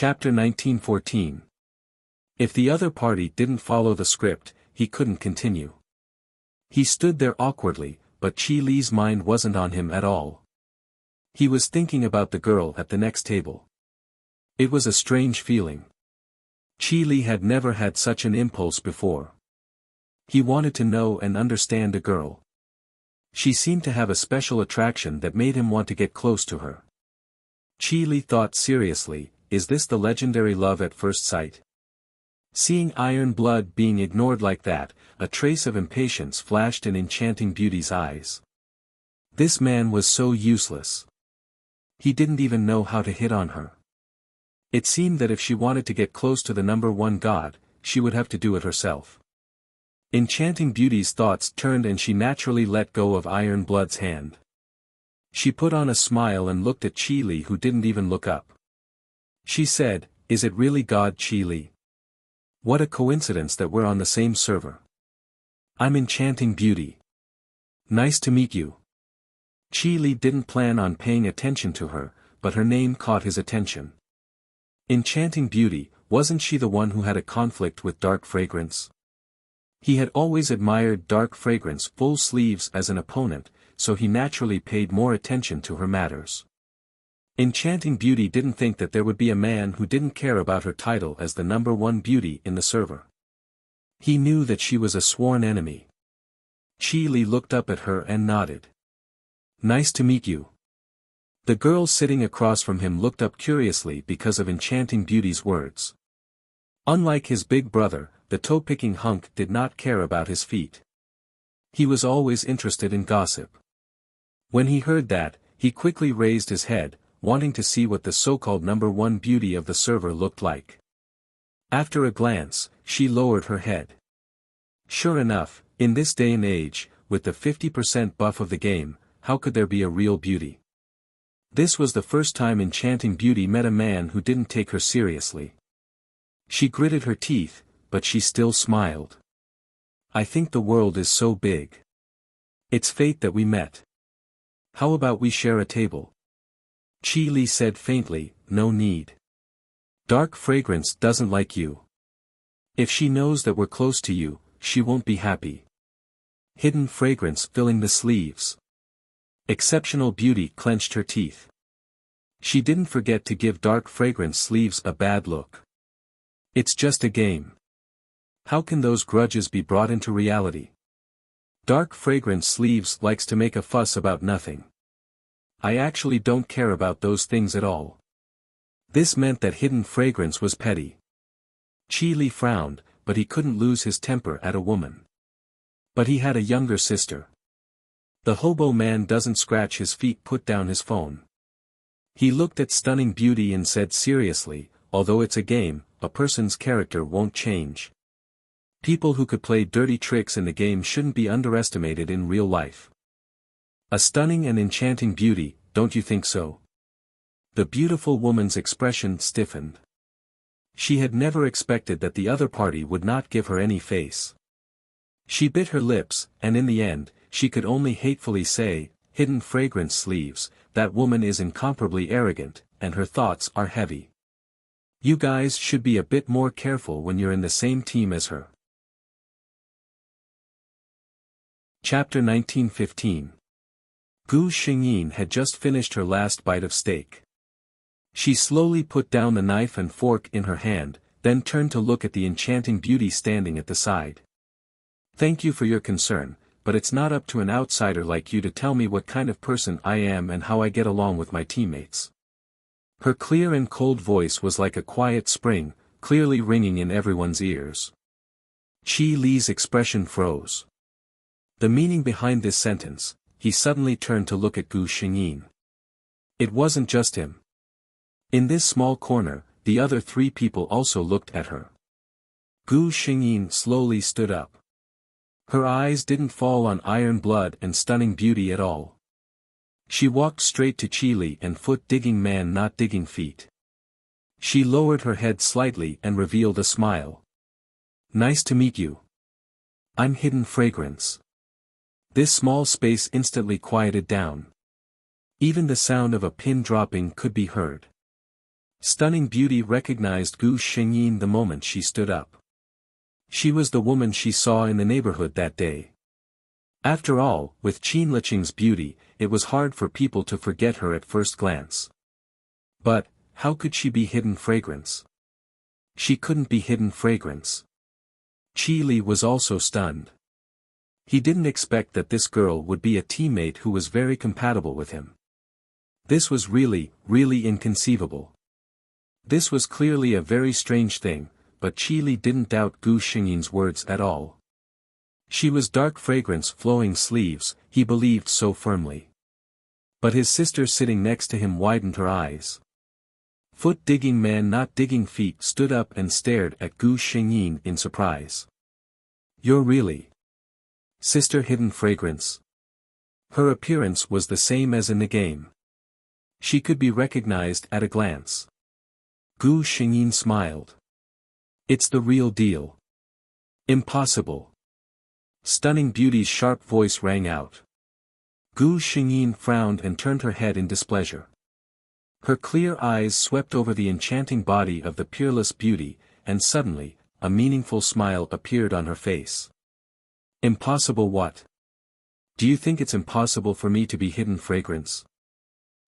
Chapter 1914. If the other party didn't follow the script, he couldn't continue. He stood there awkwardly, but Qi Li's mind wasn't on him at all. He was thinking about the girl at the next table. It was a strange feeling. Qi Li had never had such an impulse before. He wanted to know and understand a girl. She seemed to have a special attraction that made him want to get close to her. Qi Li thought seriously, is this the legendary love at first sight? Seeing iron blood being ignored like that, a trace of impatience flashed in Enchanting Beauty's eyes. This man was so useless. He didn't even know how to hit on her. It seemed that if she wanted to get close to the number one god, she would have to do it herself. Enchanting Beauty's thoughts turned and she naturally let go of Iron Blood's hand. She put on a smile and looked at Qi Li, who didn't even look up. She said, "Is it really God Qi Li? What a coincidence that we're on the same server. I'm Enchanting Beauty. Nice to meet you." Qi Li didn't plan on paying attention to her, but her name caught his attention. Enchanting Beauty, wasn't she the one who had a conflict with Dark Fragrance? He had always admired Dark Fragrance full sleeves as an opponent, so he naturally paid more attention to her matters. Enchanting Beauty didn't think that there would be a man who didn't care about her title as the number one beauty in the server. He knew that she was a sworn enemy. Qi Li looked up at her and nodded. "Nice to meet you." The girl sitting across from him looked up curiously because of Enchanting Beauty's words. Unlike his big brother, the toe-picking hunk did not care about his feet. He was always interested in gossip. When he heard that, he quickly raised his head, wanting to see what the so-called number one beauty of the server looked like. After a glance, she lowered her head. Sure enough, in this day and age, with the 50% buff of the game, how could there be a real beauty? This was the first time Enchanting Beauty met a man who didn't take her seriously. She gritted her teeth, but she still smiled. "I think the world is so big. It's fate that we met. How about we share a table?" Qi Li said faintly, "No need. Dark Fragrance doesn't like you. If she knows that we're close to you, she won't be happy." Hidden Fragrance filling the sleeves. Exceptional Beauty clenched her teeth. She didn't forget to give Dark Fragrance sleeves a bad look. It's just a game. How can those grudges be brought into reality? Dark Fragrance sleeves likes to make a fuss about nothing. I actually don't care about those things at all. This meant that Hidden Fragrance was petty. Qi Li frowned, but he couldn't lose his temper at a woman. But he had a younger sister. The hobo man doesn't scratch his feet, put down his phone. He looked at Stunning Beauty and said seriously, "Although it's a game, a person's character won't change. People who could play dirty tricks in the game shouldn't be underestimated in real life." A stunning and enchanting beauty, don't you think so? The beautiful woman's expression stiffened. She had never expected that the other party would not give her any face. She bit her lips, and in the end, she could only hatefully say, "Hidden Fragrance sleeves, that woman is incomparably arrogant, and her thoughts are heavy. You guys should be a bit more careful when you're in the same team as her." Chapter 1915. Gu Xingyin had just finished her last bite of steak. She slowly put down the knife and fork in her hand, then turned to look at the Enchanting Beauty standing at the side. "Thank you for your concern, but it's not up to an outsider like you to tell me what kind of person I am and how I get along with my teammates." Her clear and cold voice was like a quiet spring, clearly ringing in everyone's ears. Qi Li's expression froze. The meaning behind this sentence, he suddenly turned to look at Gu Xingyin. It wasn't just him. In this small corner, the other three people also looked at her. Gu Xingyin slowly stood up. Her eyes didn't fall on Iron Blood and Stunning Beauty at all. She walked straight to Qi Li and foot-digging man not digging feet. She lowered her head slightly and revealed a smile. "Nice to meet you. I'm Hidden Fragrance." This small space instantly quieted down. Even the sound of a pin dropping could be heard. Stunning Beauty recognized Gu Xingyin the moment she stood up. She was the woman she saw in the neighborhood that day. After all, with Qin Liqing's beauty, it was hard for people to forget her at first glance. But, how could she be hidden fragrance? She couldn't be hidden fragrance. Qi Li was also stunned. He didn't expect that this girl would be a teammate who was very compatible with him. This was really, really inconceivable. This was clearly a very strange thing, but Qi Li didn't doubt Gu Xingyin's words at all. She was dark fragrance flowing sleeves, he believed so firmly. But his sister sitting next to him widened her eyes. Foot-digging man not digging feet stood up and stared at Gu Xingyin in surprise. You're really Sister Hidden Fragrance? Her appearance was the same as in the game. She could be recognized at a glance. Gu Xingyin smiled. It's the real deal. Impossible. Stunning Beauty's sharp voice rang out. Gu Xingyin frowned and turned her head in displeasure. Her clear eyes swept over the enchanting body of the peerless beauty, and suddenly, a meaningful smile appeared on her face. Impossible what? Do you think it's impossible for me to be hidden fragrance?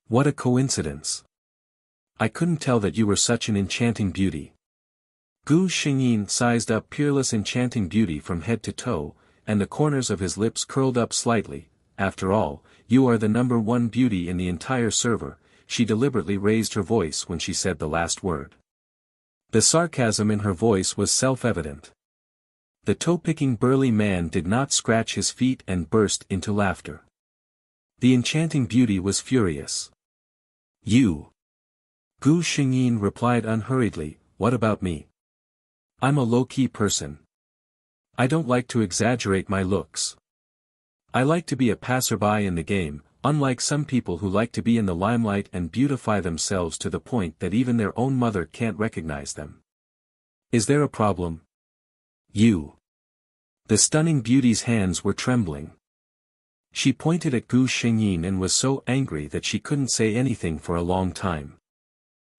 What a coincidence. I couldn't tell that you were such an enchanting beauty. Gu Xingyin sized up peerless enchanting beauty from head to toe, and the corners of his lips curled up slightly. After all, you are the #1 beauty in the entire server. She deliberately raised her voice when she said the last word. The sarcasm in her voice was self-evident. The toe-picking burly man did not scratch his feet and burst into laughter. The enchanting beauty was furious. You. Gu Xingyin replied unhurriedly, what about me? I'm a low-key person. I don't like to exaggerate my looks. I like to be a passerby in the game, unlike some people who like to be in the limelight and beautify themselves to the point that even their own mother can't recognize them. Is there a problem? You. The stunning beauty's hands were trembling. She pointed at Gu Xingyin and was so angry that she couldn't say anything for a long time.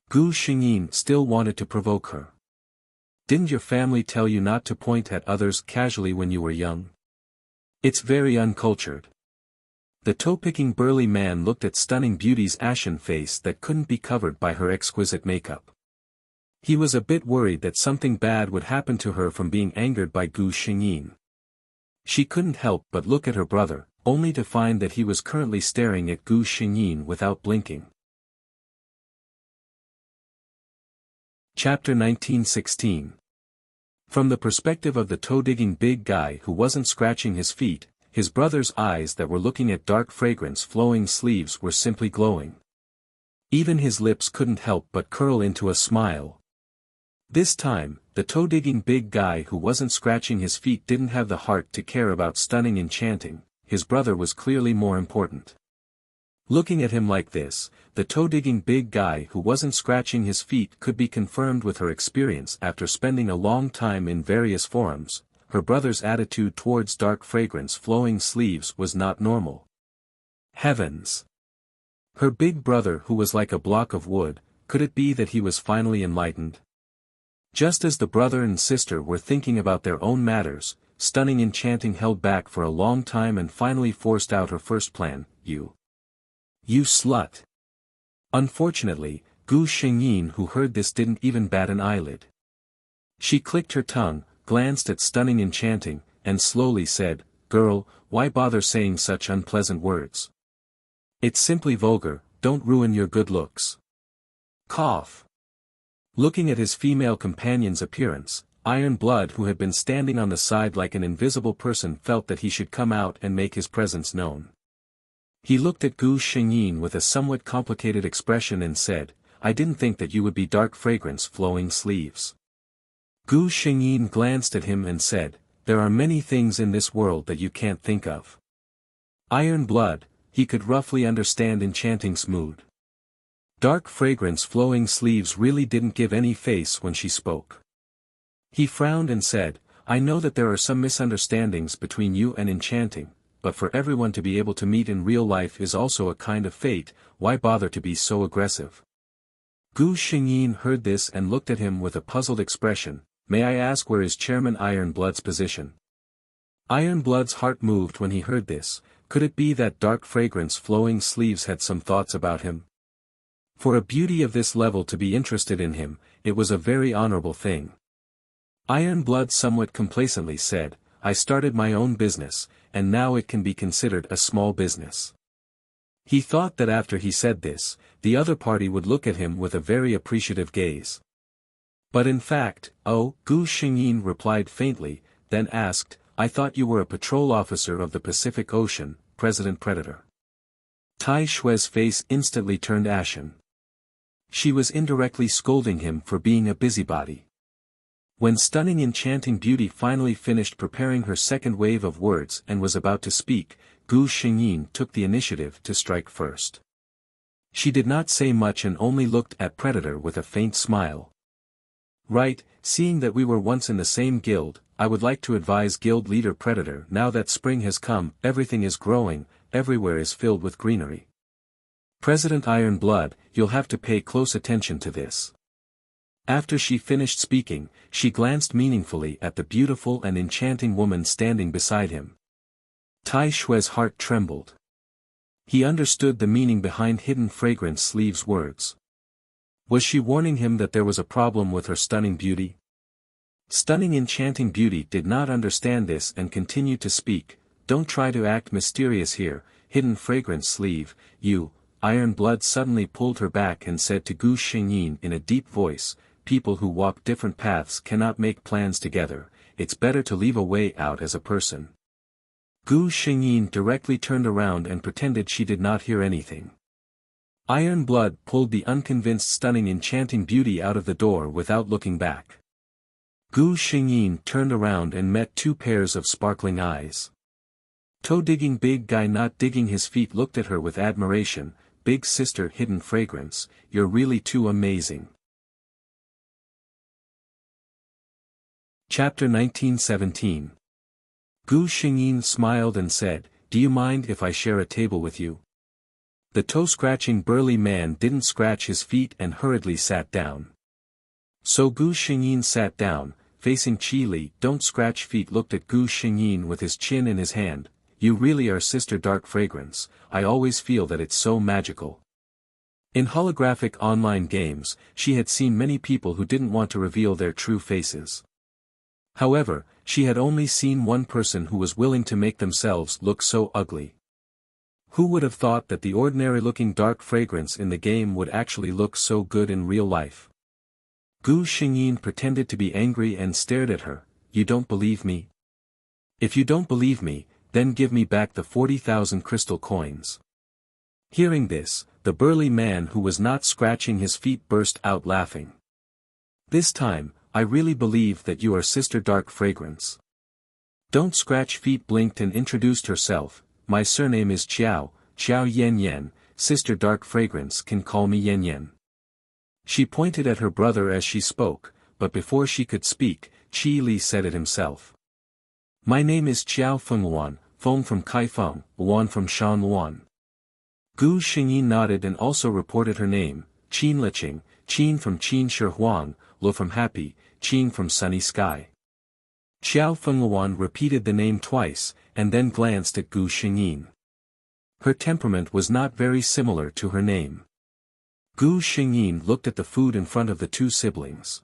Gu Xingyin still wanted to provoke her. Didn't your family tell you not to point at others casually when you were young? It's very uncultured. The toe-picking burly man looked at stunning beauty's ashen face that couldn't be covered by her exquisite makeup. He was a bit worried that something bad would happen to her from being angered by Gu Xingyin. She couldn't help but look at her brother, only to find that he was currently staring at Gu Xingyin without blinking. Chapter 1916. From the perspective of the toe-digging big guy who wasn't scratching his feet, his brother's eyes that were looking at dark fragrance flowing sleeves were simply glowing. Even his lips couldn't help but curl into a smile. This time, the toe-digging big guy who wasn't scratching his feet didn't have the heart to care about stunning enchanting. His brother was clearly more important. Looking at him like this, the toe-digging big guy who wasn't scratching his feet could be confirmed with her experience after spending a long time in various forums. Her brother's attitude towards dark fragrance flowing sleeves was not normal. Heavens! Her big brother who was like a block of wood, could it be that he was finally enlightened? Just as the brother and sister were thinking about their own matters, stunning enchanting held back for a long time and finally forced out her first plan, You slut! Unfortunately, Gu Xingyin who heard this didn't even bat an eyelid. She clicked her tongue, glanced at stunning enchanting, and slowly said, Girl, why bother saying such unpleasant words? It's simply vulgar, don't ruin your good looks. Cough. Looking at his female companion's appearance, Iron Blood who had been standing on the side like an invisible person felt that he should come out and make his presence known. He looked at Gu Xingyin with a somewhat complicated expression and said, I didn't think that you would be dark fragrance flowing sleeves. Gu Xingyin glanced at him and said, There are many things in this world that you can't think of. Iron Blood, he could roughly understand enchanting's mood. Dark fragrance flowing sleeves really didn't give any face when she spoke. He frowned and said, I know that there are some misunderstandings between you and enchanting, but for everyone to be able to meet in real life is also a kind of fate, why bother to be so aggressive? Gu Xingyin heard this and looked at him with a puzzled expression. May I ask where is Chairman Ironblood's position? Ironblood's heart moved when he heard this. Could it be that dark fragrance flowing sleeves had some thoughts about him? For a beauty of this level to be interested in him, it was a very honorable thing. Ironblood somewhat complacently said, I started my own business, and now it can be considered a small business. He thought that after he said this, the other party would look at him with a very appreciative gaze. But in fact, oh, Gu Xingyin replied faintly, then asked, I thought you were a patrol officer of the Pacific Ocean, President Predator. Tai Shui's face instantly turned ashen. She was indirectly scolding him for being a busybody. When stunning enchanting beauty finally finished preparing her second wave of words and was about to speak, Gu Xingyin took the initiative to strike first. She did not say much and only looked at Predator with a faint smile. Right, seeing that we were once in the same guild, I would like to advise guild leader Predator, now that spring has come, everything is growing, everywhere is filled with greenery. President Ironblood, you'll have to pay close attention to this. After she finished speaking, she glanced meaningfully at the beautiful and enchanting woman standing beside him. Tai Shui's heart trembled. He understood the meaning behind Hidden Fragrance Sleeve's words. Was she warning him that there was a problem with her stunning beauty? Stunning enchanting beauty did not understand this and continued to speak. Don't try to act mysterious here, Hidden Fragrance Sleeve, you. Ironblood suddenly pulled her back and said to Gu Xingyin in a deep voice, people who walk different paths cannot make plans together, it's better to leave a way out as a person. Gu Xingyin directly turned around and pretended she did not hear anything. Ironblood pulled the unconvinced stunning enchanting beauty out of the door without looking back. Gu Xingyin turned around and met two pairs of sparkling eyes. Toe-digging big guy not digging his feet looked at her with admiration. Big sister Hidden Fragrance, you're really too amazing. Chapter 1917. Gu Xingyin smiled and said, do you mind if I share a table with you? The toe-scratching burly man didn't scratch his feet and hurriedly sat down. So Gu Xingyin sat down, facing Qi Li. Don't scratch feet looked at Gu Xingyin with his chin in his hand. You really are Sister Dark Fragrance, I always feel that it's so magical. In holographic online games, she had seen many people who didn't want to reveal their true faces. However, she had only seen one person who was willing to make themselves look so ugly. Who would have thought that the ordinary-looking Dark Fragrance in the game would actually look so good in real life? Gu Xingyin pretended to be angry and stared at her. You don't believe me? If you don't believe me, then give me back the 40,000 crystal coins. Hearing this, the burly man who was not scratching his feet burst out laughing. This time, I really believe that you are Sister Dark Fragrance. Don't Scratch Feet blinked and introduced herself. My surname is Qiao Yen Yen, Sister Dark Fragrance can call me Yen Yen. She pointed at her brother as she spoke, but before she could speak, Qi Li said it himself. My name is Qiao Fengluan, Feng from Kaifeng, Luan from Shan Luan. Gu Xingyin nodded and also reported her name, Qin Liqing, Qin from Qin Shi Huang, Lu from Happy, Qin from Sunny Sky. Qiao Fengluan repeated the name twice, and then glanced at Gu Xingyin. Her temperament was not very similar to her name. Gu Xingyin looked at the food in front of the two siblings.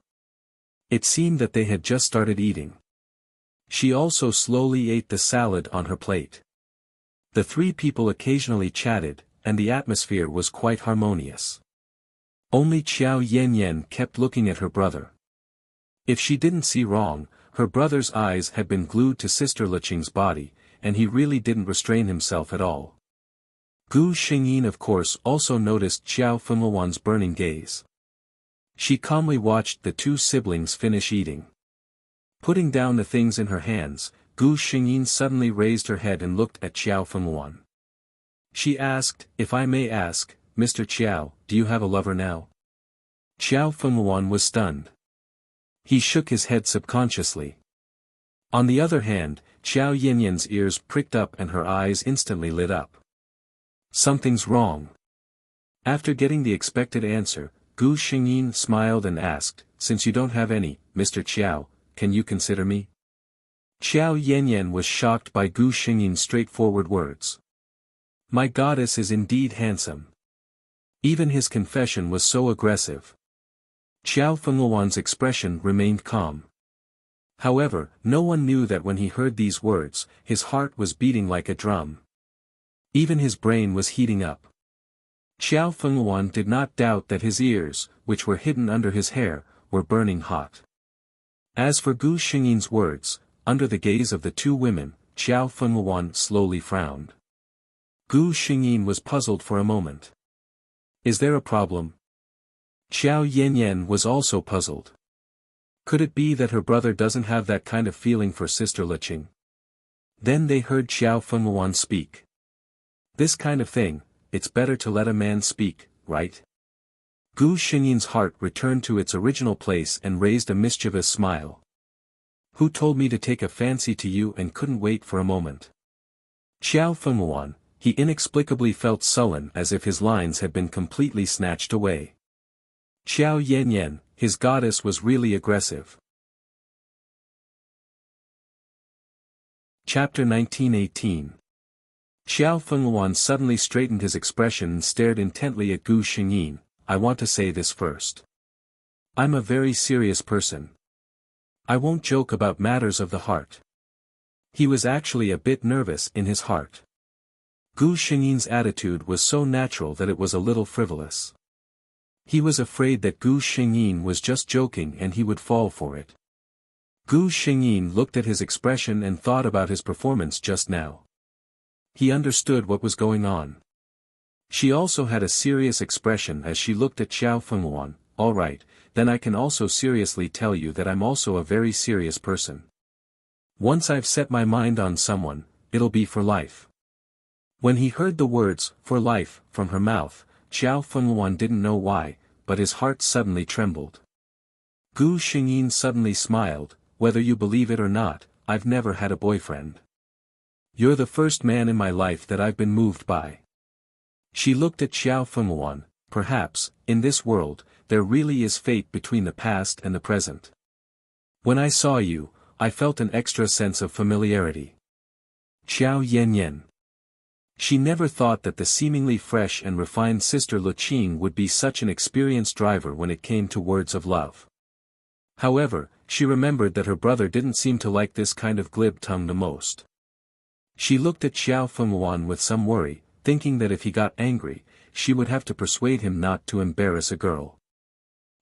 It seemed that they had just started eating. She also slowly ate the salad on her plate. The three people occasionally chatted, and the atmosphere was quite harmonious. Only Qiao Yen Yen kept looking at her brother. If she didn't see wrong, her brother's eyes had been glued to Sister Liqing's body, and he really didn't restrain himself at all. Gu Xingyin of course also noticed Qiao Fengluan's burning gaze. She calmly watched the two siblings finish eating. Putting down the things in her hands, Gu Xingyin suddenly raised her head and looked at Qiao Fengluan. She asked, if I may ask, Mr. Qiao, do you have a lover now? Qiao Fengluan was stunned. He shook his head subconsciously. On the other hand, Qiao Yinyan's ears pricked up and her eyes instantly lit up. Something's wrong. After getting the expected answer, Gu Xingyin smiled and asked, since you don't have any, Mr. Qiao, can you consider me? Qiao Yanyan was shocked by Gu Xingyin's straightforward words. My goddess is indeed handsome. Even his confession was so aggressive. Qiao Fengluan's expression remained calm. However, no one knew that when he heard these words, his heart was beating like a drum. Even his brain was heating up. Qiao Fengluan did not doubt that his ears, which were hidden under his hair, were burning hot. As for Gu Xingyin's words, under the gaze of the two women, Qiao Fengluan slowly frowned. Gu Xingyin was puzzled for a moment. Is there a problem? Qiao Yanyan was also puzzled. Could it be that her brother doesn't have that kind of feeling for Sister Liqing? Then they heard Qiao Fengluan speak. This kind of thing, it's better to let a man speak, right? Gu Xingyin's heart returned to its original place and raised a mischievous smile. Who told me to take a fancy to you and couldn't wait for a moment? Qiao Fengluan, he inexplicably felt sullen as if his lines had been completely snatched away. Qiao Yanyan, his goddess was really aggressive. Chapter 1918. Qiao Fengluan suddenly straightened his expression and stared intently at Gu Xingyin. I want to say this first. I'm a very serious person. I won't joke about matters of the heart. He was actually a bit nervous in his heart. Gu Xingyin's attitude was so natural that it was a little frivolous. He was afraid that Gu Xingyin was just joking and he would fall for it. Gu Xingyin looked at his expression and thought about his performance just now. He understood what was going on. She also had a serious expression as she looked at Qiao Fengluan. All right, then I can also seriously tell you that I'm also a very serious person. Once I've set my mind on someone, it'll be for life. When he heard the words, for life, from her mouth, Qiao Fengluan didn't know why, but his heart suddenly trembled. Gu Xingyin suddenly smiled, whether you believe it or not, I've never had a boyfriend. You're the first man in my life that I've been moved by. She looked at Qiao Fengluan. Perhaps, in this world, there really is fate between the past and the present. When I saw you, I felt an extra sense of familiarity. Qiao Yanyan. She never thought that the seemingly fresh and refined Sister Liqing would be such an experienced driver when it came to words of love. However, she remembered that her brother didn't seem to like this kind of glib tongue the most. She looked at Qiao Fengluan with some worry, thinking that if he got angry, she would have to persuade him not to embarrass a girl.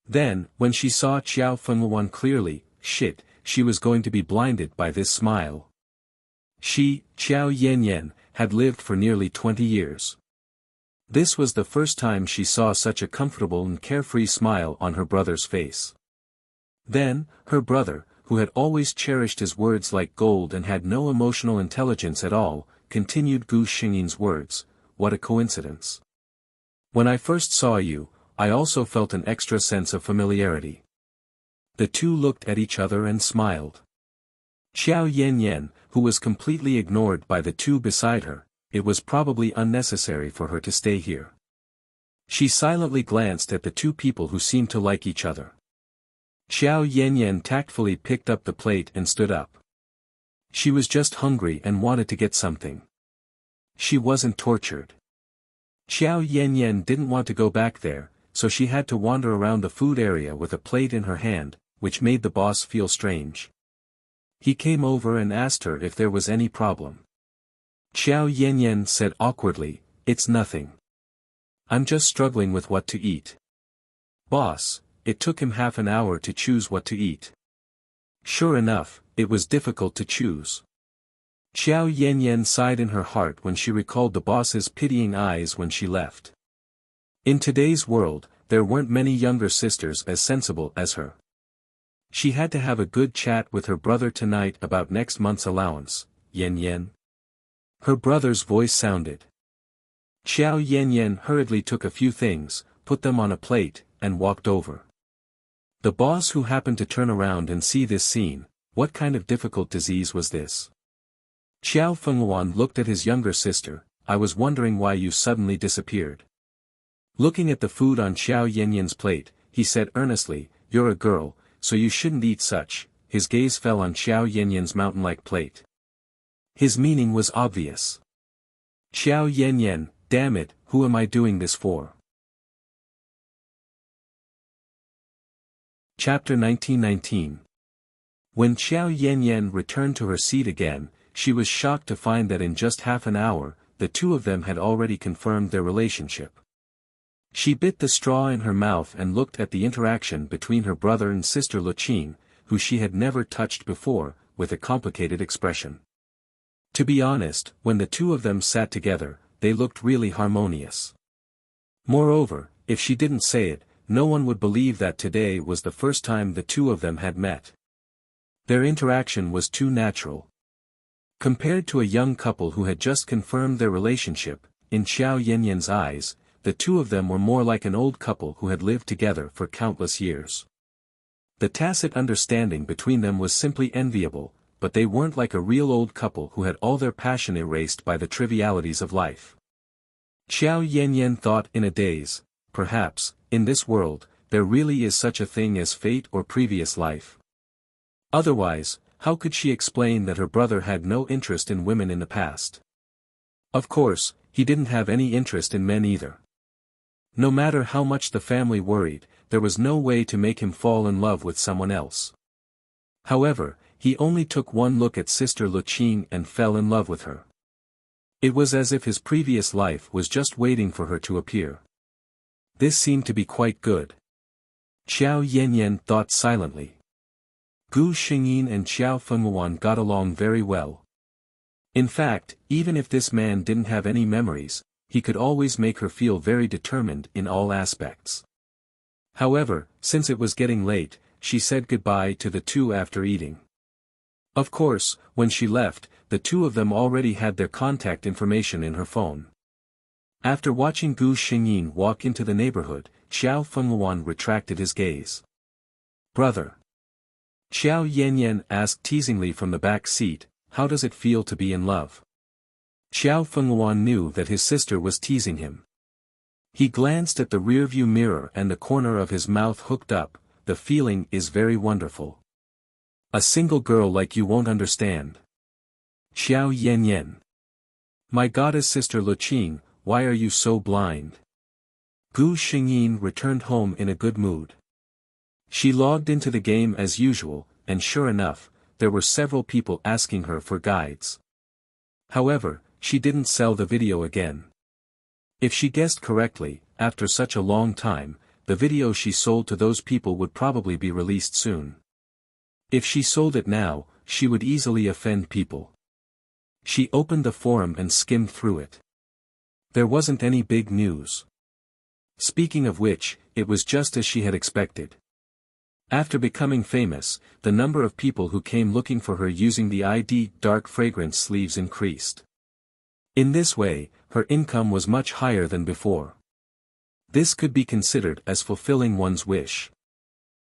Then, when she saw Qiao Fengluan clearly, she was going to be blinded by this smile. She, Qiao Yanyan, had lived for nearly 20 years. This was the first time she saw such a comfortable and carefree smile on her brother's face. Then, her brother, who had always cherished his words like gold and had no emotional intelligence at all, continued Gu Xingyin's words. What a coincidence. When I first saw you, I also felt an extra sense of familiarity. The two looked at each other and smiled. Qiao Yanyan, who was completely ignored by the two beside her, it was probably unnecessary for her to stay here. She silently glanced at the two people who seemed to like each other. Qiao Yanyan tactfully picked up the plate and stood up. She was just hungry and wanted to get something. She wasn't tortured. Qiao Yanyan didn't want to go back there, so she had to wander around the food area with a plate in her hand, which made the boss feel strange. He came over and asked her if there was any problem. Qiao Yanyan said awkwardly, it's nothing. I'm just struggling with what to eat. Boss, it took him half an hour to choose what to eat. Sure enough, it was difficult to choose. Qiao Yanyan sighed in her heart when she recalled the boss's pitying eyes when she left. In today's world, there weren't many younger sisters as sensible as her. She had to have a good chat with her brother tonight about next month's allowance. Yanyan. Her brother's voice sounded. Qiao Yanyan hurriedly took a few things, put them on a plate, and walked over. The boss who happened to turn around and see this scene, what kind of difficult disease was this? Qiao Fengluan looked at his younger sister. I was wondering why you suddenly disappeared. Looking at the food on Xiao Yanyan's plate, he said earnestly, "You're a girl, so you shouldn't eat such." His gaze fell on Xiao Yanyan's mountain-like plate. His meaning was obvious. "Xiao Yanyan, damn it, who am I doing this for?" Chapter 1919. When Xiao Yanyan returned to her seat again, she was shocked to find that in just half an hour, the two of them had already confirmed their relationship. She bit the straw in her mouth and looked at the interaction between her brother and sister Luqing, who she had never touched before, with a complicated expression. To be honest, when the two of them sat together, they looked really harmonious. Moreover, if she didn't say it, no one would believe that today was the first time the two of them had met. Their interaction was too natural. Compared to a young couple who had just confirmed their relationship, in Xiao Yanyan's eyes, the two of them were more like an old couple who had lived together for countless years. The tacit understanding between them was simply enviable, but they weren't like a real old couple who had all their passion erased by the trivialities of life. Xiao Yanyan thought in a daze, perhaps, in this world, there really is such a thing as fate or previous life. Otherwise, how could she explain that her brother had no interest in women in the past? Of course, he didn't have any interest in men either. No matter how much the family worried, there was no way to make him fall in love with someone else. However, he only took one look at Sister Luqing and fell in love with her. It was as if his previous life was just waiting for her to appear. This seemed to be quite good. Xiao Yanyan thought silently. Gu Xingyin and Xiao Fenghuan got along very well. In fact, even if this man didn't have any memories, he could always make her feel very determined in all aspects. However, since it was getting late, she said goodbye to the two after eating. Of course, when she left, the two of them already had their contact information in her phone. After watching Gu Xingyin walk into the neighborhood, Xiao Fenghuan retracted his gaze. "Brother." Xiao Yanyan asked teasingly from the back seat, "How does it feel to be in love?" Xiao Fenghuan knew that his sister was teasing him. He glanced at the rearview mirror and the corner of his mouth hooked up. "The feeling is very wonderful. A single girl like you won't understand." Xiao Yanyan. "My goddess sister Luqing, why are you so blind?" Gu Xingyin returned home in a good mood. She logged into the game as usual, and sure enough, there were several people asking her for guides. However, she didn't sell the video again. If she guessed correctly, after such a long time, the video she sold to those people would probably be released soon. If she sold it now, she would easily offend people. She opened the forum and skimmed through it. There wasn't any big news. Speaking of which, it was just as she had expected. After becoming famous, the number of people who came looking for her using the ID dark fragrance sleeves increased. In this way, her income was much higher than before. This could be considered as fulfilling one's wish.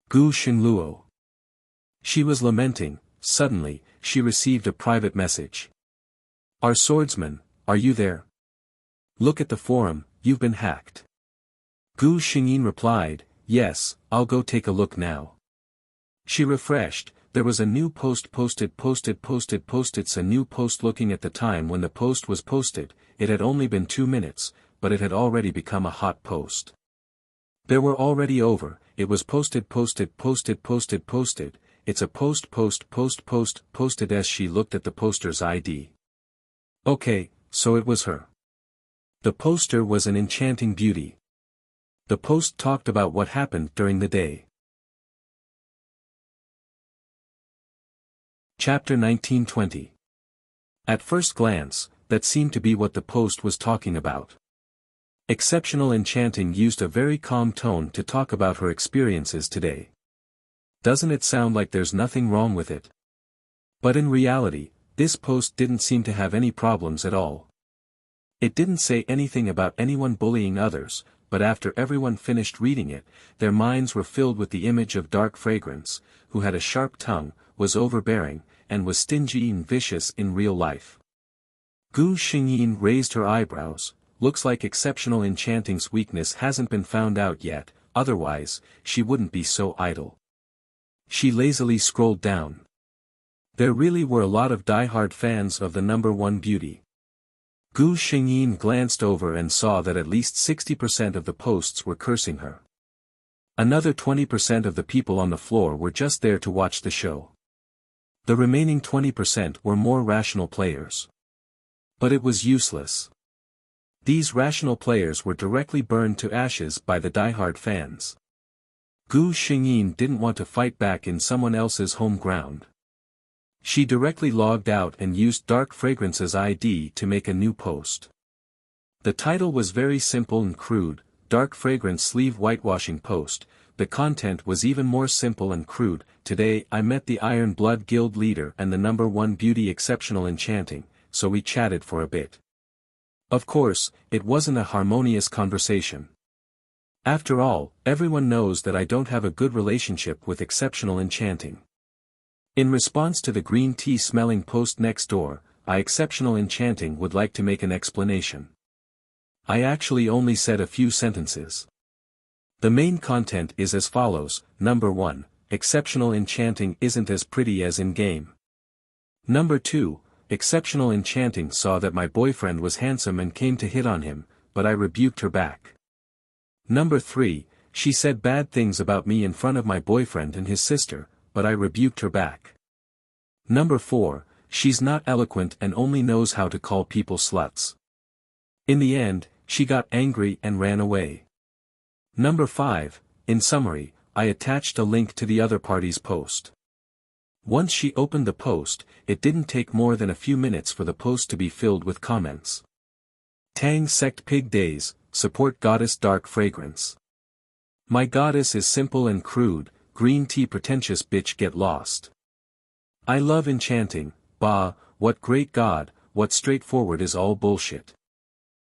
Gu Xinluo. She was lamenting. Suddenly, she received a private message. "Our swordsman, are you there? Look at the forum, you've been hacked." Gu Xingyin replied, "Yes, I'll go take a look now." She refreshed. There was a new post posted. It's a new post. Looking at the time when the post was posted, it had only been 2 minutes, but it had already become a hot post. There were already over, it was posted. It's a posted as she looked at the poster's ID. Okay, so it was her. The poster was an enchanting beauty. The post talked about what happened during the day. Chapter 1920. At first glance, that seemed to be what the post was talking about. Exceptional Enchanting used a very calm tone to talk about her experiences today. Doesn't it sound like there's nothing wrong with it? But in reality, this post didn't seem to have any problems at all. It didn't say anything about anyone bullying others, but after everyone finished reading it, their minds were filled with the image of Dark Fragrance, who had a sharp tongue, was overbearing, and was stingy and vicious in real life. Gu Xingyin raised her eyebrows. looks like exceptional enchanting's weakness hasn't been found out yet, otherwise, she wouldn't be so idle. She lazily scrolled down. There really were a lot of die-hard fans of the number one beauty. Gu Xingyin glanced over and saw that at least 60% of the posts were cursing her. Another 20% of the people on the floor were just there to watch the show. The remaining 20% were more rational players. But it was useless. These rational players were directly burned to ashes by the die-hard fans. Gu Xingyin didn't want to fight back in someone else's home ground. She directly logged out and used Dark Fragrance's ID to make a new post. The title was very simple and crude, Dark Fragrance Sleeve Whitewashing Post. The content was even more simple and crude. Today I met the Iron Blood Guild leader and the number one beauty exceptional enchanting, so we chatted for a bit. Of course, it wasn't a harmonious conversation. After all, everyone knows that I don't have a good relationship with exceptional enchanting. In response to the green tea smelling post next door, exceptional enchanting would like to make an explanation. I actually only said a few sentences. The main content is as follows. Number 1, exceptional enchanting isn't as pretty as in-game. Number 2, exceptional enchanting saw that my boyfriend was handsome and came to hit on him, but I rebuked her back. Number 3, she said bad things about me in front of my boyfriend and his sister, but I rebuked her back. Number 4, she's not eloquent and only knows how to call people sluts. In the end, she got angry and ran away. Number 5, in summary, I attached a link to the other party's post. Once she opened the post, it didn't take more than a few minutes for the post to be filled with comments. Tang Sect Pig Days, support Goddess Dark Fragrance. My goddess is simple and crude, green tea pretentious bitch get lost. I love enchanting, bah, what great god, what straightforward is all bullshit.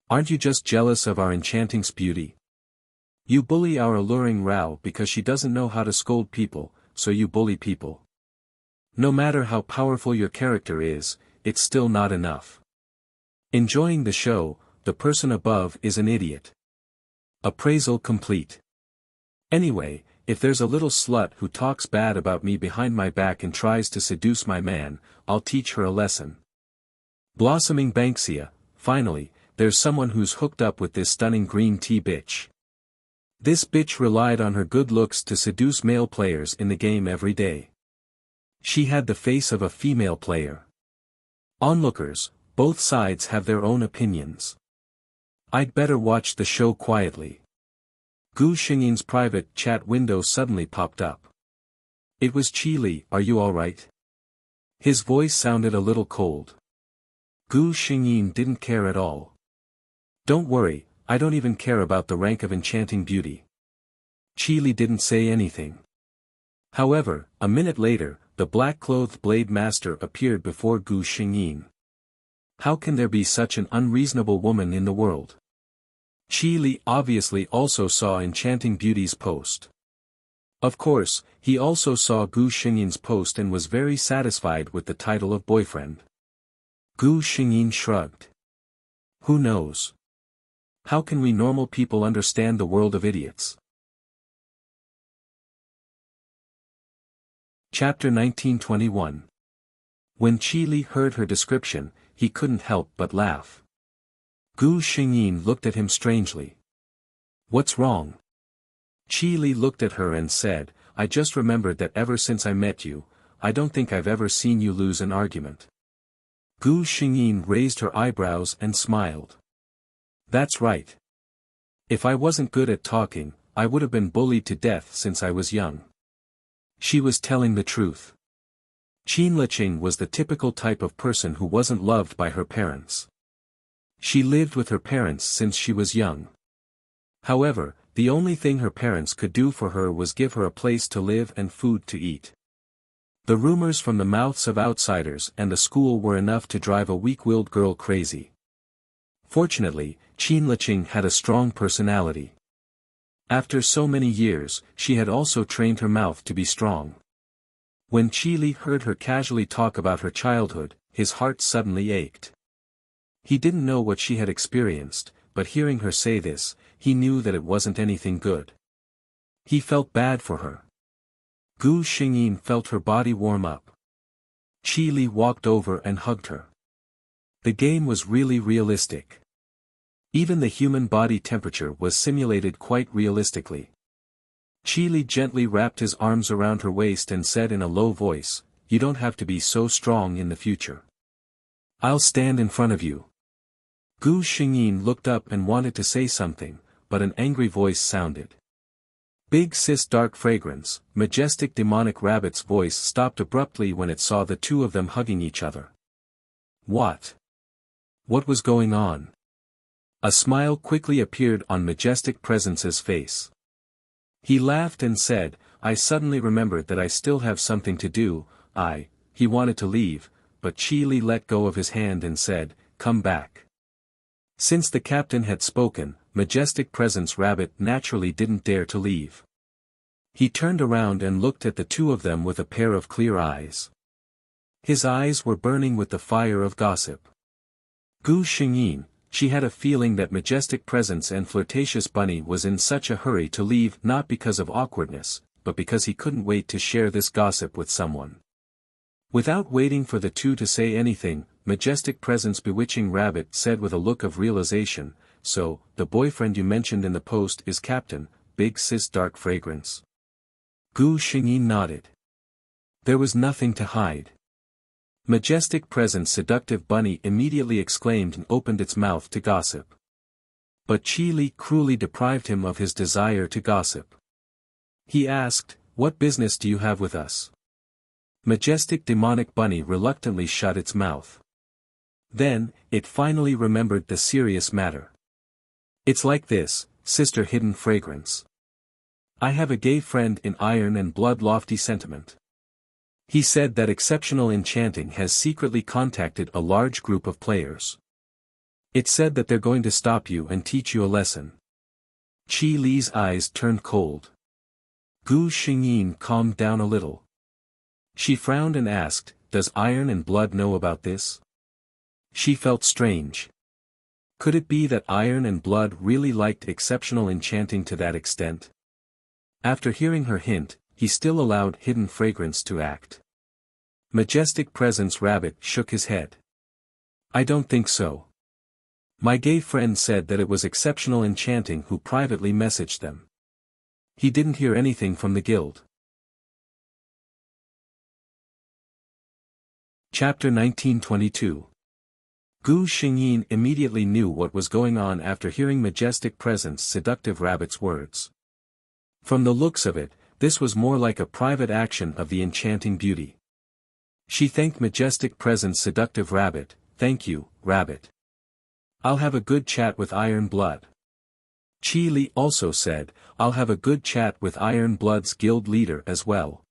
Aren't you just jealous of our enchanting's beauty? You bully our alluring Rao because she doesn't know how to scold people, so you bully people. No matter how powerful your character is, it's still not enough. Enjoying the show, the person above is an idiot. Appraisal complete. Anyway, if there's a little slut who talks bad about me behind my back and tries to seduce my man, I'll teach her a lesson. Blossoming Banksia, finally, there's someone who's hooked up with this stunning green tea bitch. This bitch relied on her good looks to seduce male players in the game every day. She had the face of a female player. Onlookers, both sides have their own opinions. I'd better watch the show quietly. Gu Xingyin's private chat window suddenly popped up. It was Qili. Are you alright? His voice sounded a little cold. Gu Xingyin didn't care at all. Don't worry, I don't even care about the rank of enchanting beauty. Qili didn't say anything. However, a minute later, the black-clothed blade master appeared before Gu Xingyin. How can there be such an unreasonable woman in the world? Qili obviously also saw Enchanting Beauty's post. Of course, he also saw Gu Xingyin's post and was very satisfied with the title of boyfriend. Gu Xingyin shrugged. Who knows? How can we normal people understand the world of idiots? Chapter 1921. When Qili heard her description, he couldn't help but laugh. Gu Xingyin looked at him strangely. What's wrong? Qili looked at her and said, I just remembered that ever since I met you, I don't think I've ever seen you lose an argument. Gu Xingyin raised her eyebrows and smiled. That's right. If I wasn't good at talking, I would have been bullied to death since I was young. She was telling the truth. Qin Liqing was the typical type of person who wasn't loved by her parents. She lived with her parents since she was young. However, the only thing her parents could do for her was give her a place to live and food to eat. The rumors from the mouths of outsiders and the school were enough to drive a weak-willed girl crazy. Fortunately, Qin Liqing had a strong personality. After so many years, she had also trained her mouth to be strong. When Qili heard her casually talk about her childhood, his heart suddenly ached. He didn't know what she had experienced, but hearing her say this, he knew that it wasn't anything good. He felt bad for her. Gu Xingyin felt her body warm up. Qi Li walked over and hugged her. The game was really realistic. Even the human body temperature was simulated quite realistically. Qi Li gently wrapped his arms around her waist and said in a low voice, "You don't have to be so strong in the future. I'll stand in front of you." Gu Xingyin looked up and wanted to say something, but an angry voice sounded. Big Sis Dark Fragrance, majestic demonic rabbit's voice stopped abruptly when it saw the two of them hugging each other. What? What was going on? A smile quickly appeared on Majestic Presence's face. He laughed and said, "I suddenly remembered that I still have something to do." He wanted to leave, but Qi Li let go of his hand and said, "Come back." Since the captain had spoken, Majestic Presence Rabbit naturally didn't dare to leave. He turned around and looked at the two of them with a pair of clear eyes. His eyes were burning with the fire of gossip. Gu Xingyin, she had a feeling that Majestic Presence and Flirtatious Bunny was in such a hurry to leave not because of awkwardness, but because he couldn't wait to share this gossip with someone. Without waiting for the two to say anything, Majestic Presence Bewitching Rabbit said with a look of realization, "So, the boyfriend you mentioned in the post is Captain, Big Sis Dark Fragrance?" Gu Xingyin nodded. There was nothing to hide. Majestic Presence Seductive Bunny immediately exclaimed and opened its mouth to gossip. But Qi Li cruelly deprived him of his desire to gossip. He asked, "What business do you have with us?" Majestic Demonic Bunny reluctantly shut its mouth. Then, it finally remembered the serious matter. "It's like this, Sister Hidden Fragrance. I have a gay friend in Iron and Blood Lofty Sentiment. He said that Exceptional Enchanting has secretly contacted a large group of players. It said that they're going to stop you and teach you a lesson." Qi Li's eyes turned cold. Gu Xingyin calmed down a little. She frowned and asked, "Does Iron and Blood know about this?" She felt strange. Could it be that Iron and Blood really liked Exceptional Enchanting to that extent? After hearing her hint, he still allowed Hidden Fragrance to act. Majestic Presence Rabbit shook his head. "I don't think so. My gay friend said that it was Exceptional Enchanting who privately messaged them. He didn't hear anything from the guild." Chapter 1922. Gu Xingyin immediately knew what was going on after hearing Majestic Presence Seductive Rabbit's words. From the looks of it, this was more like a private action of the enchanting beauty. She thanked Majestic Presence Seductive Rabbit, "Thank you, Rabbit. I'll have a good chat with Iron Blood." Qi Li also said, "I'll have a good chat with Iron Blood's guild leader as well."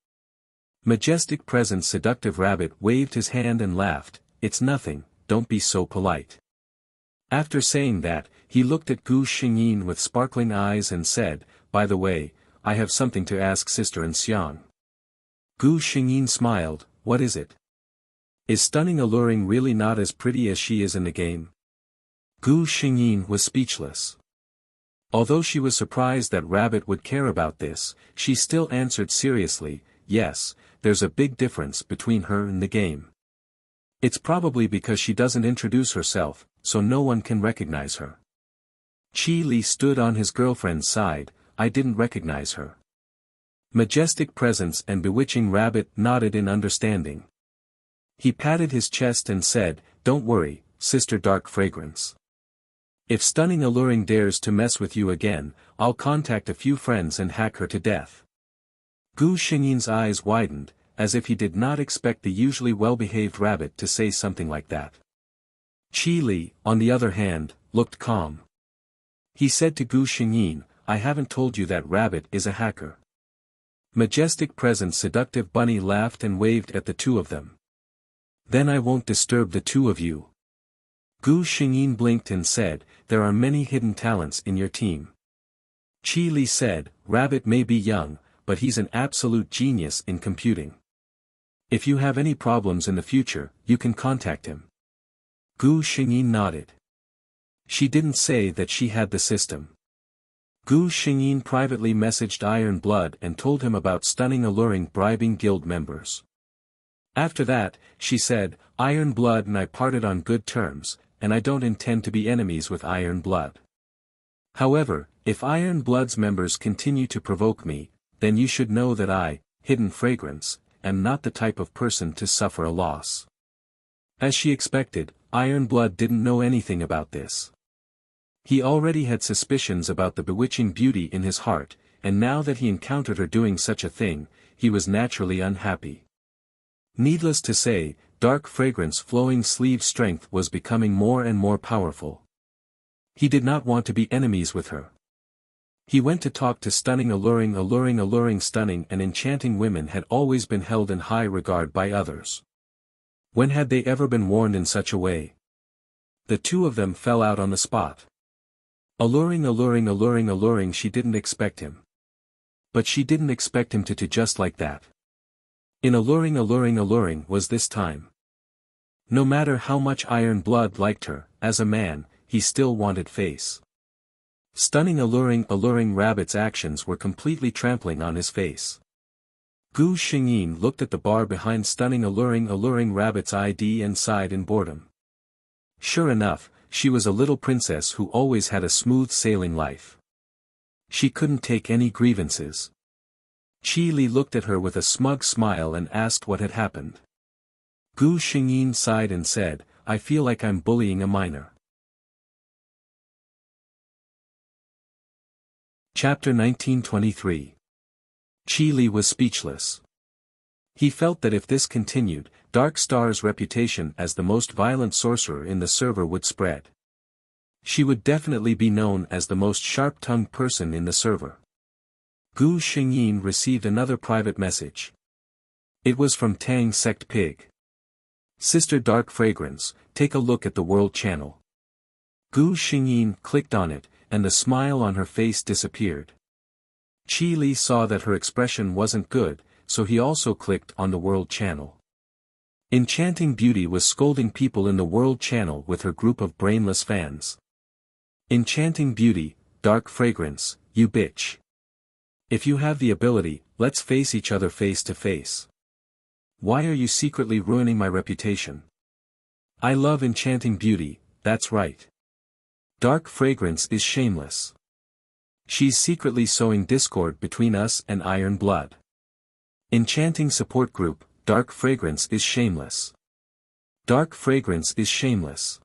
Majestic Presence Seductive Rabbit waved his hand and laughed, "It's nothing, don't be so polite." After saying that, he looked at Gu Xingyin with sparkling eyes and said, "By the way, I have something to ask Sister Anciang." Gu Xingyin smiled, "What is it? Is Stunning Alluring really not as pretty as she is in the game?" Gu Xingyin was speechless. Although she was surprised that Rabbit would care about this, she still answered seriously, "Yes, there's a big difference between her and the game. It's probably because she doesn't introduce herself, so no one can recognize her." Qi Li stood on his girlfriend's side, "I didn't recognize her." Majestic Presence and Bewitching Rabbit nodded in understanding. He patted his chest and said, "Don't worry, Sister Dark Fragrance. If Stunning Alluring dares to mess with you again, I'll contact a few friends and hack her to death." Gu Xingyin's eyes widened, as if he did not expect the usually well-behaved rabbit to say something like that. Qi Li, on the other hand, looked calm. He said to Gu Xingyin, "I haven't told you that Rabbit is a hacker." Majestic Presence Seductive Bunny laughed and waved at the two of them. "Then I won't disturb the two of you." Gu Xingyin blinked and said, "There are many hidden talents in your team." Qi Li said, "Rabbit may be young, but he's an absolute genius in computing. If you have any problems in the future, you can contact him." Gu Xingyin nodded. She didn't say that she had the system. Gu Xingyin privately messaged Iron Blood and told him about stunning alluring bribing guild members. After that, she said, Iron Blood and I parted on good terms, and I don't intend to be enemies with Iron Blood. However, if Iron Blood's members continue to provoke me, then you should know that I, Hidden Fragrance, am not the type of person to suffer a loss. As she expected, Iron Blood didn't know anything about this. He already had suspicions about the bewitching beauty in his heart, and now that he encountered her doing such a thing, he was naturally unhappy. Needless to say, Dark Fragrance flowing sleeve strength was becoming more and more powerful. He did not want to be enemies with her. He went to talk to stunning alluring stunning and enchanting women had always been held in high regard by others. When had they ever been warned in such a way? The two of them fell out on the spot. Alluring she didn't expect him. But she didn't expect him to just like that. In alluring was this time. No matter how much Iron Blood liked her, as a man, he still wanted face. Stunning alluring Rabbit's actions were completely trampling on his face. Gu Xingyin looked at the bar behind stunning alluring Rabbit's ID and sighed in boredom. Sure enough, she was a little princess who always had a smooth sailing life. She couldn't take any grievances. Qi Li looked at her with a smug smile and asked what had happened. Gu Xingyin sighed and said, I feel like I'm bullying a minor. Chapter 1923. Qi Li was speechless. He felt that if this continued, Dark Star's reputation as the most violent sorcerer in the server would spread. She would definitely be known as the most sharp-tongued person in the server. Gu Xingyin received another private message. It was from Tang Sect Pig. Sister Dark Fragrance, take a look at the World Channel. Gu Xingyin clicked on it, and the smile on her face disappeared. Qi Li saw that her expression wasn't good, so he also clicked on the World Channel. Enchanting Beauty was scolding people in the World Channel with her group of brainless fans. Enchanting Beauty, Dark Fragrance, you bitch. If you have the ability, let's face each other face to face. Why are you secretly ruining my reputation? I love Enchanting Beauty, that's right. Dark Fragrance is shameless. She's secretly sowing discord between us and Iron Blood. Enchanting Support Group, Dark Fragrance is shameless. Dark Fragrance is shameless.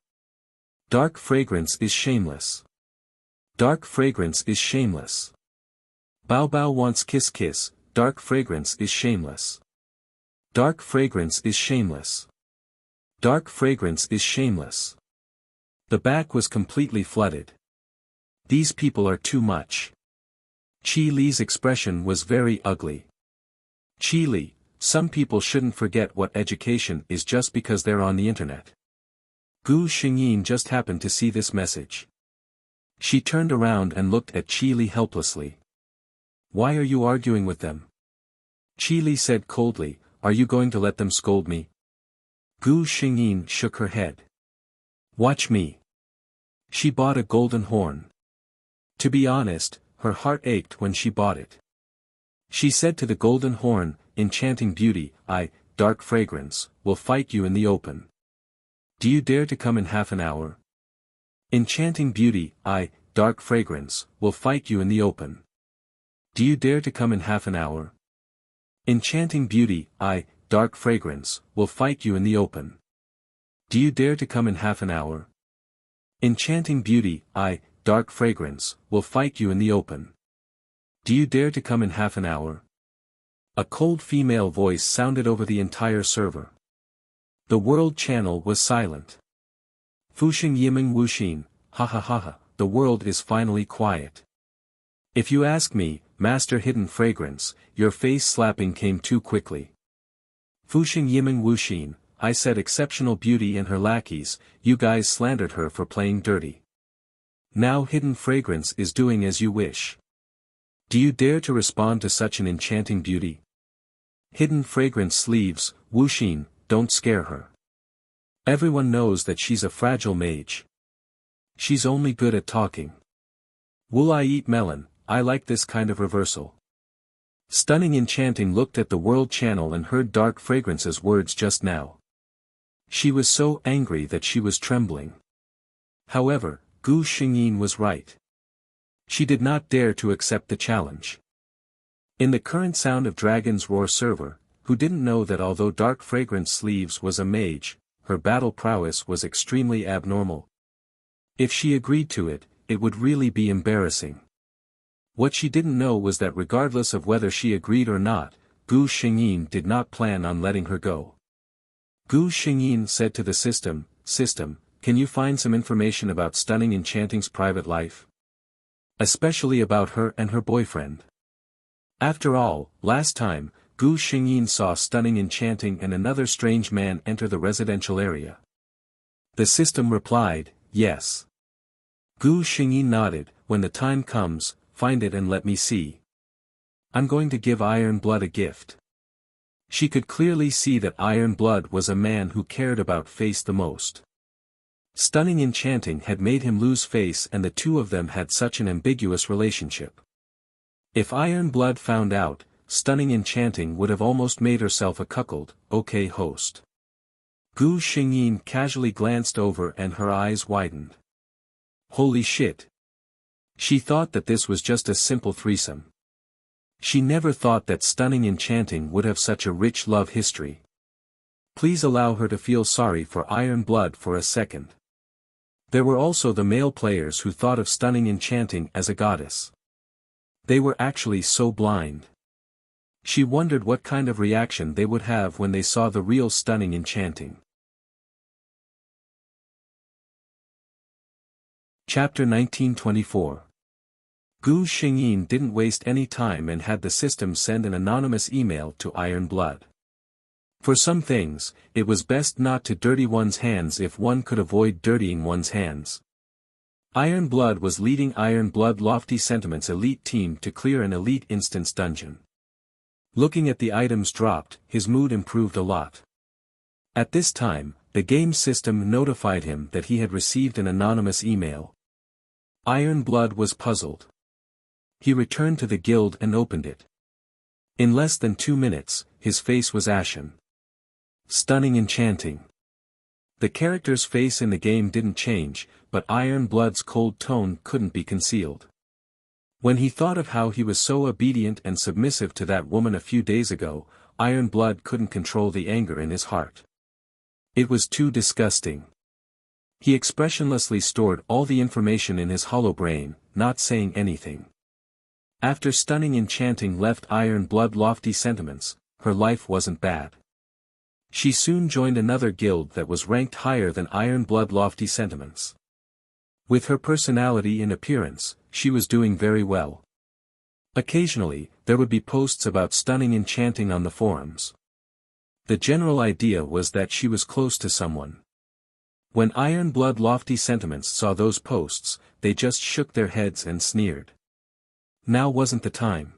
Dark Fragrance is shameless. Dark Fragrance is shameless. Bao Bao wants kiss kiss, Dark Fragrance is shameless. Dark Fragrance is shameless. Dark Fragrance is shameless. The back was completely flooded. These people are too much. Qi Li's expression was very ugly. Qi Li, some people shouldn't forget what education is just because they're on the internet. Gu Xingyin just happened to see this message. She turned around and looked at Qi Li helplessly. Why are you arguing with them? Qi Li said coldly, are you going to let them scold me? Gu Xingyin shook her head. Watch me. She bought a golden horn. To be honest, her heart ached when she bought it. She said to the golden horn, Enchanting Beauty, I, Dark Fragrance, will fight you in the open. Do you dare to come in half an hour? Enchanting Beauty, I, Dark Fragrance, will fight you in the open. Do you dare to come in half an hour? Enchanting Beauty, I, Dark Fragrance, will fight you in the open. Do you dare to come in half an hour? Enchanting Beauty, I, Dark Fragrance, will fight you in the open. Do you dare to come in half an hour? A cold female voice sounded over the entire server. The World Channel was silent. Fuxing Yiming Wuxin, ha ha ha ha, the world is finally quiet. If you ask me, Master Hidden Fragrance, your face slapping came too quickly. Fuxing Yiming Wuxin, I said exceptional beauty and her lackeys, you guys slandered her for playing dirty. Now Hidden Fragrance is doing as you wish. Do you dare to respond to such an enchanting beauty? Hidden Fragrance sleeves, Wuxin, don't scare her. Everyone knows that she's a fragile mage. She's only good at talking. Will I eat melon? I like this kind of reversal. Stunning Enchanting looked at the World Channel and heard Dark Fragrance's words just now. She was so angry that she was trembling. However, Gu Xingyin was right. She did not dare to accept the challenge. In the current Sound of Dragon's Roar server, who didn't know that although Dark Fragrance Sleeves was a mage, her battle prowess was extremely abnormal. If she agreed to it, it would really be embarrassing. What she didn't know was that regardless of whether she agreed or not, Gu Xingyin did not plan on letting her go. Gu Xingyin said to the system, can you find some information about Stunning Enchanting's private life? Especially about her and her boyfriend. After all, last time, Gu Xingyin saw Stunning Enchanting and another strange man enter the residential area. The system replied, yes. Gu Xingyin nodded, when the time comes, find it and let me see. I'm going to give Iron Blood a gift. She could clearly see that Iron Blood was a man who cared about face the most. Stunning Enchanting had made him lose face and the two of them had such an ambiguous relationship. If Iron Blood found out, Stunning Enchanting would have almost made herself a cuckold. Okay, host. Gu Xingyin casually glanced over and her eyes widened. Holy shit. She thought that this was just a simple threesome. She never thought that Stunning Enchanting would have such a rich love history. Please allow her to feel sorry for Iron Blood for a second. There were also the male players who thought of Stunning Enchanting as a goddess. They were actually so blind. She wondered what kind of reaction they would have when they saw the real Stunning Enchanting. Chapter 1924. Gu Xingyin didn't waste any time and had the system send an anonymous email to Iron Blood. For some things, it was best not to dirty one's hands if one could avoid dirtying one's hands. Iron Blood was leading Iron Blood Lofty Sentiments elite team to clear an elite instance dungeon. Looking at the items dropped, his mood improved a lot. At this time, the game system notified him that he had received an anonymous email. Iron Blood was puzzled. He returned to the guild and opened it. In less than 2 minutes, his face was ashen. Stunning Enchanting. The character's face in the game didn't change, but Iron Blood's cold tone couldn't be concealed. When he thought of how he was so obedient and submissive to that woman a few days ago, Iron Blood couldn't control the anger in his heart. It was too disgusting. He expressionlessly stored all the information in his hollow brain, not saying anything. After Stunning Enchanting left Iron Blood Lofty Sentiments, her life wasn't bad. She soon joined another guild that was ranked higher than Iron Blood Lofty Sentiments. With her personality and appearance, she was doing very well. Occasionally, there would be posts about Stunning Enchanting on the forums. The general idea was that she was close to someone. When Iron Blood Lofty Sentiments saw those posts, they just shook their heads and sneered. Now wasn't the time.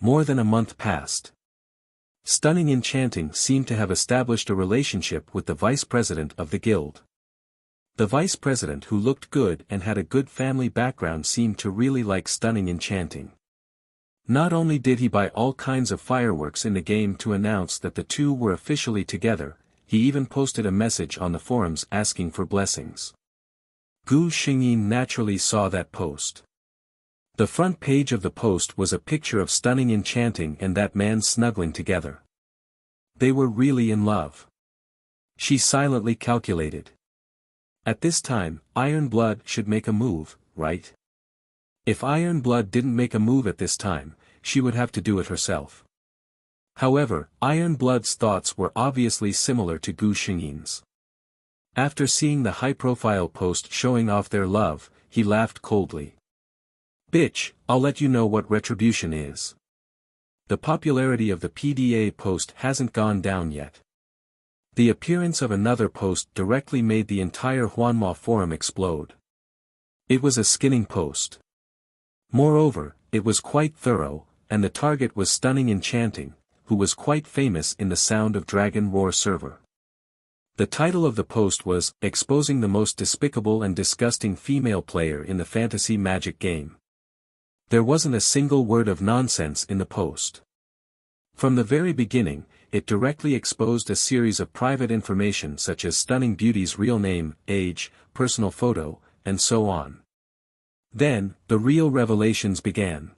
More than a month passed. Stunning Enchanting seemed to have established a relationship with the vice president of the guild. The vice president, who looked good and had a good family background, seemed to really like Stunning Enchanting. Not only did he buy all kinds of fireworks in the game to announce that the two were officially together, he even posted a message on the forums asking for blessings. Gu Xingyin naturally saw that post. The front page of the post was a picture of Stunning Enchanting and that man snuggling together. They were really in love. She silently calculated. At this time, Iron Blood should make a move, right? If Iron Blood didn't make a move at this time, she would have to do it herself. However, Iron Blood's thoughts were obviously similar to Gu Xingyin's. After seeing the high-profile post showing off their love, he laughed coldly. Bitch, I'll let you know what retribution is. The popularity of the PDA post hasn't gone down yet. The appearance of another post directly made the entire Huanma forum explode. It was a skinning post. Moreover, it was quite thorough, and the target was Stunning Enchanting, who was quite famous in the Sound of Dragon Roar server. The title of the post was, "Exposing the most despicable and disgusting female player in the fantasy magic game." There wasn't a single word of nonsense in the post. From the very beginning, it directly exposed a series of private information such as stunning beauty's real name, age, personal photo, and so on. Then, the real revelations began.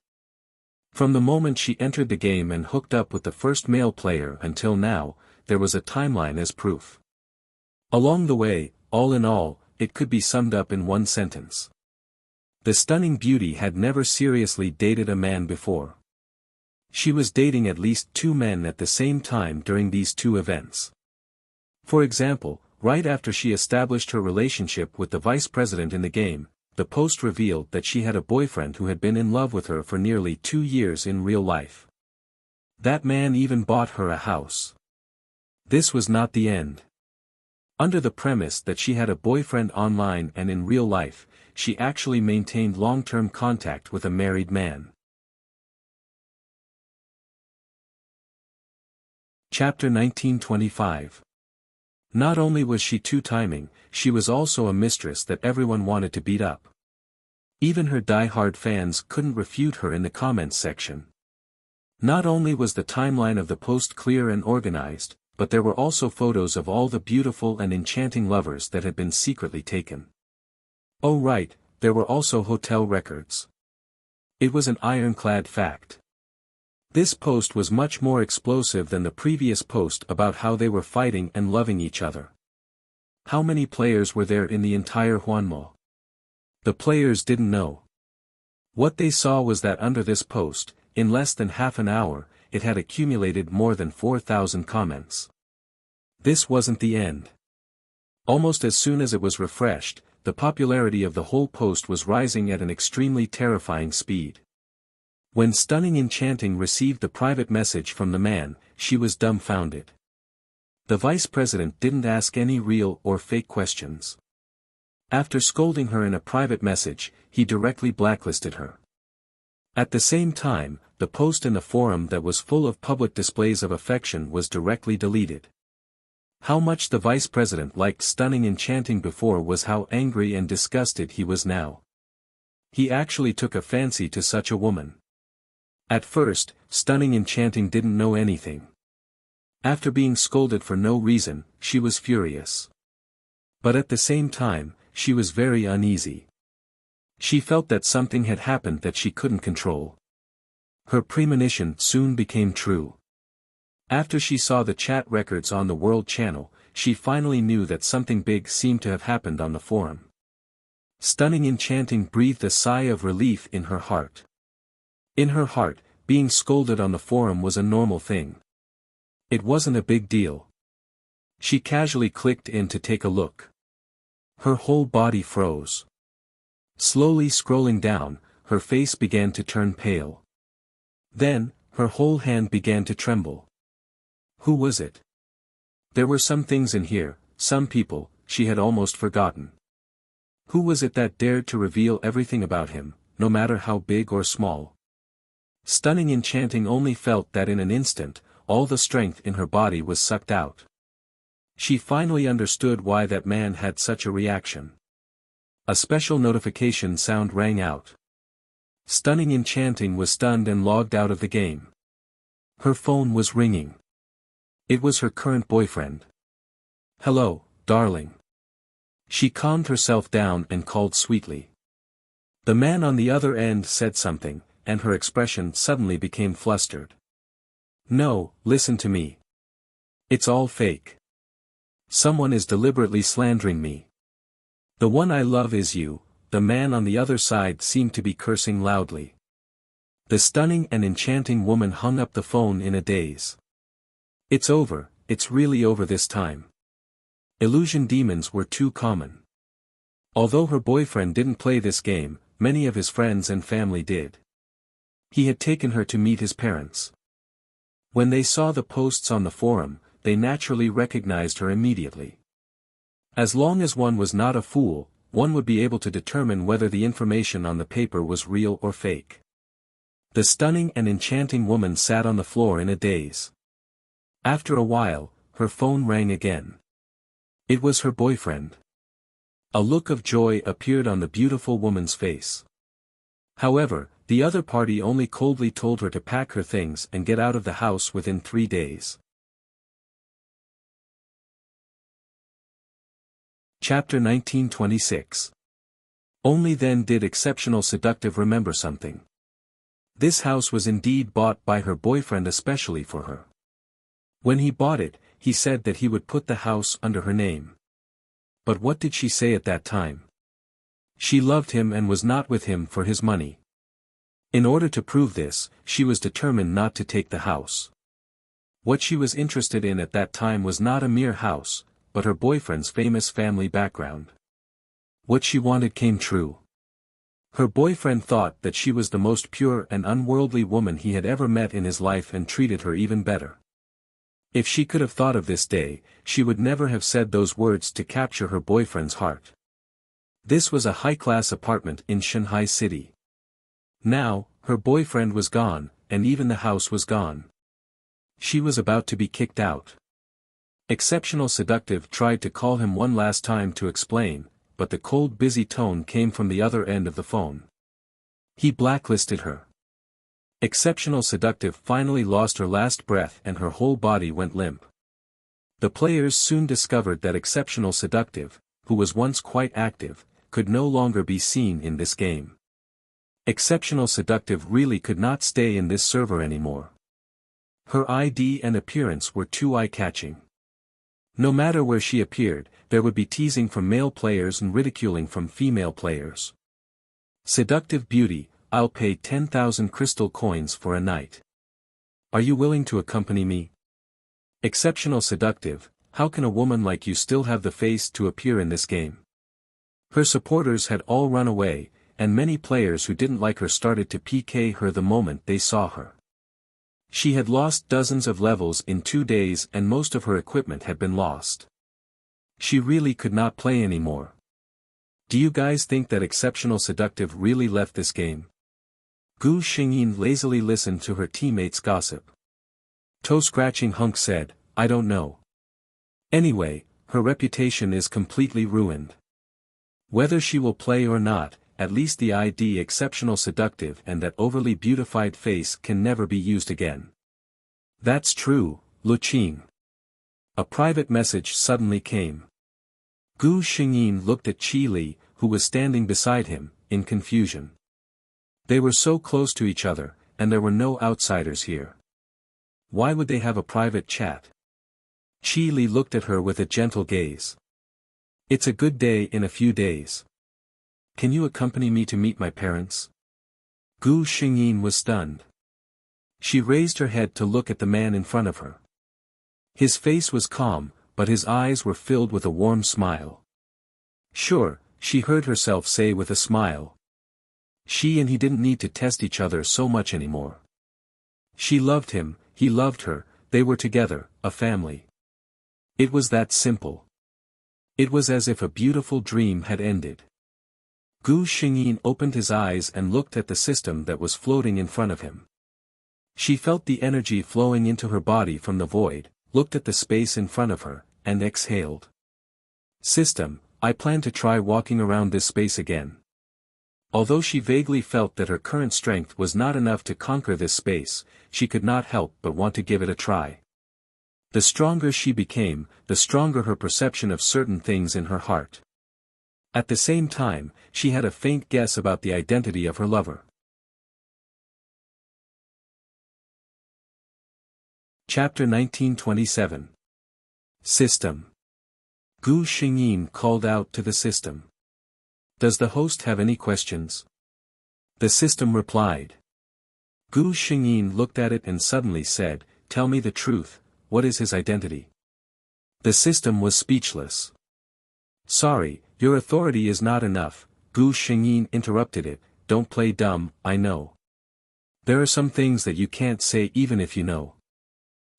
From the moment she entered the game and hooked up with the first male player until now, there was a timeline as proof. Along the way, all in all, it could be summed up in one sentence. The stunning beauty had never seriously dated a man before. She was dating at least 2 men at the same time during these 2 events. For example, right after she established her relationship with the vice president in the game, the post revealed that she had a boyfriend who had been in love with her for nearly 2 years in real life. That man even bought her a house. This was not the end. Under the premise that she had a boyfriend online and in real life, she actually maintained long-term contact with a married man. Chapter 1925. Not only was she two-timing, she was also a mistress that everyone wanted to beat up. Even her die-hard fans couldn't refute her in the comments section. Not only was the timeline of the post clear and organized, but there were also photos of all the beautiful and enchanting lovers that had been secretly taken. Oh right, there were also hotel records. It was an ironclad fact. This post was much more explosive than the previous post about how they were fighting and loving each other. How many players were there in the entire Huanmo? The players didn't know. What they saw was that under this post, in less than half an hour, it had accumulated more than 4,000 comments. This wasn't the end. Almost as soon as it was refreshed, the popularity of the whole post was rising at an extremely terrifying speed. When Stunning Enchanting received the private message from the man, she was dumbfounded. The vice president didn't ask any real or fake questions. After scolding her in a private message, he directly blacklisted her. At the same time, the post in the forum that was full of public displays of affection was directly deleted. How much the vice president liked Stunning Enchanting before was how angry and disgusted he was now. He actually took a fancy to such a woman. At first, Stunning Enchanting didn't know anything. After being scolded for no reason, she was furious. But at the same time, she was very uneasy. She felt that something had happened that she couldn't control. Her premonition soon became true. After she saw the chat records on the World Channel, she finally knew that something big seemed to have happened on the forum. Stunning Enchanting breathed a sigh of relief in her heart. In her heart, being scolded on the forum was a normal thing. It wasn't a big deal. She casually clicked in to take a look. Her whole body froze. Slowly scrolling down, her face began to turn pale. Then, her whole hand began to tremble. Who was it? There were some things in here, some people, she had almost forgotten. Who was it that dared to reveal everything about him, no matter how big or small? Stunning Enchanting only felt that in an instant, all the strength in her body was sucked out. She finally understood why that man had such a reaction. A special notification sound rang out. Stunning Enchanting was stunned and logged out of the game. Her phone was ringing. It was her current boyfriend. "Hello, darling." She calmed herself down and called sweetly. The man on the other end said something, and her expression suddenly became flustered. "No, listen to me. It's all fake. Someone is deliberately slandering me. The one I love is you." The man on the other side seemed to be cursing loudly. The stunning and enchanting woman hung up the phone in a daze. It's over, it's really over this time. Illusion demons were too common. Although her boyfriend didn't play this game, many of his friends and family did. He had taken her to meet his parents. When they saw the posts on the forum, they naturally recognized her immediately. As long as one was not a fool, one would be able to determine whether the information on the paper was real or fake. The stunning and enchanting woman sat on the floor in a daze. After a while, her phone rang again. It was her boyfriend. A look of joy appeared on the beautiful woman's face. However, the other party only coldly told her to pack her things and get out of the house within 3 days. Chapter 1926. Only then did Exceptional Seductive remember something. This house was indeed bought by her boyfriend especially for her. When he bought it, he said that he would put the house under her name. But what did she say at that time? She loved him and was not with him for his money. In order to prove this, she was determined not to take the house. What she was interested in at that time was not a mere house, but her boyfriend's famous family background. What she wanted came true. Her boyfriend thought that she was the most pure and unworldly woman he had ever met in his life and treated her even better. If she could have thought of this day, she would never have said those words to capture her boyfriend's heart. This was a high-class apartment in Shanghai City. Now, her boyfriend was gone, and even the house was gone. She was about to be kicked out. Exceptional Seductive tried to call him one last time to explain, but the cold busy tone came from the other end of the phone. He blacklisted her. Exceptional Seductive finally lost her last breath and her whole body went limp. The players soon discovered that Exceptional Seductive, who was once quite active, could no longer be seen in this game. Exceptional Seductive really could not stay in this server anymore. Her ID and appearance were too eye-catching. No matter where she appeared, there would be teasing from male players and ridiculing from female players. Seductive beauty, I'll pay 10,000 crystal coins for a night. Are you willing to accompany me? Exceptional Seductive, how can a woman like you still have the face to appear in this game? Her supporters had all run away, and many players who didn't like her started to PK her the moment they saw her. She had lost dozens of levels in 2 days and most of her equipment had been lost. She really could not play anymore. Do you guys think that Exceptional Seductive really left this game? Gu Xingyin lazily listened to her teammates' gossip. Toe-scratching hunk said, I don't know. Anyway, her reputation is completely ruined. Whether she will play or not, at least the ID Exceptional Seductive and that overly beautified face can never be used again. That's true, Lu Qing. A private message suddenly came. Gu Xingyin looked at Qi Li, who was standing beside him, in confusion. They were so close to each other, and there were no outsiders here. Why would they have a private chat? Qi Li looked at her with a gentle gaze. It's a good day in a few days. Can you accompany me to meet my parents? Gu Xingyin was stunned. She raised her head to look at the man in front of her. His face was calm, but his eyes were filled with a warm smile. Sure, she heard herself say with a smile. She and he didn't need to test each other so much anymore. She loved him, he loved her, they were together, a family. It was that simple. It was as if a beautiful dream had ended. Gu Xingyin opened his eyes and looked at the system that was floating in front of him. She felt the energy flowing into her body from the void, looked at the space in front of her, and exhaled. System, I plan to try walking around this space again. Although she vaguely felt that her current strength was not enough to conquer this space, she could not help but want to give it a try. The stronger she became, the stronger her perception of certain things in her heart. At the same time, she had a faint guess about the identity of her lover. Chapter 1927. System. Gu Xingyin called out to the system. Does the host have any questions? The system replied. Gu Xingyin looked at it and suddenly said, Tell me the truth, what is his identity? The system was speechless. Sorry, your authority is not enough, Gu Xingyin interrupted it, don't play dumb, I know. There are some things that you can't say even if you know.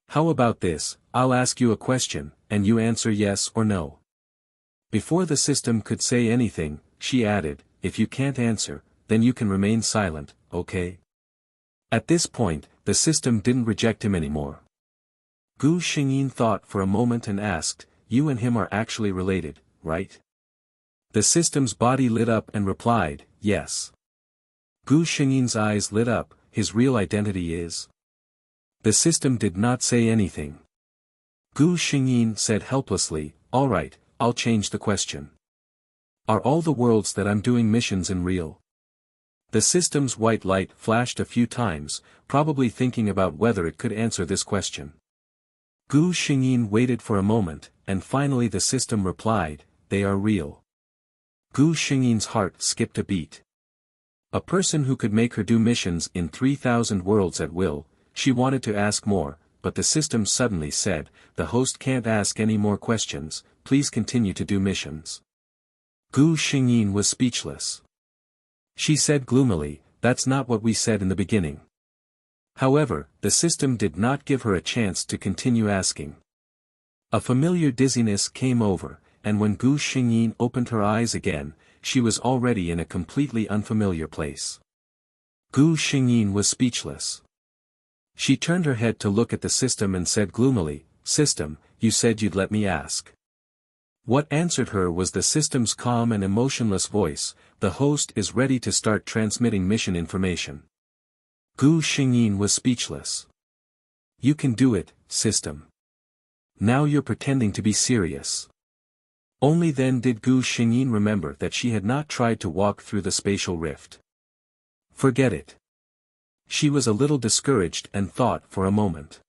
How about this, I'll ask you a question, and you answer yes or no. Before the system could say anything, she added, if you can't answer, then you can remain silent, okay? At this point, the system didn't reject him anymore. Gu Xingyin thought for a moment and asked, you and him are actually related, right? The system's body lit up and replied, yes. Gu Xingyin's eyes lit up, his real identity is. The system did not say anything. Gu Xingyin said helplessly, all right, I'll change the question. Are all the worlds that I'm doing missions in real? The system's white light flashed a few times, probably thinking about whether it could answer this question. Gu Xingyin waited for a moment, and finally the system replied, they are real. Gu Xingyin's heart skipped a beat. A person who could make her do missions in 3,000 worlds at will, she wanted to ask more, but the system suddenly said, the host can't ask any more questions, please continue to do missions. Gu Xingyin was speechless. She said gloomily, that's not what we said in the beginning. However, the system did not give her a chance to continue asking. A familiar dizziness came over, and when Gu Xingyin opened her eyes again, she was already in a completely unfamiliar place. Gu Xingyin was speechless. She turned her head to look at the system and said gloomily, System, you said you'd let me ask. What answered her was the system's calm and emotionless voice, the host is ready to start transmitting mission information. Gu Xingyin was speechless. You can do it, system. Now you're pretending to be serious. Only then did Gu Xingyin remember that she had not tried to walk through the spatial rift. Forget it. She was a little discouraged and thought for a moment.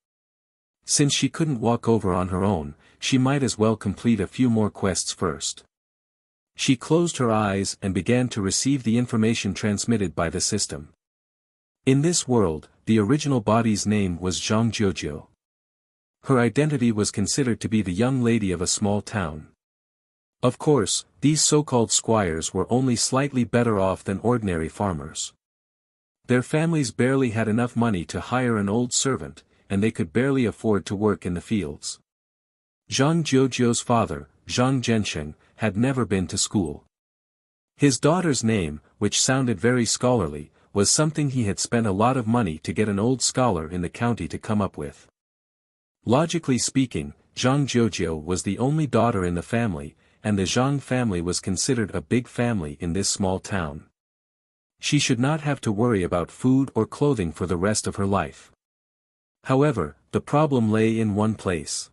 Since she couldn't walk over on her own, she might as well complete a few more quests first. She closed her eyes and began to receive the information transmitted by the system. In this world, the original body's name was Zhang Jiujiu. Her identity was considered to be the young lady of a small town. Of course, these so-called squires were only slightly better off than ordinary farmers. Their families barely had enough money to hire an old servant, and they could barely afford to work in the fields. Zhang Jiujiu's father, Zhang Zhensheng, had never been to school. His daughter's name, which sounded very scholarly, was something he had spent a lot of money to get an old scholar in the county to come up with. Logically speaking, Zhang Jiujiu was the only daughter in the family, and the Zhang family was considered a big family in this small town. She should not have to worry about food or clothing for the rest of her life. However, the problem lay in one place.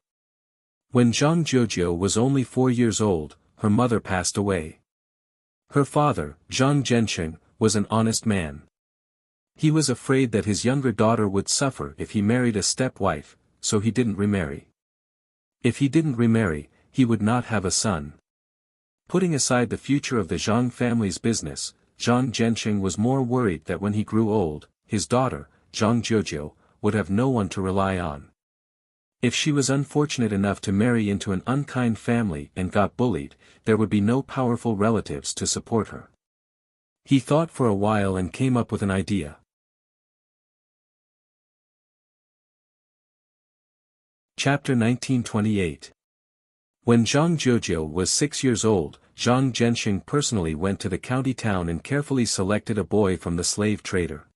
When Zhang Jiujiu was only 4 years old, her mother passed away. Her father, Zhang Zhensheng, was an honest man. He was afraid that his younger daughter would suffer if he married a stepwife, so he didn't remarry. If he didn't remarry, he would not have a son. Putting aside the future of the Zhang family's business, Zhang Zhensheng was more worried that when he grew old, his daughter, Zhang Jiujiu, would have no one to rely on. If she was unfortunate enough to marry into an unkind family and got bullied, there would be no powerful relatives to support her. He thought for a while and came up with an idea. Chapter 1928. When Zhang Jiujiu was 6 years old, Zhang Zhensheng personally went to the county town and carefully selected a boy from the slave trader.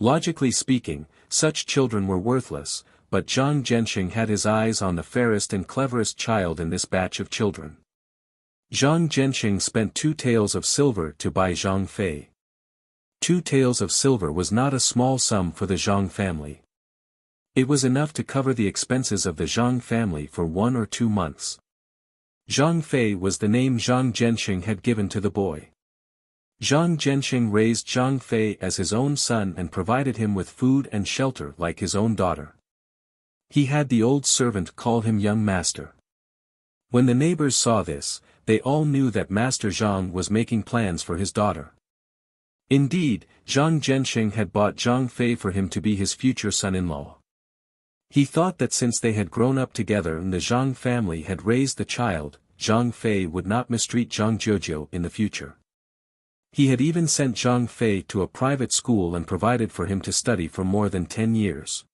Logically speaking, such children were worthless, but Zhang Zhensheng had his eyes on the fairest and cleverest child in this batch of children. Zhang Zhensheng spent 2 taels of silver to buy Zhang Fei. 2 taels of silver was not a small sum for the Zhang family. It was enough to cover the expenses of the Zhang family for 1 or 2 months. Zhang Fei was the name Zhang Zhensheng had given to the boy. Zhang Zhensheng raised Zhang Fei as his own son and provided him with food and shelter like his own daughter. He had the old servant call him young master. When the neighbors saw this, they all knew that Master Zhang was making plans for his daughter. Indeed, Zhang Zhensheng had bought Zhang Fei for him to be his future son-in-law. He thought that since they had grown up together and the Zhang family had raised the child, Zhang Fei would not mistreat Zhang Jiujiu in the future. He had even sent Zhang Fei to a private school and provided for him to study for more than 10 years.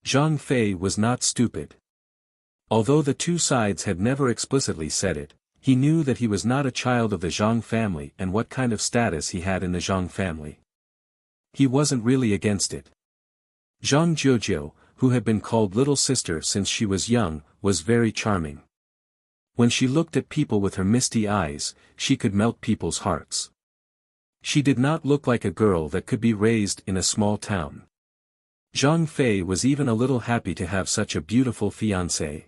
Zhang Fei was not stupid. Although the two sides had never explicitly said it, he knew that he was not a child of the Zhang family and what kind of status he had in the Zhang family. He wasn't really against it. Zhang Jiujiu, who had been called little sister since she was young, was very charming. When she looked at people with her misty eyes, she could melt people's hearts. She did not look like a girl that could be raised in a small town. Zhang Fei was even a little happy to have such a beautiful fiancée.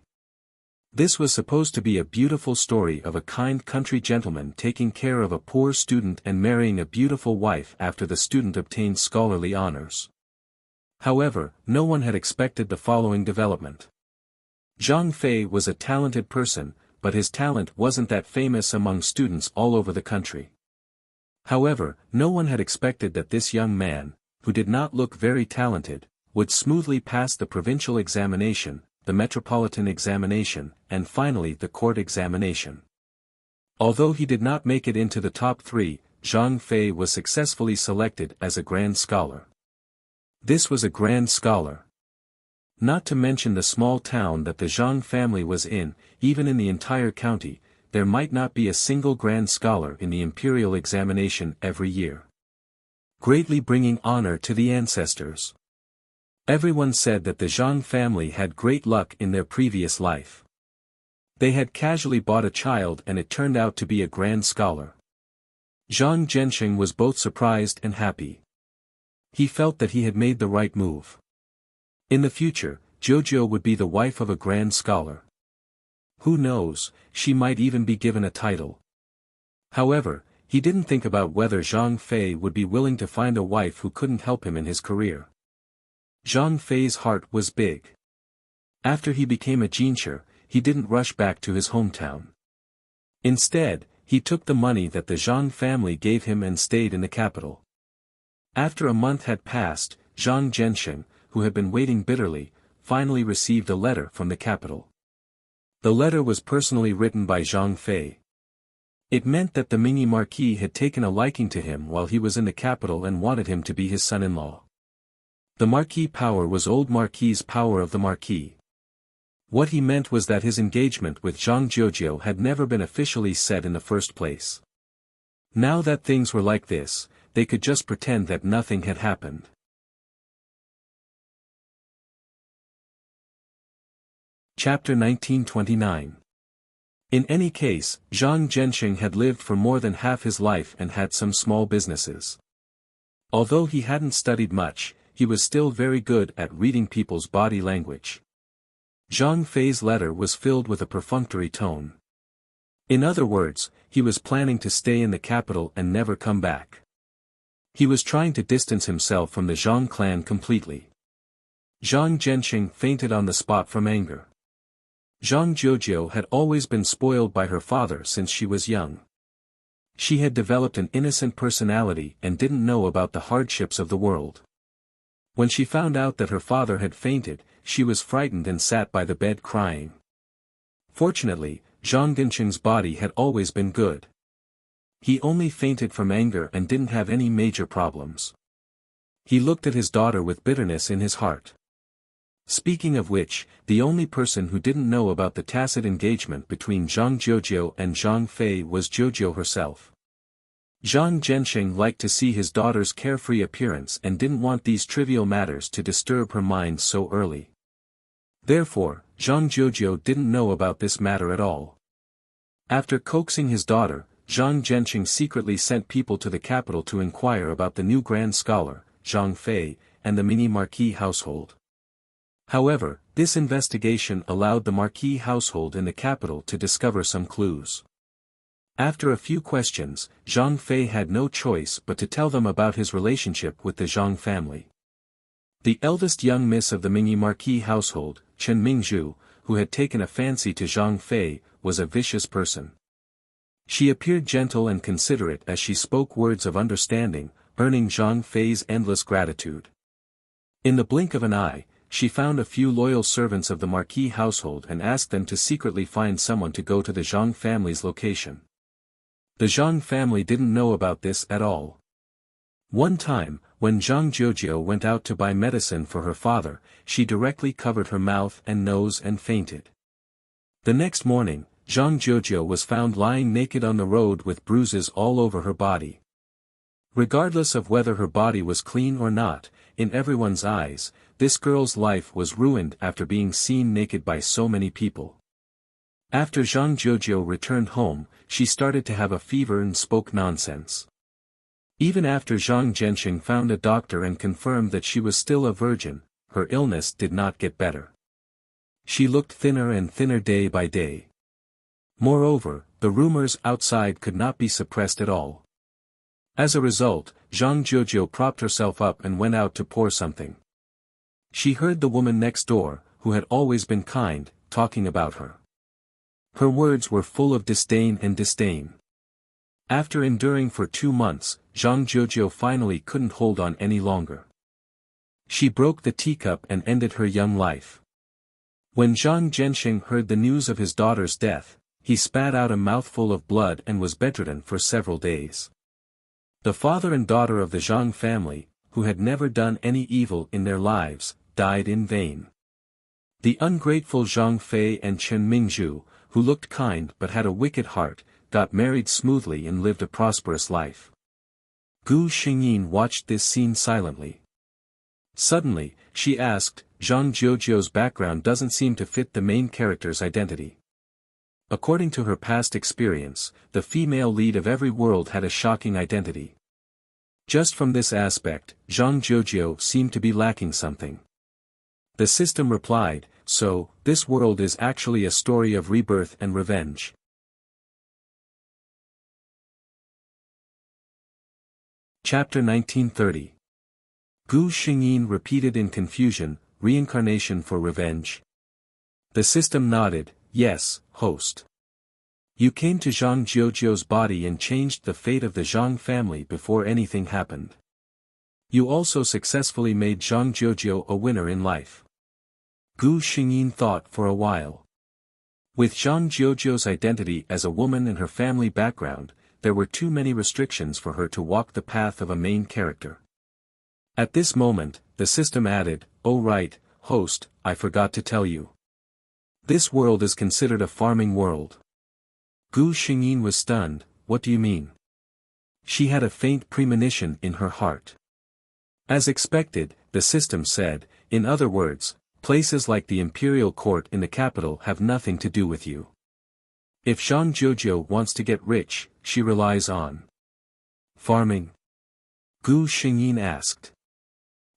This was supposed to be a beautiful story of a kind country gentleman taking care of a poor student and marrying a beautiful wife after the student obtained scholarly honors. However, no one had expected the following development. Zhang Fei was a talented person, but his talent wasn't that famous among students all over the country. However, no one had expected that this young man, who did not look very talented, would smoothly pass the provincial examination, the metropolitan examination, and finally the court examination. Although he did not make it into the top 3, Zhang Fei was successfully selected as a grand scholar. This was a grand scholar. Not to mention the small town that the Zhang family was in, even in the entire county, there might not be a single grand scholar in the imperial examination every year. Greatly bringing honor to the ancestors. Everyone said that the Zhang family had great luck in their previous life. They had casually bought a child and it turned out to be a grand scholar. Zhang Zhenxing was both surprised and happy. He felt that he had made the right move. In the future, Jojo would be the wife of a grand scholar. Who knows, she might even be given a title. However, he didn't think about whether Zhang Fei would be willing to find a wife who couldn't help him in his career. Zhang Fei's heart was big. After he became a jincher, he didn't rush back to his hometown. Instead, he took the money that the Zhang family gave him and stayed in the capital. After a month had passed, Zhang Zhenxing, who had been waiting bitterly, finally received a letter from the capital. The letter was personally written by Zhang Fei. It meant that the Mingyi Marquis had taken a liking to him while he was in the capital and wanted him to be his son-in-law. The Marquis power was old Marquis's power of the Marquis. What he meant was that his engagement with Zhang Jiujiu had never been officially said in the first place. Now that things were like this, they could just pretend that nothing had happened. Chapter 1929. In any case, Zhang Zhenxing had lived for more than half his life and had some small businesses. Although he hadn't studied much, he was still very good at reading people's body language. Zhang Fei's letter was filled with a perfunctory tone. In other words, he was planning to stay in the capital and never come back. He was trying to distance himself from the Zhang clan completely. Zhang Zhenxing fainted on the spot from anger. Zhang Jiujiu had always been spoiled by her father since she was young. She had developed an innocent personality and didn't know about the hardships of the world. When she found out that her father had fainted, she was frightened and sat by the bed crying. Fortunately, Zhang Zhenxing's body had always been good. He only fainted from anger and didn't have any major problems. He looked at his daughter with bitterness in his heart. Speaking of which, the only person who didn't know about the tacit engagement between Zhang Jiujiu and Zhang Fei was Jiujiu herself. Zhang Zhenxing liked to see his daughter's carefree appearance and didn't want these trivial matters to disturb her mind so early. Therefore, Zhang Jiujiu didn't know about this matter at all. After coaxing his daughter, Zhang Zhenxing secretly sent people to the capital to inquire about the new grand scholar, Zhang Fei, and the Mingyi Marquis household. However, this investigation allowed the Marquis household in the capital to discover some clues. After a few questions, Zhang Fei had no choice but to tell them about his relationship with the Zhang family. The eldest young miss of the Mingyi Marquis household, Chen Mingzhu, who had taken a fancy to Zhang Fei, was a vicious person. She appeared gentle and considerate as she spoke words of understanding, earning Zhang Fei's endless gratitude. In the blink of an eye, she found a few loyal servants of the Marquis household and asked them to secretly find someone to go to the Zhang family's location. The Zhang family didn't know about this at all. One time, when Zhang Jiujiu went out to buy medicine for her father, she directly covered her mouth and nose and fainted. The next morning, Zhang Jiujiu was found lying naked on the road with bruises all over her body. Regardless of whether her body was clean or not, in everyone's eyes, this girl's life was ruined after being seen naked by so many people. After Zhang Jiujiu returned home, she started to have a fever and spoke nonsense. Even after Zhang Zhenxing found a doctor and confirmed that she was still a virgin, her illness did not get better. She looked thinner and thinner day by day. Moreover, the rumors outside could not be suppressed at all. As a result, Zhang Jiujiu propped herself up and went out to pour something. She heard the woman next door, who had always been kind, talking about her. Her words were full of disdain and disdain. After enduring for 2 months, Zhang Jiujiu finally couldn't hold on any longer. She broke the teacup and ended her young life. When Zhang Zhenxing heard the news of his daughter's death, he spat out a mouthful of blood and was bedridden for several days. The father and daughter of the Zhang family, who had never done any evil in their lives, died in vain. The ungrateful Zhang Fei and Chen Mingzhu, who looked kind but had a wicked heart, got married smoothly and lived a prosperous life. Gu Xingyin watched this scene silently. Suddenly, she asked, Zhang Jiujiu's background doesn't seem to fit the main character's identity. According to her past experience, the female lead of every world had a shocking identity. Just from this aspect, Zhang Jiujiu seemed to be lacking something. The system replied, so, this world is actually a story of rebirth and revenge. Chapter 1930. Gu Xingyin repeated in confusion, reincarnation for revenge. The system nodded, yes, host. You came to Zhang Jiujiu's body and changed the fate of the Zhang family before anything happened. You also successfully made Zhang Jiujiu a winner in life. Gu Xingyin thought for a while. With Zhang Jiujiu's identity as a woman and her family background, there were too many restrictions for her to walk the path of a main character. At this moment, the system added, oh right, host, I forgot to tell you. This world is considered a farming world. Gu Xingyin was stunned, what do you mean? She had a faint premonition in her heart. As expected, the system said, in other words, places like the imperial court in the capital have nothing to do with you. If Zhang Jiujiu wants to get rich, she relies on farming. Gu Xingyin asked.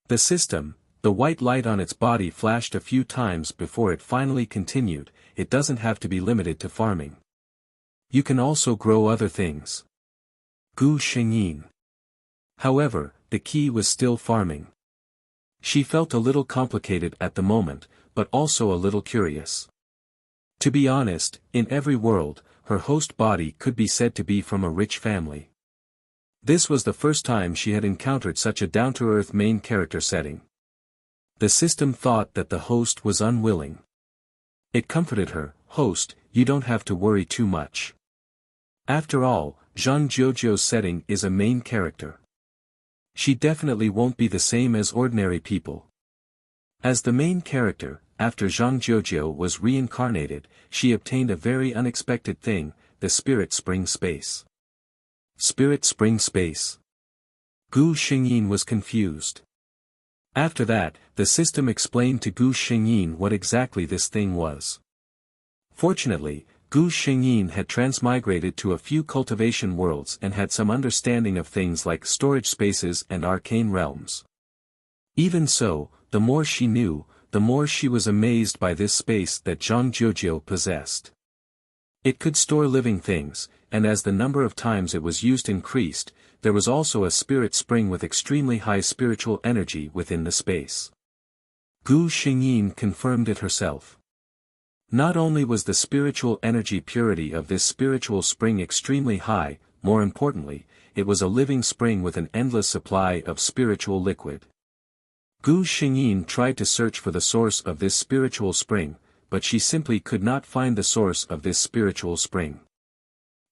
The system, the white light on its body flashed a few times before it finally continued, it doesn't have to be limited to farming. You can also grow other things. Gu Xingyin. However, the key was still farming. She felt a little complicated at the moment, but also a little curious. To be honest, in every world, her host body could be said to be from a rich family. This was the first time she had encountered such a down-to-earth main character setting. The system thought that the host was unwilling. It comforted her, host, you don't have to worry too much. After all, Zhang Jiujiu's setting is a main character. She definitely won't be the same as ordinary people. As the main character, after Zhang Jiujiu was reincarnated, she obtained a very unexpected thing, the Spirit Spring Space. Spirit Spring Space. Gu Xingyin was confused. After that, the system explained to Gu Xingyin what exactly this thing was. Fortunately, Gu Xingyin had transmigrated to a few cultivation worlds and had some understanding of things like storage spaces and arcane realms. Even so, the more she knew, the more she was amazed by this space that Zhang Jiujiu possessed. It could store living things, and as the number of times it was used increased, there was also a spirit spring with extremely high spiritual energy within the space. Gu Xingyin confirmed it herself. Not only was the spiritual energy purity of this spiritual spring extremely high, more importantly, it was a living spring with an endless supply of spiritual liquid. Gu Xingyin tried to search for the source of this spiritual spring, but she simply could not find the source of this spiritual spring.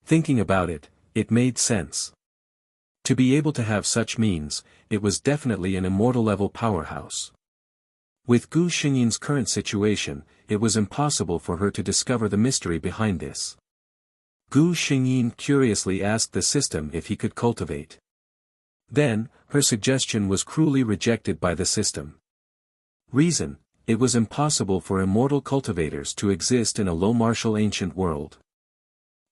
Thinking about it, it made sense. To be able to have such means, it was definitely an immortal-level powerhouse. With Gu Xingyin's current situation, it was impossible for her to discover the mystery behind this. Gu Xingyin curiously asked the system if he could cultivate. Then, her suggestion was cruelly rejected by the system. Reason: it was impossible for immortal cultivators to exist in a low-martial ancient world.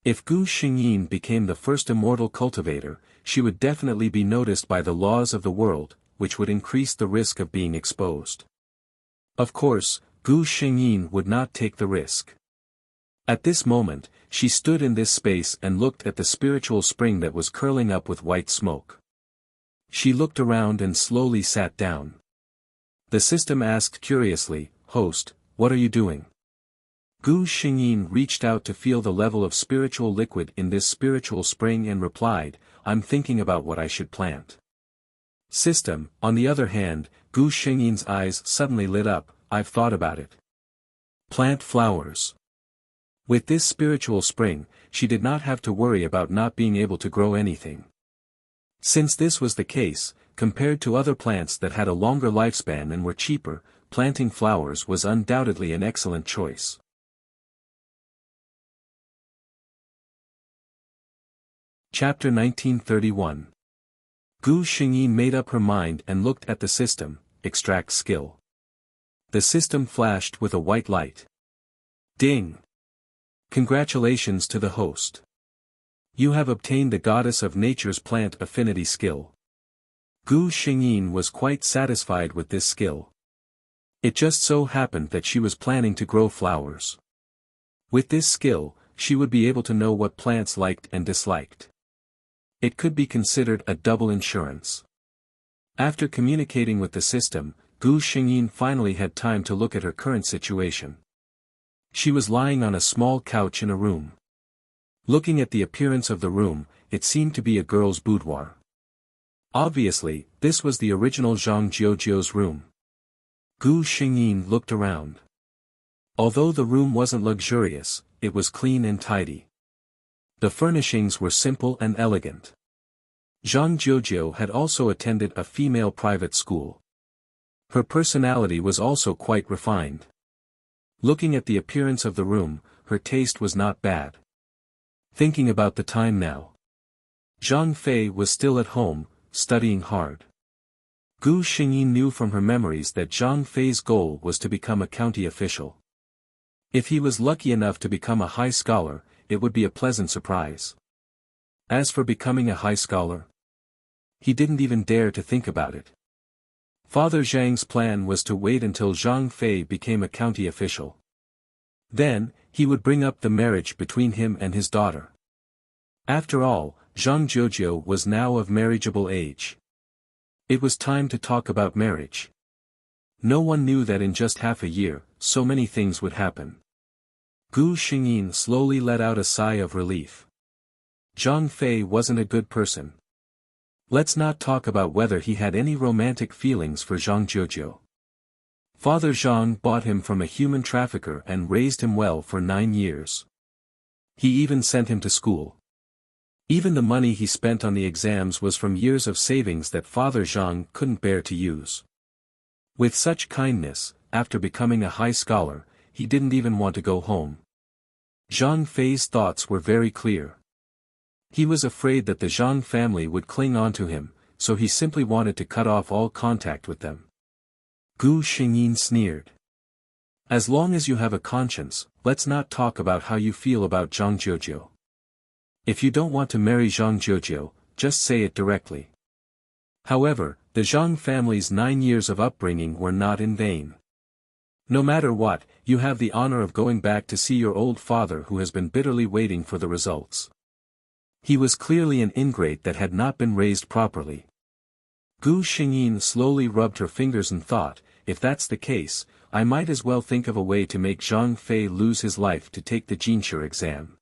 If Gu Xingyin became the first immortal cultivator, she would definitely be noticed by the laws of the world, which would increase the risk of being exposed. Of course, Gu Xingyin would not take the risk. At this moment, she stood in this space and looked at the spiritual spring that was curling up with white smoke. She looked around and slowly sat down. The system asked curiously, "Host, what are you doing?" Gu Xingyin reached out to feel the level of spiritual liquid in this spiritual spring and replied, "I'm thinking about what I should plant." System, on the other hand, Gu Xingyin's eyes suddenly lit up, "I've thought about it. Plant flowers." With this spiritual spring, she did not have to worry about not being able to grow anything. Since this was the case, compared to other plants that had a longer lifespan and were cheaper, planting flowers was undoubtedly an excellent choice. Chapter 1931. Gu Xingyin made up her mind and looked at the system, extract skill. The system flashed with a white light. Ding! Congratulations to the host. You have obtained the Goddess of Nature's plant affinity skill. Gu Xingyin was quite satisfied with this skill. It just so happened that she was planning to grow flowers. With this skill, she would be able to know what plants liked and disliked. It could be considered a double insurance. After communicating with the system, Gu Xingyin finally had time to look at her current situation. She was lying on a small couch in a room. Looking at the appearance of the room, it seemed to be a girl's boudoir. Obviously, this was the original Zhang Jiujiu's room. Gu Xingyin looked around. Although the room wasn't luxurious, it was clean and tidy. The furnishings were simple and elegant. Zhang Jiujiu had also attended a female private school. Her personality was also quite refined. Looking at the appearance of the room, her taste was not bad. Thinking about the time now. Zhang Fei was still at home, studying hard. Gu Xingyin knew from her memories that Zhang Fei's goal was to become a county official. If he was lucky enough to become a high scholar, it would be a pleasant surprise. As for becoming a high scholar, he didn't even dare to think about it. Father Zhang's plan was to wait until Zhang Fei became a county official. Then, he would bring up the marriage between him and his daughter. After all, Zhang Jiujiu was now of marriageable age. It was time to talk about marriage. No one knew that in just half a year, so many things would happen. Gu Xingyin slowly let out a sigh of relief. Zhang Fei wasn't a good person. Let's not talk about whether he had any romantic feelings for Zhang Jiujiu. Father Zhang bought him from a human trafficker and raised him well for 9 years. He even sent him to school. Even the money he spent on the exams was from years of savings that Father Zhang couldn't bear to use. With such kindness, after becoming a high scholar, he didn't even want to go home. Zhang Fei's thoughts were very clear. He was afraid that the Zhang family would cling on to him, so he simply wanted to cut off all contact with them. Gu Xingyin sneered. As long as you have a conscience, let's not talk about how you feel about Zhang Jiujiu. If you don't want to marry Zhang Jiujiu, just say it directly. However, the Zhang family's 9 years of upbringing were not in vain. No matter what, you have the honor of going back to see your old father who has been bitterly waiting for the results. He was clearly an ingrate that had not been raised properly. Gu Xingyin slowly rubbed her fingers and thought, if that's the case, I might as well think of a way to make Zhang Fei lose his life to take the Jinshe exam.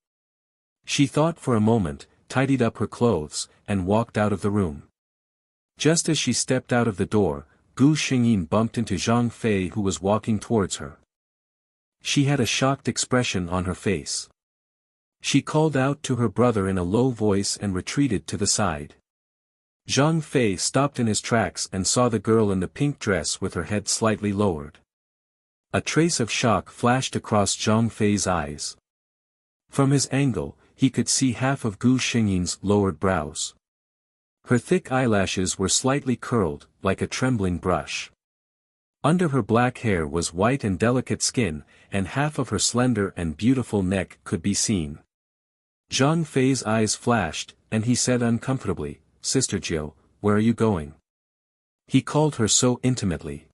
She thought for a moment, tidied up her clothes, and walked out of the room. Just as she stepped out of the door, Gu Xingyin bumped into Zhang Fei who was walking towards her. She had a shocked expression on her face. She called out to her brother in a low voice and retreated to the side. Zhang Fei stopped in his tracks and saw the girl in the pink dress with her head slightly lowered. A trace of shock flashed across Zhang Fei's eyes. From his angle, he could see half of Gu Xingyin's lowered brows. Her thick eyelashes were slightly curled, like a trembling brush. Under her black hair was white and delicate skin, and half of her slender and beautiful neck could be seen. Zhang Fei's eyes flashed, and he said uncomfortably, "Sister Jiu, where are you going?" He called her so intimately.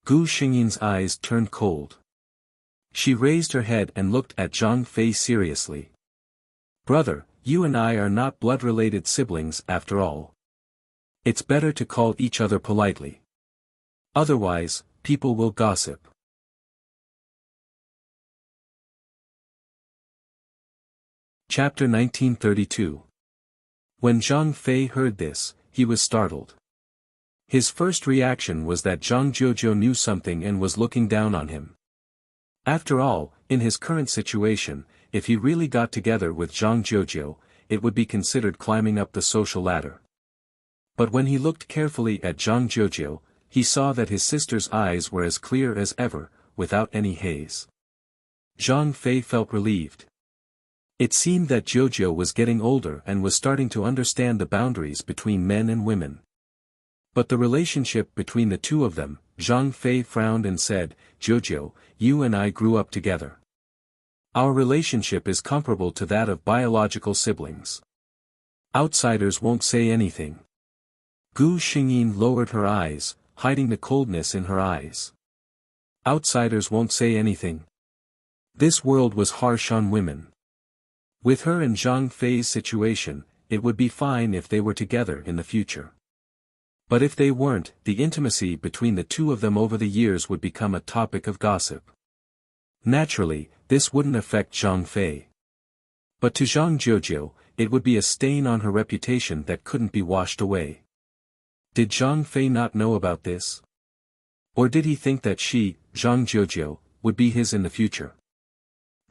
Gu Xingyin's eyes turned cold. She raised her head and looked at Zhang Fei seriously. "Brother, you and I are not blood-related siblings after all. It's better to call each other politely. Otherwise, people will gossip." Chapter 1932. When Zhang Fei heard this, he was startled. His first reaction was that Zhang Jiujiu knew something and was looking down on him. After all, in his current situation, if he really got together with Zhang Jiujiu, it would be considered climbing up the social ladder. But when he looked carefully at Zhang Jiujiu, he saw that his sister's eyes were as clear as ever, without any haze. Zhang Fei felt relieved. It seemed that Jiujiu was getting older and was starting to understand the boundaries between men and women. But the relationship between the two of them, Zhang Fei frowned and said, "Jiujiu, you and I grew up together. Our relationship is comparable to that of biological siblings. Outsiders won't say anything." Gu Xingyin lowered her eyes, hiding the coldness in her eyes. Outsiders won't say anything. This world was harsh on women. With her and Zhang Fei's situation, it would be fine if they were together in the future. But if they weren't, the intimacy between the two of them over the years would become a topic of gossip. Naturally, this wouldn't affect Zhang Fei. But to Zhang Jiujiu, it would be a stain on her reputation that couldn't be washed away. Did Zhang Fei not know about this? Or did he think that she, Zhang Jiujiu, would be his in the future?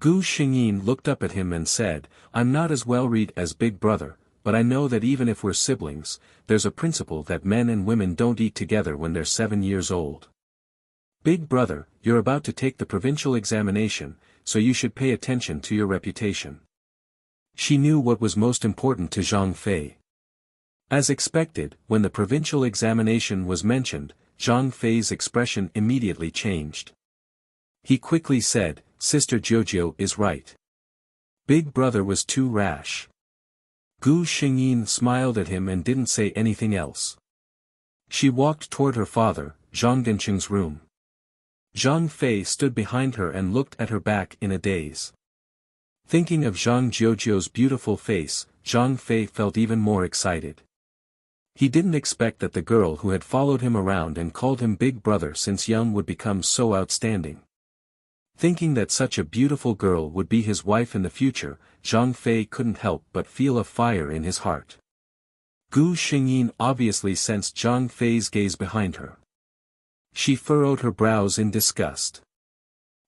Gu Xingyin looked up at him and said, "I'm not as well-read as Big Brother, but I know that even if we're siblings, there's a principle that men and women don't eat together when they're 7 years old. Big Brother, you're about to take the provincial examination, so you should pay attention to your reputation." She knew what was most important to Zhang Fei. As expected, when the provincial examination was mentioned, Zhang Fei's expression immediately changed. He quickly said, "Sister Jiujiu is right. Big Brother was too rash." Gu Xingyin smiled at him and didn't say anything else. She walked toward her father, Zhang Genqing's room. Zhang Fei stood behind her and looked at her back in a daze. Thinking of Zhang Jiujiu's beautiful face, Zhang Fei felt even more excited. He didn't expect that the girl who had followed him around and called him Big Brother since young would become so outstanding. Thinking that such a beautiful girl would be his wife in the future, Zhang Fei couldn't help but feel a fire in his heart. Gu Xingyin obviously sensed Zhang Fei's gaze behind her. She furrowed her brows in disgust.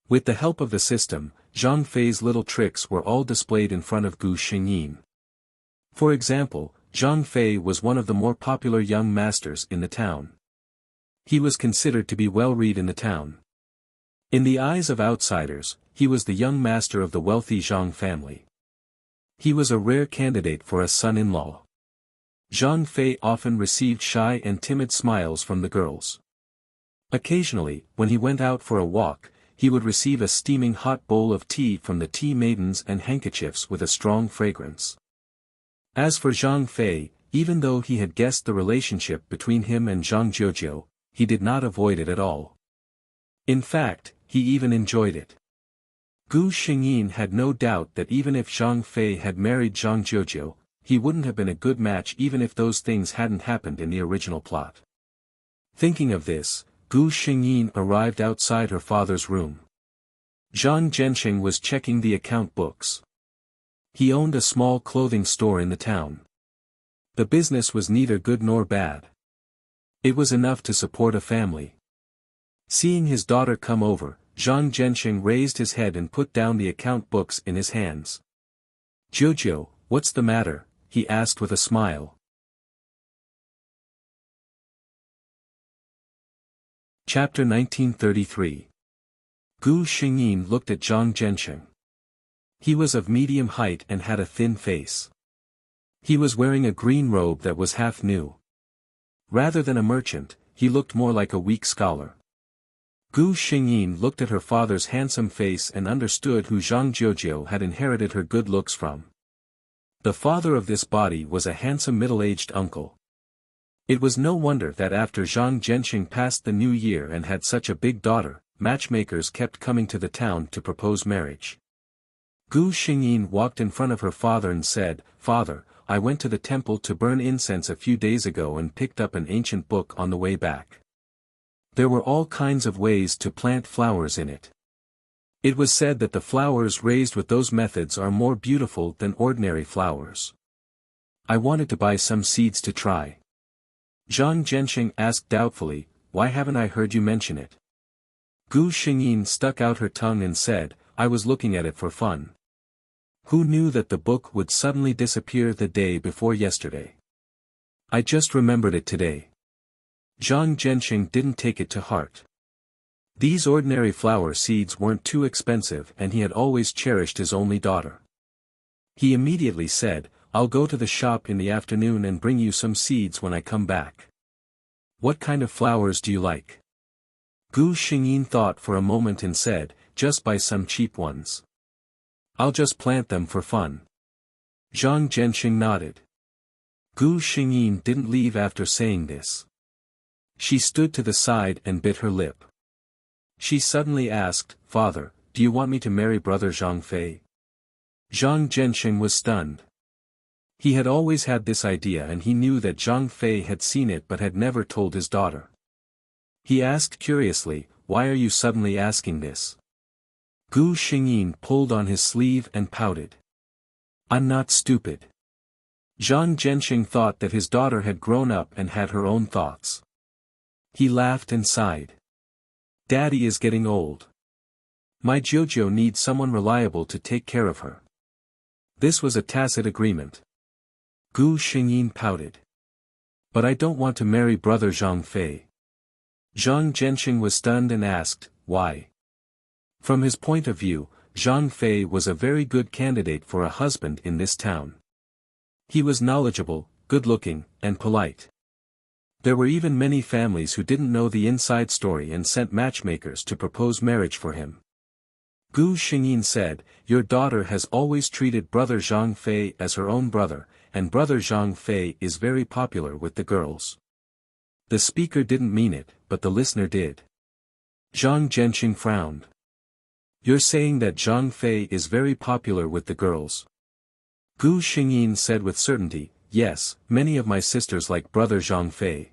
With the help of the system, Zhang Fei's little tricks were all displayed in front of Gu Xingyin. For example, Zhang Fei was one of the more popular young masters in the town. He was considered to be well-read in the town. In the eyes of outsiders, he was the young master of the wealthy Zhang family. He was a rare candidate for a son-in-law. Zhang Fei often received shy and timid smiles from the girls. Occasionally, when he went out for a walk, he would receive a steaming hot bowl of tea from the tea maidens and handkerchiefs with a strong fragrance. As for Zhang Fei, even though he had guessed the relationship between him and Zhang Jiujiu, he did not avoid it at all. In fact, he even enjoyed it. Gu Xingyin had no doubt that even if Zhang Fei had married Zhang Jiujiu, he wouldn't have been a good match even if those things hadn't happened in the original plot. Thinking of this, Gu Xingyin arrived outside her father's room. Zhang Zhenxing was checking the account books. He owned a small clothing store in the town. The business was neither good nor bad. It was enough to support a family. Seeing his daughter come over, Zhang Zhenxing raised his head and put down the account books in his hands. "Jiujiu, what's the matter?" he asked with a smile. Chapter 1933. Gu Xingyin looked at Zhang Zhenxing. He was of medium height and had a thin face. He was wearing a green robe that was half new. Rather than a merchant, he looked more like a weak scholar. Gu Xingyin looked at her father's handsome face and understood who Zhang Jiujiu had inherited her good looks from. The father of this body was a handsome middle-aged uncle. It was no wonder that after Zhang Zhenxing passed the new year and had such a big daughter, matchmakers kept coming to the town to propose marriage. Gu Xingyin walked in front of her father and said, "Father, I went to the temple to burn incense a few days ago and picked up an ancient book on the way back. There were all kinds of ways to plant flowers in it. It was said that the flowers raised with those methods are more beautiful than ordinary flowers. I wanted to buy some seeds to try." Zhang Zhenxing asked doubtfully, "Why haven't I heard you mention it?" Gu Xingyin stuck out her tongue and said, "I was looking at it for fun. Who knew that the book would suddenly disappear the day before yesterday? I just remembered it today." Zhang Zhenxing didn't take it to heart. These ordinary flower seeds weren't too expensive and he had always cherished his only daughter. He immediately said, "I'll go to the shop in the afternoon and bring you some seeds when I come back." "What kind of flowers do you like?" Gu Xingyin thought for a moment and said, "Just buy some cheap ones. I'll just plant them for fun." Zhang Zhenxing nodded. Gu Xingyin didn't leave after saying this. She stood to the side and bit her lip. She suddenly asked, "Father, do you want me to marry brother Zhang Fei?" Zhang Zhenxing was stunned. He had always had this idea and he knew that Zhang Fei had seen it but had never told his daughter. He asked curiously, "Why are you suddenly asking this?" Gu Xingyin pulled on his sleeve and pouted. "I'm not stupid." Zhang Zhenxing thought that his daughter had grown up and had her own thoughts. He laughed and sighed. "Daddy is getting old. My Jojo needs someone reliable to take care of her." This was a tacit agreement. Gu Xingyin pouted. "But I don't want to marry brother Zhang Fei." Zhang Zhenxing was stunned and asked, "Why?" From his point of view, Zhang Fei was a very good candidate for a husband in this town. He was knowledgeable, good-looking, and polite. There were even many families who didn't know the inside story and sent matchmakers to propose marriage for him. Gu Xingyin said, "Your daughter has always treated brother Zhang Fei as her own brother, and brother Zhang Fei is very popular with the girls." The speaker didn't mean it, but the listener did. Zhang Zhenxing frowned. "You're saying that Zhang Fei is very popular with the girls?" Gu Xingyin said with certainty, "Yes, many of my sisters like brother Zhang Fei.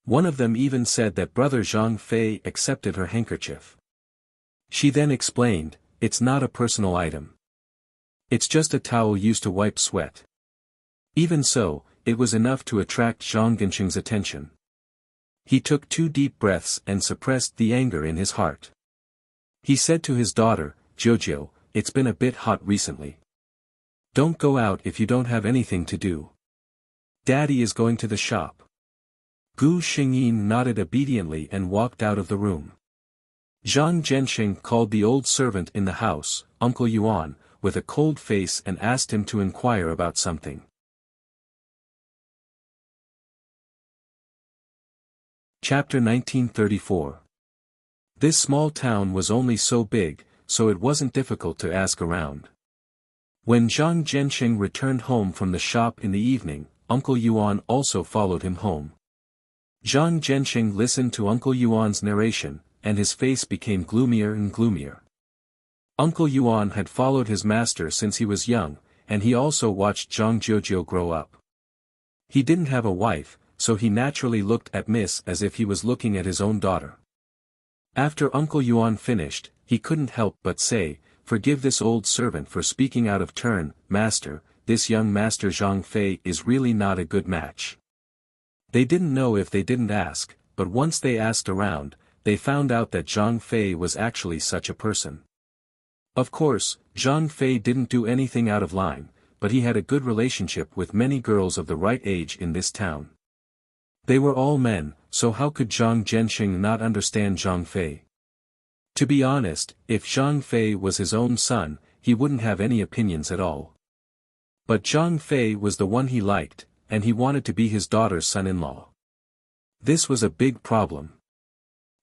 One of them even said that brother Zhang Fei accepted her handkerchief." She then explained, "It's not a personal item. It's just a towel used to wipe sweat." Even so, it was enough to attract Zhang Zhenxing's attention. He took 2 deep breaths and suppressed the anger in his heart. He said to his daughter, "Jojo, it's been a bit hot recently. Don't go out if you don't have anything to do. Daddy is going to the shop." Gu Xingyin nodded obediently and walked out of the room. Zhang Zhenxing called the old servant in the house, Uncle Yuan, with a cold face and asked him to inquire about something. Chapter 1934. This small town was only so big, so it wasn't difficult to ask around. When Zhang Zhenxing returned home from the shop in the evening, Uncle Yuan also followed him home. Zhang Zhenxing listened to Uncle Yuan's narration, and his face became gloomier and gloomier. Uncle Yuan had followed his master since he was young, and he also watched Zhang Jiujiu grow up. He didn't have a wife, so he naturally looked at Miss as if he was looking at his own daughter. After Uncle Yuan finished, he couldn't help but say, "Forgive this old servant for speaking out of turn, master, this young master Zhang Fei is really not a good match." They didn't know if they didn't ask, but once they asked around, they found out that Zhang Fei was actually such a person. Of course, Zhang Fei didn't do anything out of line, but he had a good relationship with many girls of the right age in this town. They were all men, so how could Zhang Zhenxing not understand Zhang Fei? To be honest, if Zhang Fei was his own son, he wouldn't have any opinions at all. But Zhang Fei was the one he liked, and he wanted to be his daughter's son-in-law. This was a big problem.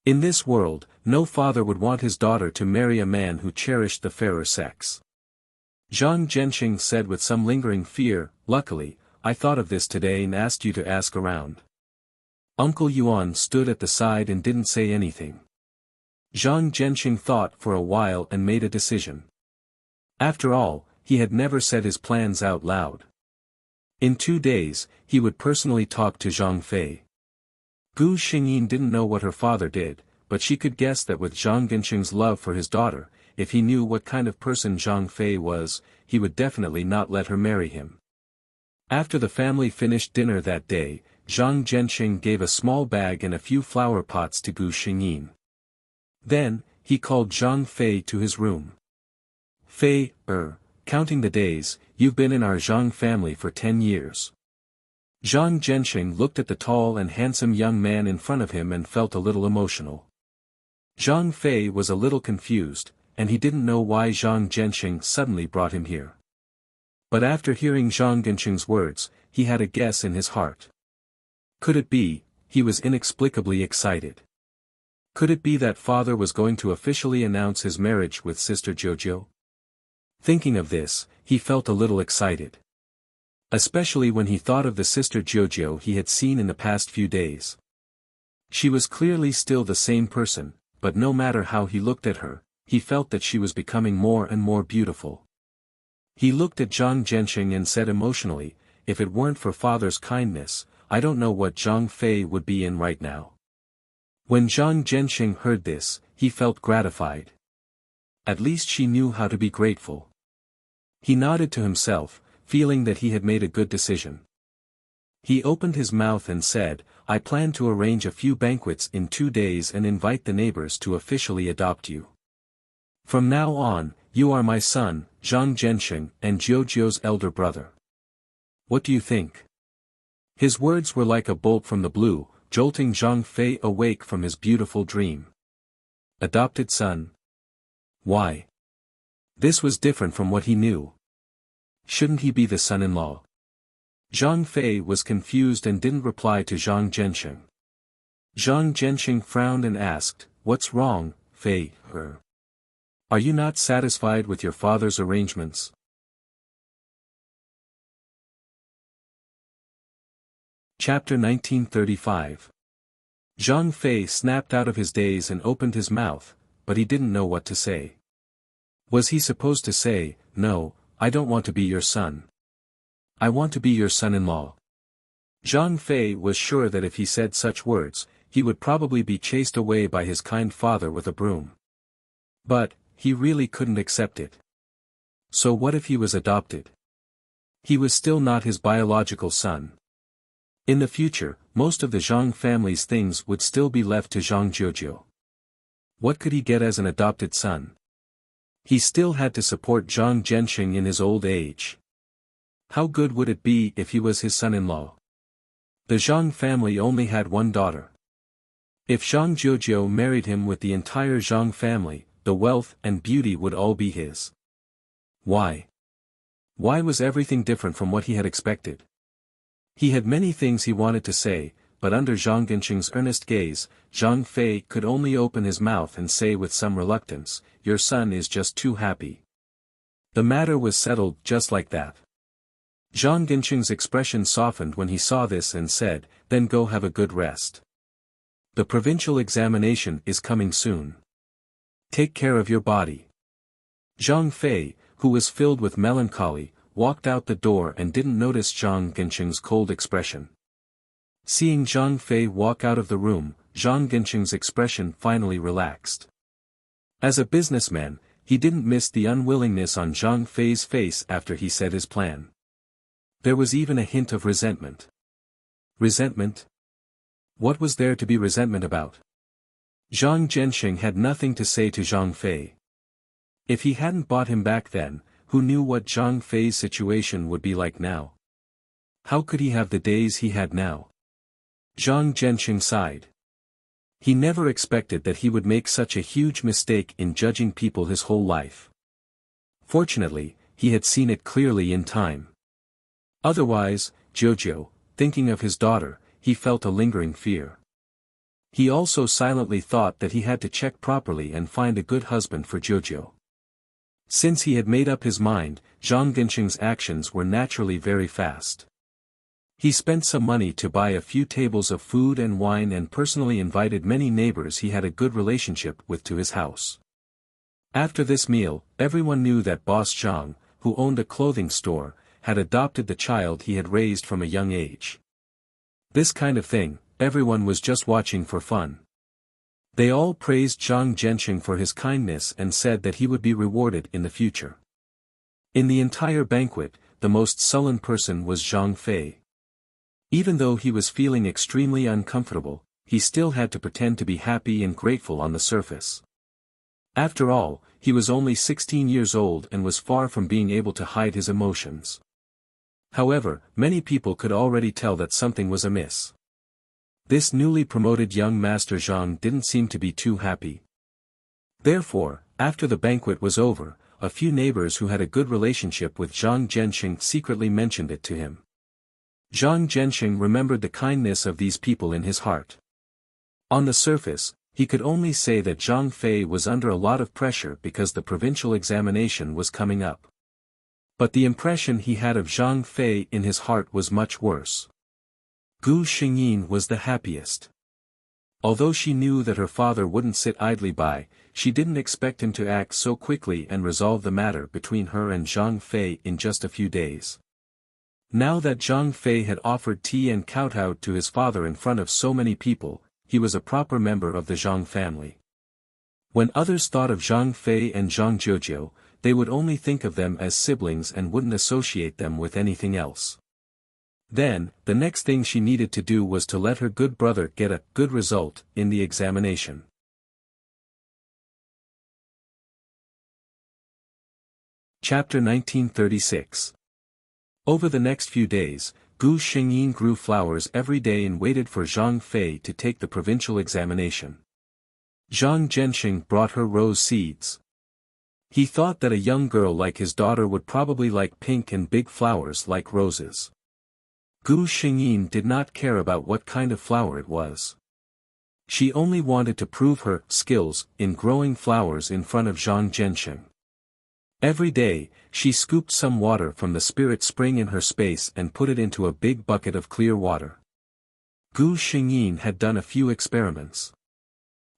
In this world, no father would want his daughter to marry a man who cherished the fairer sex. Zhang Zhenxing said with some lingering fear, "Luckily, I thought of this today and asked you to ask around." Uncle Yuan stood at the side and didn't say anything. Zhang Zhenxing thought for a while and made a decision. After all, he had never said his plans out loud. In 2 days, he would personally talk to Zhang Fei. Gu Xingyin didn't know what her father did, but she could guess that with Zhang Genxing's love for his daughter, if he knew what kind of person Zhang Fei was, he would definitely not let her marry him. After the family finished dinner that day, Zhang Zhenxing gave a small bag and a few flower pots to Gu Xingyin. Then, he called Zhang Fei to his room. "Fei, counting the days, you've been in our Zhang family for 10 years. Zhang Zhenxing looked at the tall and handsome young man in front of him and felt a little emotional. Zhang Fei was a little confused, and he didn't know why Zhang Zhenxing suddenly brought him here. But after hearing Zhang Genxing's words, he had a guess in his heart. Could it be, he was inexplicably excited. Could it be that father was going to officially announce his marriage with sister Jojo? Thinking of this, he felt a little excited. Especially when he thought of the sister Jojo he had seen in the past few days. She was clearly still the same person, but no matter how he looked at her, he felt that she was becoming more and more beautiful. He looked at Zhang Zhenxing and said emotionally, "If it weren't for father's kindness, I don't know what Zhang Fei would be in right now." When Zhang Zhenxing heard this, he felt gratified. At least she knew how to be grateful. He nodded to himself, feeling that he had made a good decision. He opened his mouth and said, "I plan to arrange a few banquets in 2 days and invite the neighbors to officially adopt you. From now on, you are my son, Zhang Zhenxing, and Jojo's elder brother. What do you think?" His words were like a bolt from the blue, jolting Zhang Fei awake from his beautiful dream. Adopted son? Why? This was different from what he knew. Shouldn't he be the son-in-law? Zhang Fei was confused and didn't reply to Zhang Zhenxing. Zhang Zhenxing frowned and asked, "What's wrong, Fei? Are you not satisfied with your father's arrangements?" Chapter 1935. Zhang Fei snapped out of his daze and opened his mouth, but he didn't know what to say. Was he supposed to say, "No, I don't want to be your son. I want to be your son-in-law"? Zhang Fei was sure that if he said such words, he would probably be chased away by his kind father with a broom. But, he really couldn't accept it. So what if he was adopted? He was still not his biological son. In the future, most of the Zhang family's things would still be left to Zhang Jojo. What could he get as an adopted son? He still had to support Zhang Zhenxing in his old age. How good would it be if he was his son-in-law? The Zhang family only had one daughter. If Zhang Jojo married him with the entire Zhang family, the wealth and beauty would all be his. Why? Why was everything different from what he had expected? He had many things he wanted to say, but under Zhang Genxing's earnest gaze, Zhang Fei could only open his mouth and say with some reluctance, "Your son is just too happy." The matter was settled just like that. Zhang Genxing's expression softened when he saw this and said, "Then go have a good rest. The provincial examination is coming soon. Take care of your body." Zhang Fei, who was filled with melancholy, walked out the door and didn't notice Zhang Genxing's cold expression. Seeing Zhang Fei walk out of the room, Zhang Genxing's expression finally relaxed. As a businessman, he didn't miss the unwillingness on Zhang Fei's face after he said his plan. There was even a hint of resentment. Resentment? What was there to be resentment about? Zhang Zhenxing had nothing to say to Zhang Fei. If he hadn't bought him back then, who knew what Zhang Fei's situation would be like now? How could he have the days he had now? Zhang Zhenxing sighed. He never expected that he would make such a huge mistake in judging people his whole life. Fortunately, he had seen it clearly in time. Otherwise, Jojo, thinking of his daughter, he felt a lingering fear. He also silently thought that he had to check properly and find a good husband for Jojo. Since he had made up his mind, Zhang Gensheng's actions were naturally very fast. He spent some money to buy a few tables of food and wine and personally invited many neighbors he had a good relationship with to his house. After this meal, everyone knew that Boss Zhang, who owned a clothing store, had adopted the child he had raised from a young age. This kind of thing, everyone was just watching for fun. They all praised Zhang Gensheng for his kindness and said that he would be rewarded in the future. In the entire banquet, the most sullen person was Zhang Fei. Even though he was feeling extremely uncomfortable, he still had to pretend to be happy and grateful on the surface. After all, he was only 16 years old and was far from being able to hide his emotions. However, many people could already tell that something was amiss. This newly promoted young Master Zhang didn't seem to be too happy. Therefore, after the banquet was over, a few neighbors who had a good relationship with Zhang Gensheng secretly mentioned it to him. Zhang Gensheng remembered the kindness of these people in his heart. On the surface, he could only say that Zhang Fei was under a lot of pressure because the provincial examination was coming up. But the impression he had of Zhang Fei in his heart was much worse. Gu Xingyin was the happiest. Although she knew that her father wouldn't sit idly by, she didn't expect him to act so quickly and resolve the matter between her and Zhang Fei in just a few days. Now that Zhang Fei had offered tea and kowtowed to his father in front of so many people, he was a proper member of the Zhang family. When others thought of Zhang Fei and Zhang Jojo, they would only think of them as siblings and wouldn't associate them with anything else. Then, the next thing she needed to do was to let her good brother get a good result in the examination. Chapter 1936. Over the next few days, Gu Xingyin grew flowers every day and waited for Zhang Fei to take the provincial examination. Zhang Gensheng brought her rose seeds. He thought that a young girl like his daughter would probably like pink and big flowers like roses. Gu Xingyin did not care about what kind of flower it was. She only wanted to prove her skills in growing flowers in front of Zhang Gensheng. Every day, she scooped some water from the spirit spring in her space and put it into a big bucket of clear water. Gu Xingyin had done a few experiments.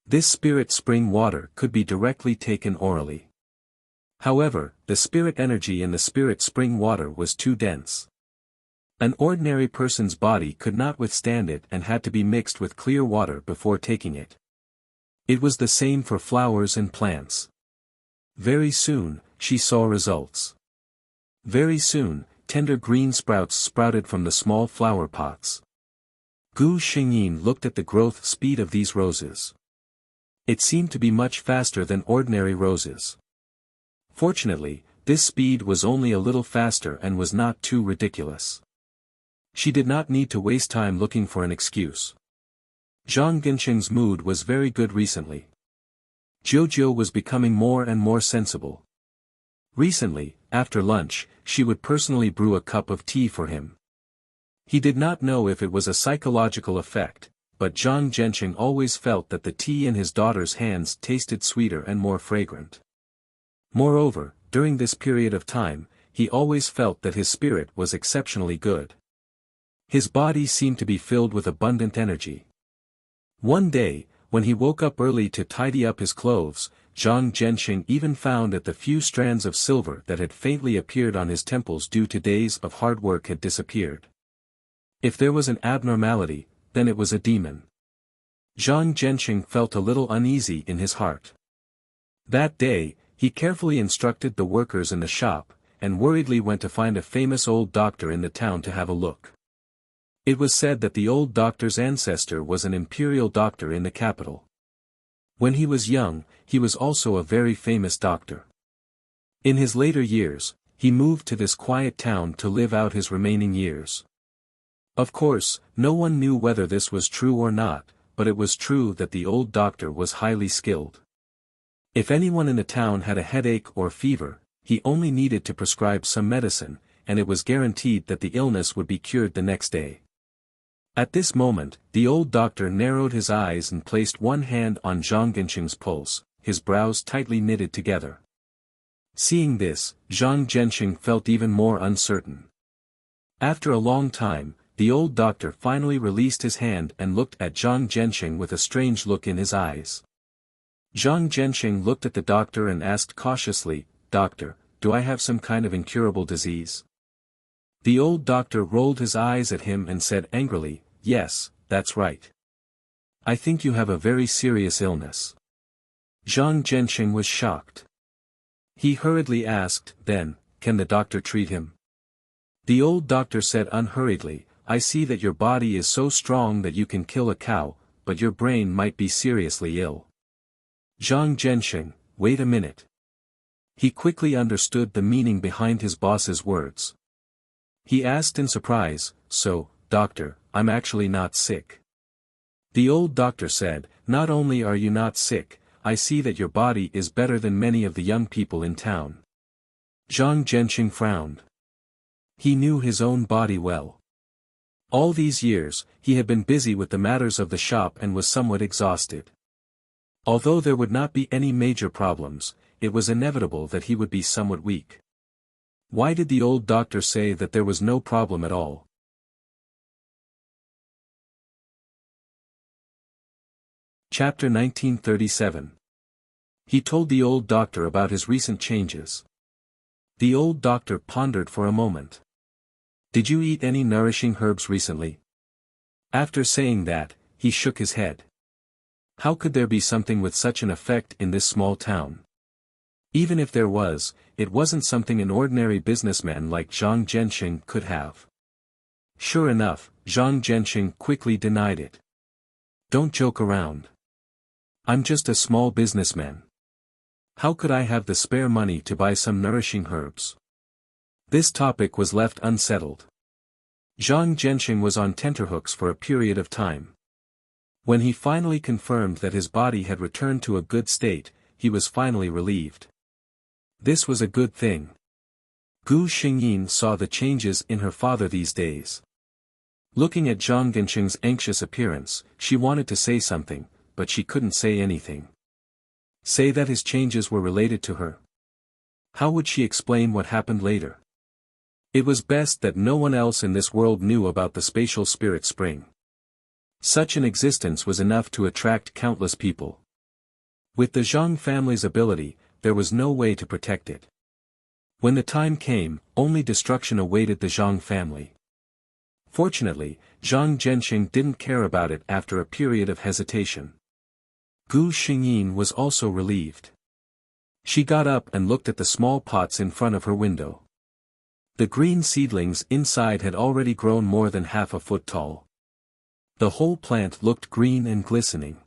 This spirit spring water could be directly taken orally. However, the spirit energy in the spirit spring water was too dense. An ordinary person's body could not withstand it and had to be mixed with clear water before taking it. It was the same for flowers and plants. Very soon, she saw results. Very soon, tender green sprouts sprouted from the small flower pots. Gu Xingyin looked at the growth speed of these roses. It seemed to be much faster than ordinary roses. Fortunately, this speed was only a little faster and was not too ridiculous. She did not need to waste time looking for an excuse. Zhang Gensheng's mood was very good recently. Jojo was becoming more and more sensible. Recently, after lunch, she would personally brew a cup of tea for him. He did not know if it was a psychological effect, but Zhang Gensheng always felt that the tea in his daughter's hands tasted sweeter and more fragrant. Moreover, during this period of time, he always felt that his spirit was exceptionally good. His body seemed to be filled with abundant energy. One day, when he woke up early to tidy up his clothes, Zhang Gensheng even found that the few strands of silver that had faintly appeared on his temples due to days of hard work had disappeared. If there was an abnormality, then it was a demon. Zhang Gensheng felt a little uneasy in his heart. That day, he carefully instructed the workers in the shop, and worriedly went to find a famous old doctor in the town to have a look. It was said that the old doctor's ancestor was an imperial doctor in the capital. When he was young, he was also a very famous doctor. In his later years, he moved to this quiet town to live out his remaining years. Of course, no one knew whether this was true or not, but it was true that the old doctor was highly skilled. If anyone in the town had a headache or fever, he only needed to prescribe some medicine, and it was guaranteed that the illness would be cured the next day. At this moment, the old doctor narrowed his eyes and placed one hand on Zhang Gensheng's pulse, his brows tightly knitted together. Seeing this, Zhang Gensheng felt even more uncertain. After a long time, the old doctor finally released his hand and looked at Zhang Gensheng with a strange look in his eyes. Zhang Gensheng looked at the doctor and asked cautiously, "Doctor, do I have some kind of incurable disease?" The old doctor rolled his eyes at him and said angrily, "Yes, that's right. I think you have a very serious illness." Zhang Gensheng was shocked. He hurriedly asked, "Then, can the doctor treat him?" The old doctor said unhurriedly, "I see that your body is so strong that you can kill a cow, but your brain might be seriously ill." Zhang Gensheng, wait a minute. He quickly understood the meaning behind his boss's words. He asked in surprise, "So, doctor, I'm actually not sick?" The old doctor said, "Not only are you not sick, I see that your body is better than many of the young people in town." Zhang Gensheng frowned. He knew his own body well. All these years, he had been busy with the matters of the shop and was somewhat exhausted. Although there would not be any major problems, it was inevitable that he would be somewhat weak. Why did the old doctor say that there was no problem at all? Chapter 1937. He told the old doctor about his recent changes. The old doctor pondered for a moment. "Did you eat any nourishing herbs recently?" After saying that, he shook his head. How could there be something with such an effect in this small town? Even if there was, it wasn't something an ordinary businessman like Zhang Gensheng could have. Sure enough, Zhang Gensheng quickly denied it. "Don't joke around. I'm just a small businessman. How could I have the spare money to buy some nourishing herbs?" This topic was left unsettled. Zhang Gensheng was on tenterhooks for a period of time. When he finally confirmed that his body had returned to a good state, he was finally relieved. This was a good thing. Gu Xingyin saw the changes in her father these days. Looking at Zhang Gensheng's anxious appearance, she wanted to say something, but she couldn't say anything. Say that his changes were related to her. How would she explain what happened later? It was best that no one else in this world knew about the spatial spirit spring. Such an existence was enough to attract countless people. With the Zhang family's ability, there was no way to protect it. When the time came, only destruction awaited the Zhang family. Fortunately, Zhang Gensheng didn't care about it after a period of hesitation. Gu Xingyin was also relieved. She got up and looked at the small pots in front of her window. The green seedlings inside had already grown more than half a foot tall. The whole plant looked green and glistening.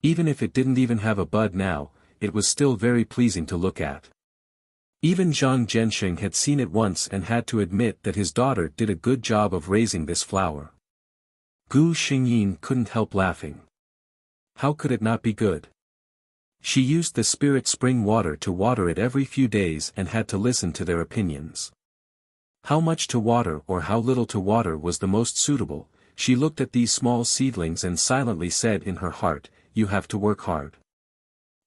Even if it didn't even have a bud now, it was still very pleasing to look at. Even Zhang Gensheng had seen it once and had to admit that his daughter did a good job of raising this flower. Gu Xingyin couldn't help laughing. How could it not be good? She used the spirit spring water to water it every few days and had to listen to their opinions. How much to water or how little to water was the most suitable? She looked at these small seedlings and silently said in her heart, "You have to work hard.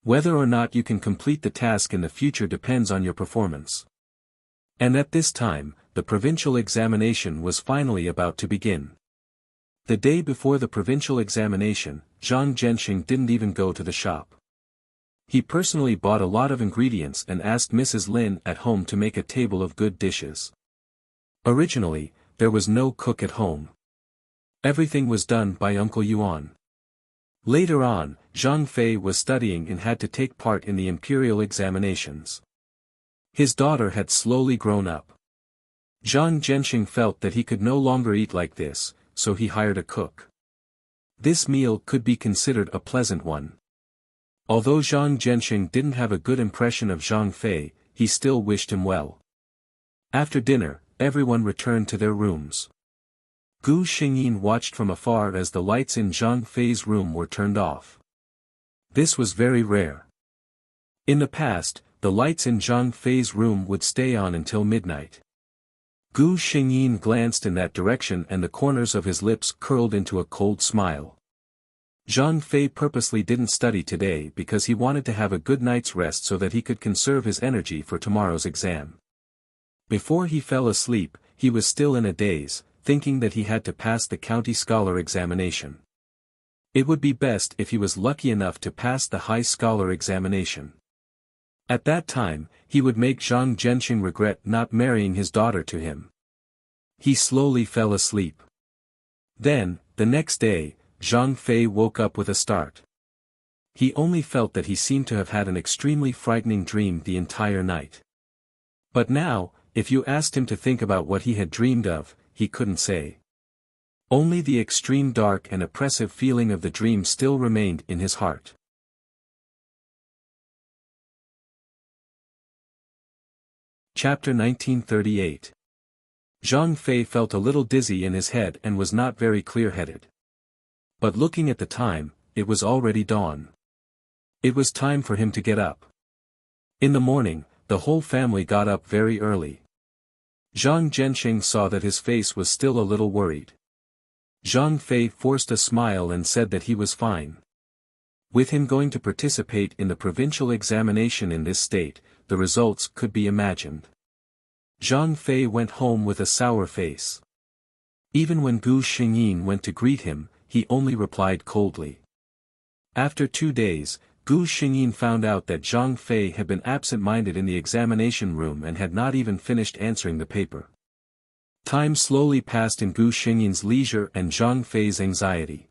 Whether or not you can complete the task in the future depends on your performance." And at this time, the provincial examination was finally about to begin. The day before the provincial examination, Zhang Gensheng didn't even go to the shop. He personally bought a lot of ingredients and asked Mrs. Lin at home to make a table of good dishes. Originally, there was no cook at home. Everything was done by Uncle Yuan. Later on, Zhang Fei was studying and had to take part in the imperial examinations. His daughter had slowly grown up. Zhang Gensheng felt that he could no longer eat like this, so he hired a cook. This meal could be considered a pleasant one. Although Zhang Gensheng didn't have a good impression of Zhang Fei, he still wished him well. After dinner, everyone returned to their rooms. Gu Xingyin watched from afar as the lights in Zhang Fei's room were turned off. This was very rare. In the past, the lights in Zhang Fei's room would stay on until midnight. Gu Xingyin glanced in that direction and the corners of his lips curled into a cold smile. Zhang Fei purposely didn't study today because he wanted to have a good night's rest so that he could conserve his energy for tomorrow's exam. Before he fell asleep, he was still in a daze, thinking that he had to pass the county scholar examination. It would be best if he was lucky enough to pass the high scholar examination. At that time, he would make Zhang Zhenxing regret not marrying his daughter to him. He slowly fell asleep. Then, the next day, Zhang Fei woke up with a start. He only felt that he seemed to have had an extremely frightening dream the entire night. But now, if you asked him to think about what he had dreamed of, he couldn't say. Only the extreme dark and oppressive feeling of the dream still remained in his heart. Chapter 1938. Zhang Fei felt a little dizzy in his head and was not very clear-headed. But looking at the time, it was already dawn. It was time for him to get up. In the morning, the whole family got up very early. Zhang Zhenxing saw that his face was still a little worried. Zhang Fei forced a smile and said that he was fine. With him going to participate in the provincial examination in this state, the results could be imagined. Zhang Fei went home with a sour face. Even when Gu Xingyin went to greet him, he only replied coldly. After 2 days, Gu Xingyin found out that Zhang Fei had been absent-minded in the examination room and had not even finished answering the paper. Time slowly passed in Gu Xingyin's leisure and Zhang Fei's anxiety.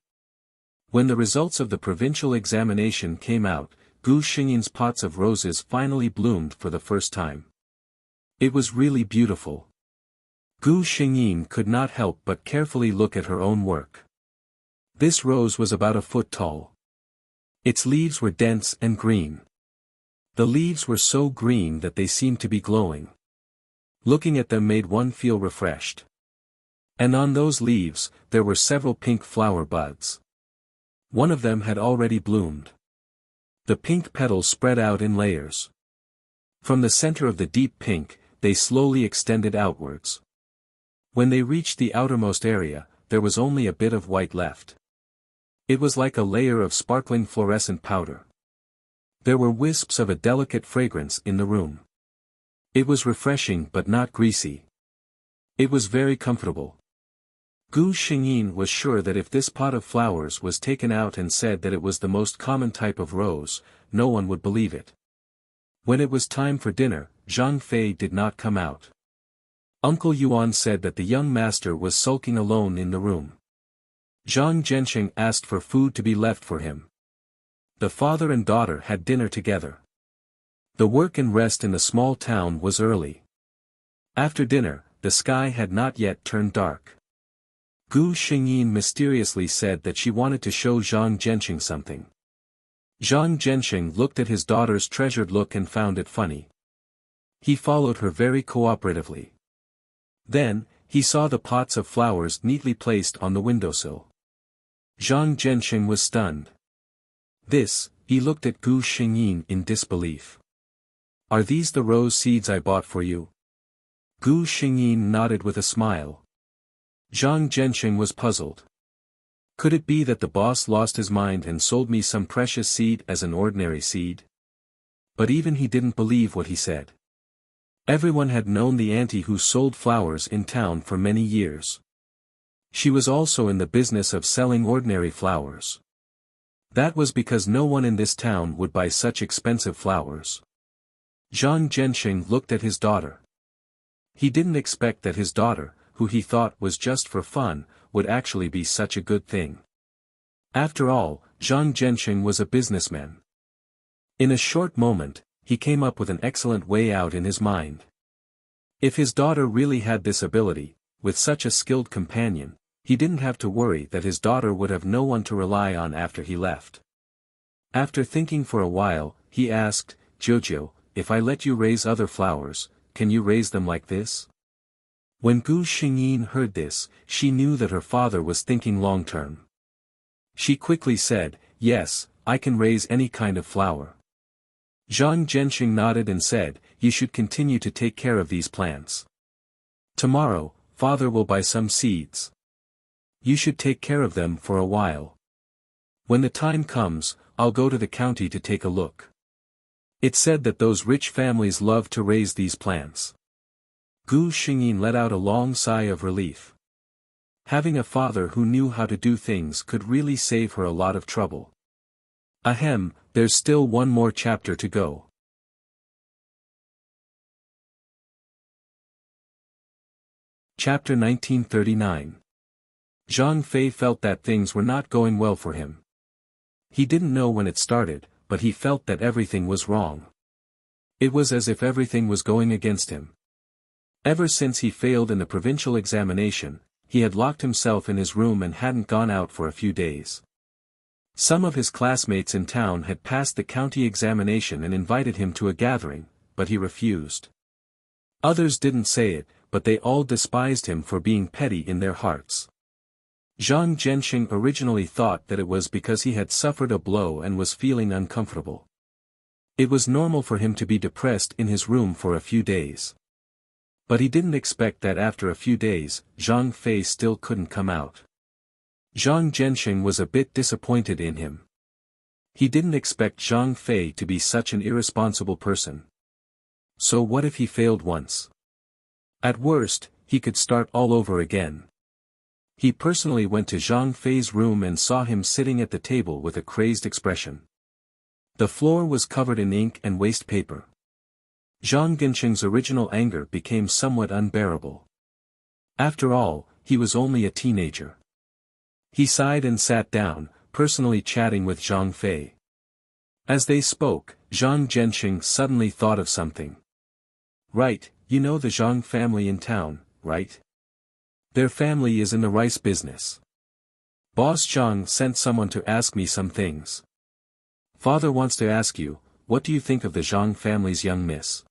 When the results of the provincial examination came out, Gu Xingyin's pots of roses finally bloomed for the first time. It was really beautiful. Gu Xingyin could not help but carefully look at her own work. This rose was about a foot tall. Its leaves were dense and green. The leaves were so green that they seemed to be glowing. Looking at them made one feel refreshed. And on those leaves, there were several pink flower buds. One of them had already bloomed. The pink petals spread out in layers. From the center of the deep pink, they slowly extended outwards. When they reached the outermost area, there was only a bit of white left. It was like a layer of sparkling fluorescent powder. There were wisps of a delicate fragrance in the room. It was refreshing but not greasy. It was very comfortable. Gu Xingyin was sure that if this pot of flowers was taken out and said that it was the most common type of rose, no one would believe it. When it was time for dinner, Zhang Fei did not come out. Uncle Yuan said that the young master was sulking alone in the room. Zhang Zhenxing asked for food to be left for him. The father and daughter had dinner together. The work and rest in the small town was early. After dinner, the sky had not yet turned dark. Gu Xingyin mysteriously said that she wanted to show Zhang Zhenxing something. Zhang Zhenxing looked at his daughter's treasured look and found it funny. He followed her very cooperatively. Then, he saw the pots of flowers neatly placed on the windowsill. Zhang Zhenxing was stunned. He looked at Gu Xingyin in disbelief. "Are these the rose seeds I bought for you?" Gu Xingyin nodded with a smile. Zhang Zhenxing was puzzled. Could it be that the boss lost his mind and sold me some precious seed as an ordinary seed? But even he didn't believe what he said. Everyone had known the auntie who sold flowers in town for many years. She was also in the business of selling ordinary flowers. That was because no one in this town would buy such expensive flowers. Zhang Zhenxing looked at his daughter. He didn't expect that his daughter, who he thought was just for fun, would actually be such a good thing. After all, Zhang Zhenxing was a businessman. In a short moment, he came up with an excellent way out in his mind. If his daughter really had this ability, with such a skilled companion, he didn't have to worry that his daughter would have no one to rely on after he left. After thinking for a while, he asked, "Jojo, if I let you raise other flowers, can you raise them like this?" When Gu Xingyin heard this, she knew that her father was thinking long-term. She quickly said, "Yes, I can raise any kind of flower." Zhang Zhenxing nodded and said, "You should continue to take care of these plants. Tomorrow, father will buy some seeds. You should take care of them for a while. When the time comes, I'll go to the county to take a look. It's said that those rich families love to raise these plants. Gu Xingyin let out a long sigh of relief. Having a father who knew how to do things could really save her a lot of trouble. Ahem, there's still one more chapter to go. Chapter 1939. Zhang Fei felt that things were not going well for him. He didn't know when it started, but he felt that everything was wrong. It was as if everything was going against him. Ever since he failed in the provincial examination, he had locked himself in his room and hadn't gone out for a few days. Some of his classmates in town had passed the county examination and invited him to a gathering, but he refused. Others didn't say it, but they all despised him for being petty in their hearts. Zhang Zhenxing originally thought that it was because he had suffered a blow and was feeling uncomfortable. It was normal for him to be depressed in his room for a few days. But he didn't expect that after a few days, Zhang Fei still couldn't come out. Zhang Zhenxing was a bit disappointed in him. He didn't expect Zhang Fei to be such an irresponsible person. So what if he failed once? At worst, he could start all over again. He personally went to Zhang Fei's room and saw him sitting at the table with a crazed expression. The floor was covered in ink and waste paper. Zhang Gensheng's original anger became somewhat unbearable. After all, he was only a teenager. He sighed and sat down, personally chatting with Zhang Fei. As they spoke, Zhang Gensheng suddenly thought of something. Right, you know the Zhang family in town, right? Their family is in the rice business. Boss Zhang sent someone to ask me some things. Father wants to ask you, what do you think of the Zhang family's young miss?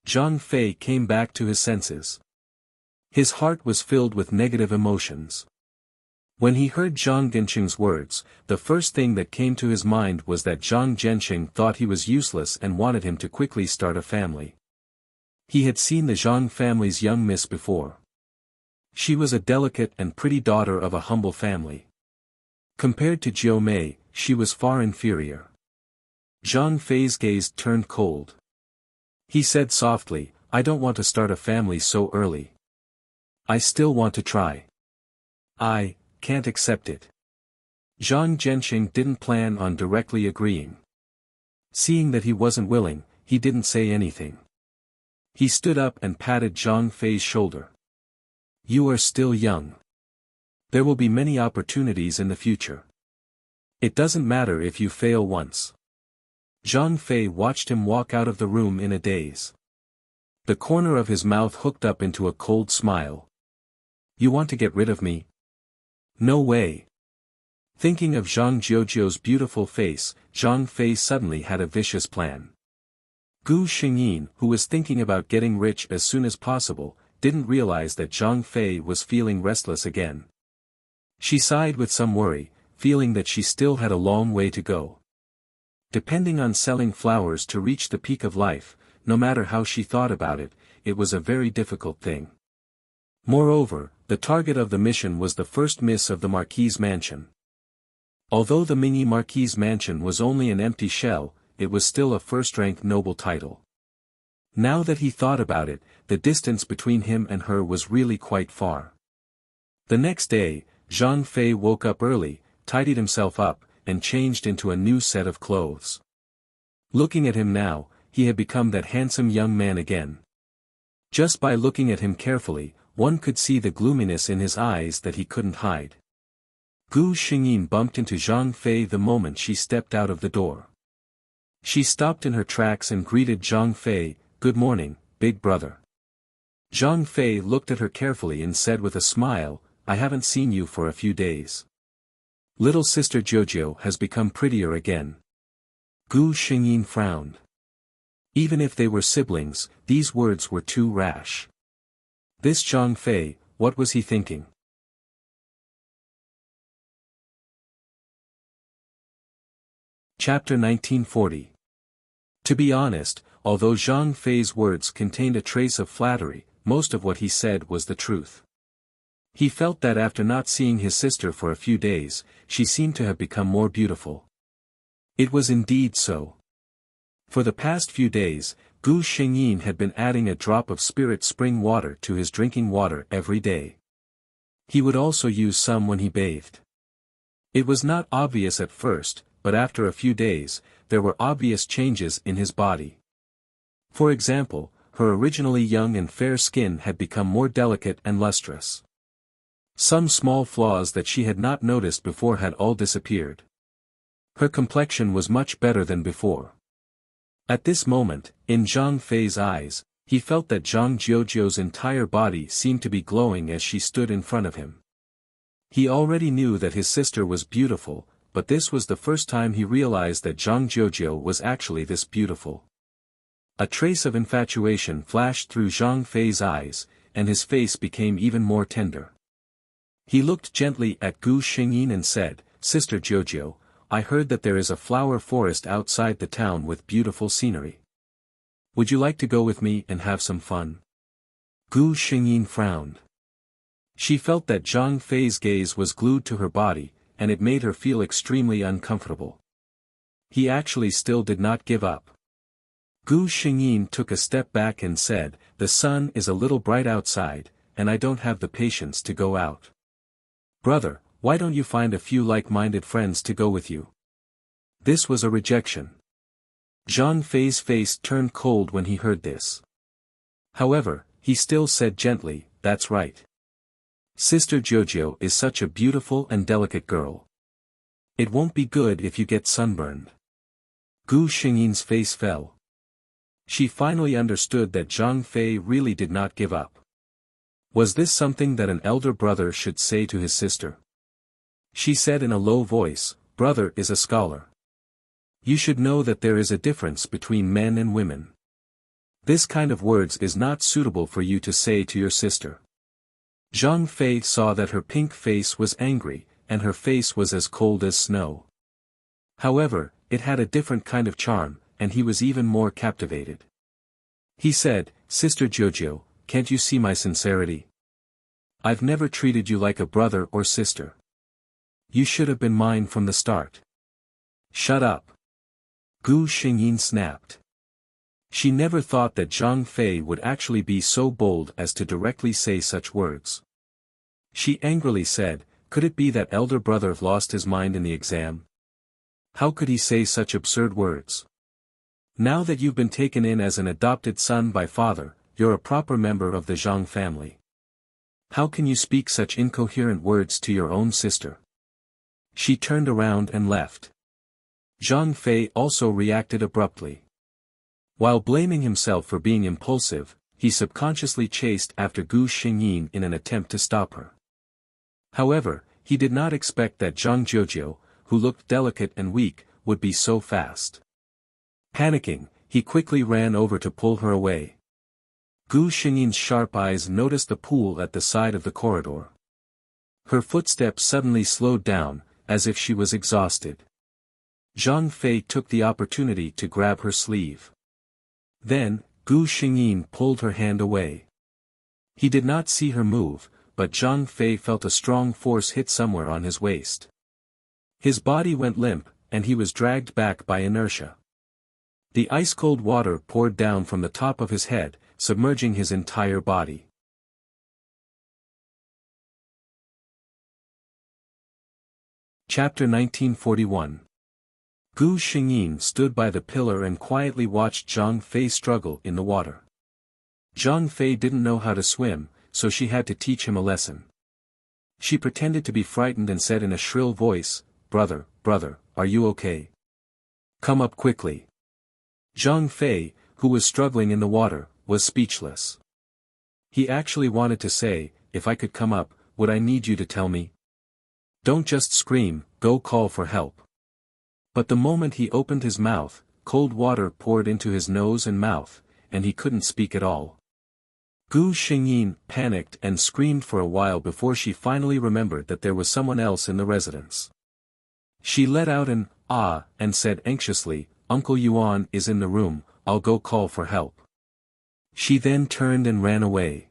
Zhang Fei came back to his senses. His heart was filled with negative emotions. When he heard Zhang Gensheng's words, the first thing that came to his mind was that Zhang Gensheng thought he was useless and wanted him to quickly start a family. He had seen the Zhang family's young miss before. She was a delicate and pretty daughter of a humble family. Compared to Jiu Mei, she was far inferior. Zhang Fei's gaze turned cold. He said softly, I don't want to start a family so early. I still want to try. I can't accept it. Zhang Gensheng didn't plan on directly agreeing. Seeing that he wasn't willing, he didn't say anything. He stood up and patted Zhang Fei's shoulder. You are still young. There will be many opportunities in the future. It doesn't matter if you fail once. Zhang Fei watched him walk out of the room in a daze. The corner of his mouth hooked up into a cold smile. You want to get rid of me? No way. Thinking of Zhang Jiujiu's beautiful face, Zhang Fei suddenly had a vicious plan. Gu Xingyin, who was thinking about getting rich as soon as possible, didn't realize that Zhang Fei was feeling restless again. She sighed with some worry, feeling that she still had a long way to go. Depending on selling flowers to reach the peak of life, no matter how she thought about it, it was a very difficult thing. Moreover, the target of the mission was the first miss of the Marquis' mansion. Although the Mingyi Marquis' mansion was only an empty shell, it was still a first-rank noble title. Now that he thought about it, the distance between him and her was really quite far. The next day, Zhang Fei woke up early, tidied himself up, and changed into a new set of clothes. Looking at him now, he had become that handsome young man again. Just by looking at him carefully, one could see the gloominess in his eyes that he couldn't hide. Gu Xingyin bumped into Zhang Fei the moment she stepped out of the door. She stopped in her tracks and greeted Zhang Fei, "Good morning, big brother." Zhang Fei looked at her carefully and said with a smile, "I haven't seen you for a few days. Little sister Jiujiu has become prettier again." Gu Xingyin frowned. Even if they were siblings, these words were too rash. This Zhang Fei, what was he thinking? Chapter 1940. To be honest, although Zhang Fei's words contained a trace of flattery, most of what he said was the truth. He felt that after not seeing his sister for a few days, she seemed to have become more beautiful. It was indeed so. For the past few days, Gu Xingyin had been adding a drop of spirit spring water to his drinking water every day. He would also use some when he bathed. It was not obvious at first, but after a few days, there were obvious changes in his body. For example, her originally young and fair skin had become more delicate and lustrous. Some small flaws that she had not noticed before had all disappeared. Her complexion was much better than before. At this moment, in Zhang Fei's eyes, he felt that Zhang Jiujiu's entire body seemed to be glowing as she stood in front of him. He already knew that his sister was beautiful, but this was the first time he realized that Zhang Jiujiu was actually this beautiful. A trace of infatuation flashed through Zhang Fei's eyes, and his face became even more tender. He looked gently at Gu Xingyin and said, "Sister Jiujiu, I heard that there is a flower forest outside the town with beautiful scenery. Would you like to go with me and have some fun?" Gu Xingyin frowned. She felt that Zhang Fei's gaze was glued to her body, and it made her feel extremely uncomfortable. He actually still did not give up. Gu Xingyin took a step back and said, "The sun is a little bright outside, and I don't have the patience to go out. Brother, why don't you find a few like-minded friends to go with you?" This was a rejection. Zhang Fei's face turned cold when he heard this. However, he still said gently, "That's right. Sister Jiujiu is such a beautiful and delicate girl. It won't be good if you get sunburned." Gu Xingyin's face fell. She finally understood that Zhang Fei really did not give up. Was this something that an elder brother should say to his sister? She said in a low voice, "Brother is a scholar. You should know that there is a difference between men and women. This kind of words is not suitable for you to say to your sister." Zhang Fei saw that her pink face was angry, and her face was as cold as snow. However, it had a different kind of charm, and he was even more captivated. He said, "Sister Jiujiu, can't you see my sincerity? I've never treated you like a brother or sister. You should have been mine from the start." "Shut up!" Gu Xingyin snapped. She never thought that Zhang Fei would actually be so bold as to directly say such words. She angrily said, "Could it be that elder brother lost his mind in the exam? How could he say such absurd words? Now that you've been taken in as an adopted son by father, you're a proper member of the Zhang family. How can you speak such incoherent words to your own sister?" She turned around and left. Zhang Fei also reacted abruptly. While blaming himself for being impulsive, he subconsciously chased after Gu Xingyin in an attempt to stop her. However, he did not expect that Zhang Jiujiu, who looked delicate and weak, would be so fast. Panicking, he quickly ran over to pull her away. Gu Xingyin's sharp eyes noticed the pool at the side of the corridor. Her footsteps suddenly slowed down, as if she was exhausted. Zhang Fei took the opportunity to grab her sleeve. Then, Gu Xingyin pulled her hand away. He did not see her move, but Zhang Fei felt a strong force hit somewhere on his waist. His body went limp, and he was dragged back by inertia. The ice-cold water poured down from the top of his head, submerging his entire body. Chapter 1941. Gu Xingyin stood by the pillar and quietly watched Zhang Fei struggle in the water. Zhang Fei didn't know how to swim, so she had to teach him a lesson. She pretended to be frightened and said in a shrill voice, "Brother, are you okay? Come up quickly." Zhang Fei, who was struggling in the water, was speechless. He actually wanted to say, "If I could come up, would I need you to tell me? Don't just scream, go call for help." But the moment he opened his mouth, cold water poured into his nose and mouth, and he couldn't speak at all. Gu Xingyin panicked and screamed for a while before she finally remembered that there was someone else in the residence. She let out an "ah" and said anxiously, "Uncle Yuan is in the room, I'll go call for help." She then turned and ran away.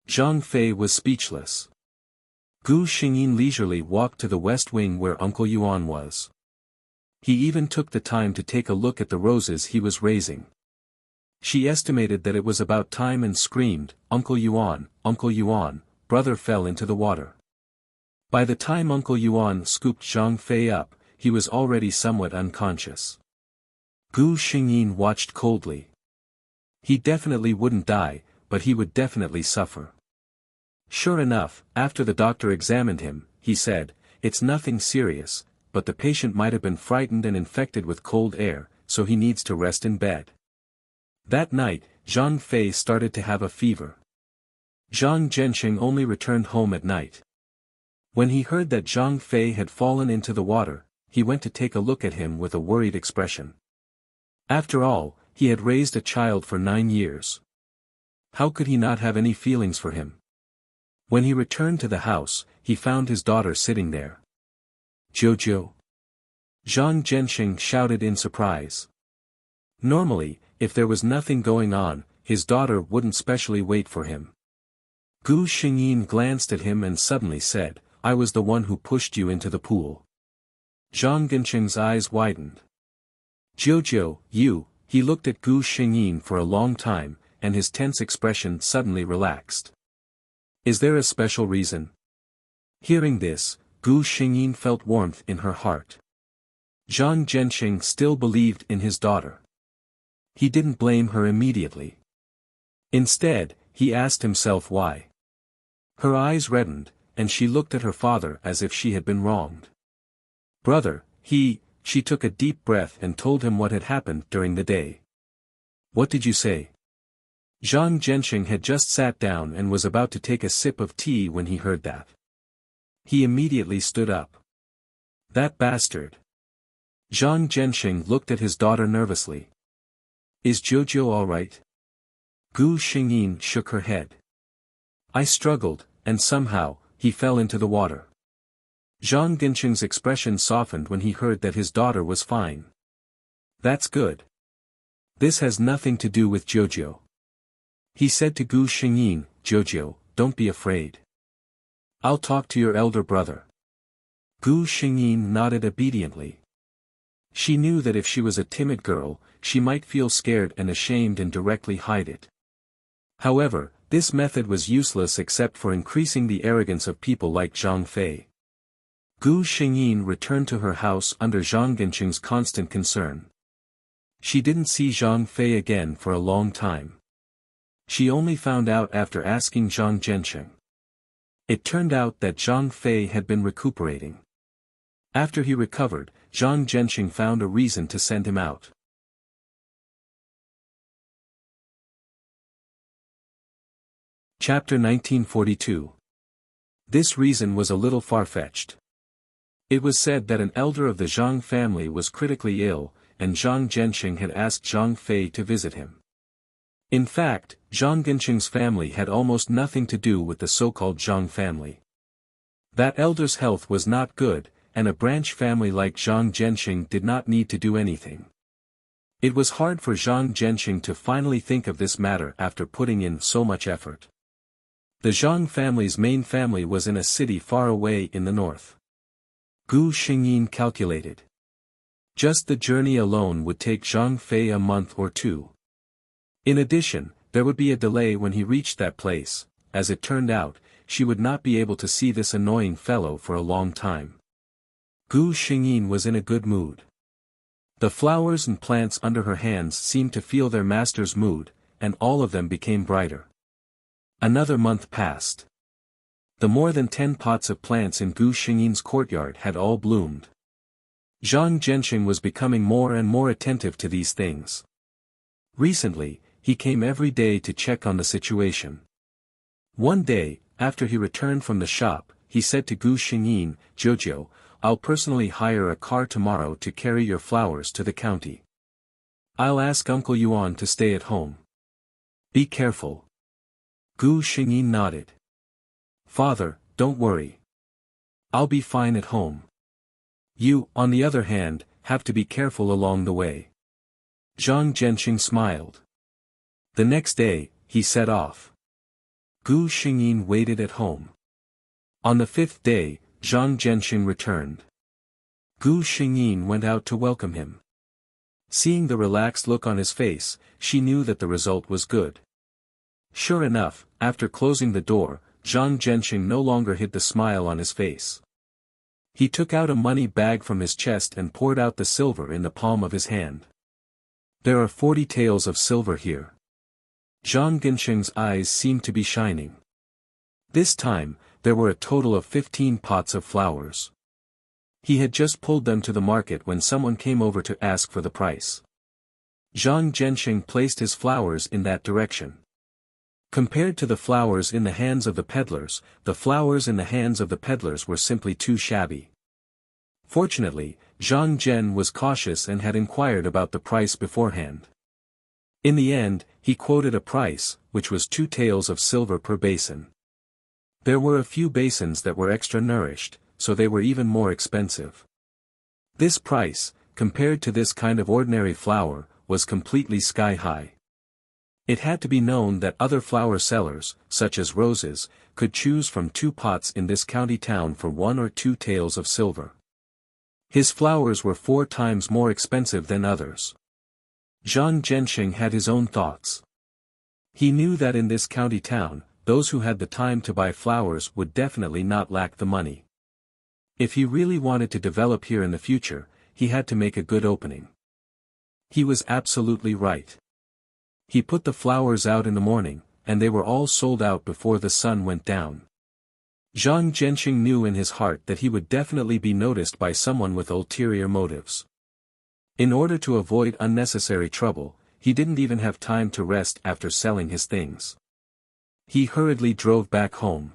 Zhang Fei was speechless. Gu Xingyin leisurely walked to the west wing where Uncle Yuan was. He even took the time to take a look at the roses he was raising. She estimated that it was about time and screamed, "Uncle Yuan, Uncle Yuan," brother fell into the water. By the time Uncle Yuan scooped Zhang Fei up, he was already somewhat unconscious. Gu Xingyin watched coldly. He definitely wouldn't die, but he would definitely suffer. Sure enough, after the doctor examined him, he said, "It's nothing serious, but the patient might have been frightened and infected with cold air, so he needs to rest in bed." That night, Zhang Fei started to have a fever. Zhang Zhenxing only returned home at night. When he heard that Zhang Fei had fallen into the water, he went to take a look at him with a worried expression. After all, he had raised a child for 9 years. How could he not have any feelings for him? When he returned to the house, he found his daughter sitting there. "Jojo?" Zhang Zhenxing shouted in surprise. Normally, if there was nothing going on, his daughter wouldn't specially wait for him. Gu Xingyin glanced at him and suddenly said, "I was the one who pushed you into the pool." Zhang Zhenxing's eyes widened. "Jojo, you," he looked at Gu Xingyin for a long time, and his tense expression suddenly relaxed. "Is there a special reason?" Hearing this, Gu Xingyin felt warmth in her heart. Zhang Zhenxing still believed in his daughter. He didn't blame her immediately. Instead, he asked himself why. Her eyes reddened, and she looked at her father as if she had been wronged. "Brother," she took a deep breath and told him what had happened during the day. "What did you say?" Zhang Zhenxing had just sat down and was about to take a sip of tea when he heard that. He immediately stood up. "That bastard." Zhang Zhenxing looked at his daughter nervously. "Is Jojo all right?" Gu Xingyin shook her head. "I struggled, and somehow, he fell into the water." Zhang Zhenxing's expression softened when he heard that his daughter was fine. "That's good. This has nothing to do with Jojo." He said to Gu Xingyin, "Jojo, don't be afraid. I'll talk to your elder brother." Gu Xingyin nodded obediently. She knew that if she was a timid girl, she might feel scared and ashamed and directly hide it. However, this method was useless except for increasing the arrogance of people like Zhang Fei. Gu Xingyin returned to her house under Zhang Zhenxing's constant concern. She didn't see Zhang Fei again for a long time. She only found out after asking Zhang Zhenxing. It turned out that Zhang Fei had been recuperating. After he recovered, Zhang Zhenxing found a reason to send him out. Chapter 1942. This reason was a little far-fetched. It was said that an elder of the Zhang family was critically ill, and Zhang Zhenxing had asked Zhang Fei to visit him. In fact, Zhang Zhenxing's family had almost nothing to do with the so-called Zhang family. That elder's health was not good, and a branch family like Zhang Zhenxing did not need to do anything. It was hard for Zhang Zhenxing to finally think of this matter after putting in so much effort. The Zhang family's main family was in a city far away in the north. Gu Xingyin calculated. Just the journey alone would take Zhang Fei a month or 2. In addition, there would be a delay when he reached that place. As it turned out, she would not be able to see this annoying fellow for a long time. Gu Xingyin was in a good mood. The flowers and plants under her hands seemed to feel their master's mood, and all of them became brighter. Another month passed. The more than 10 pots of plants in Gu Xingyin's courtyard had all bloomed. Zhang Zhenxing was becoming more and more attentive to these things. Recently, he came every day to check on the situation. One day, after he returned from the shop, he said to Gu Xingyin, "Jojo, I'll personally hire a car tomorrow to carry your flowers to the county. I'll ask Uncle Yuan to stay at home. Be careful." Gu Xingyin nodded. "Father, don't worry. I'll be fine at home. You, on the other hand, have to be careful along the way." Zhang Zhenxing smiled. The next day, he set off. Gu Xingyin waited at home. On the 5th day, Zhang Zhenxing returned. Gu Xingyin went out to welcome him. Seeing the relaxed look on his face, she knew that the result was good. Sure enough, after closing the door, Zhang Zhenxing no longer hid the smile on his face. He took out a money bag from his chest and poured out the silver in the palm of his hand. There are 40 taels of silver here. Zhang Zhenxing's eyes seemed to be shining. This time, there were a total of 15 pots of flowers. He had just pulled them to the market when someone came over to ask for the price. Zhang Zhenxing placed his flowers in that direction. Compared to the flowers in the hands of the peddlers, the flowers in the hands of the peddlers were simply too shabby. Fortunately, Zhang Zhen was cautious and had inquired about the price beforehand. In the end, he quoted a price, which was 2 taels of silver per basin. There were a few basins that were extra nourished, so they were even more expensive. This price, compared to this kind of ordinary flower, was completely sky-high. It had to be known that other flower sellers, such as roses, could choose from 2 pots in this county town for 1 or 2 taels of silver. His flowers were 4 times more expensive than others. Zhang Zhenxing had his own thoughts. He knew that in this county town, those who had the time to buy flowers would definitely not lack the money. If he really wanted to develop here in the future, he had to make a good opening. He was absolutely right. He put the flowers out in the morning, and they were all sold out before the sun went down. Zhang Zhenxing knew in his heart that he would definitely be noticed by someone with ulterior motives. In order to avoid unnecessary trouble, he didn't even have time to rest after selling his things. He hurriedly drove back home.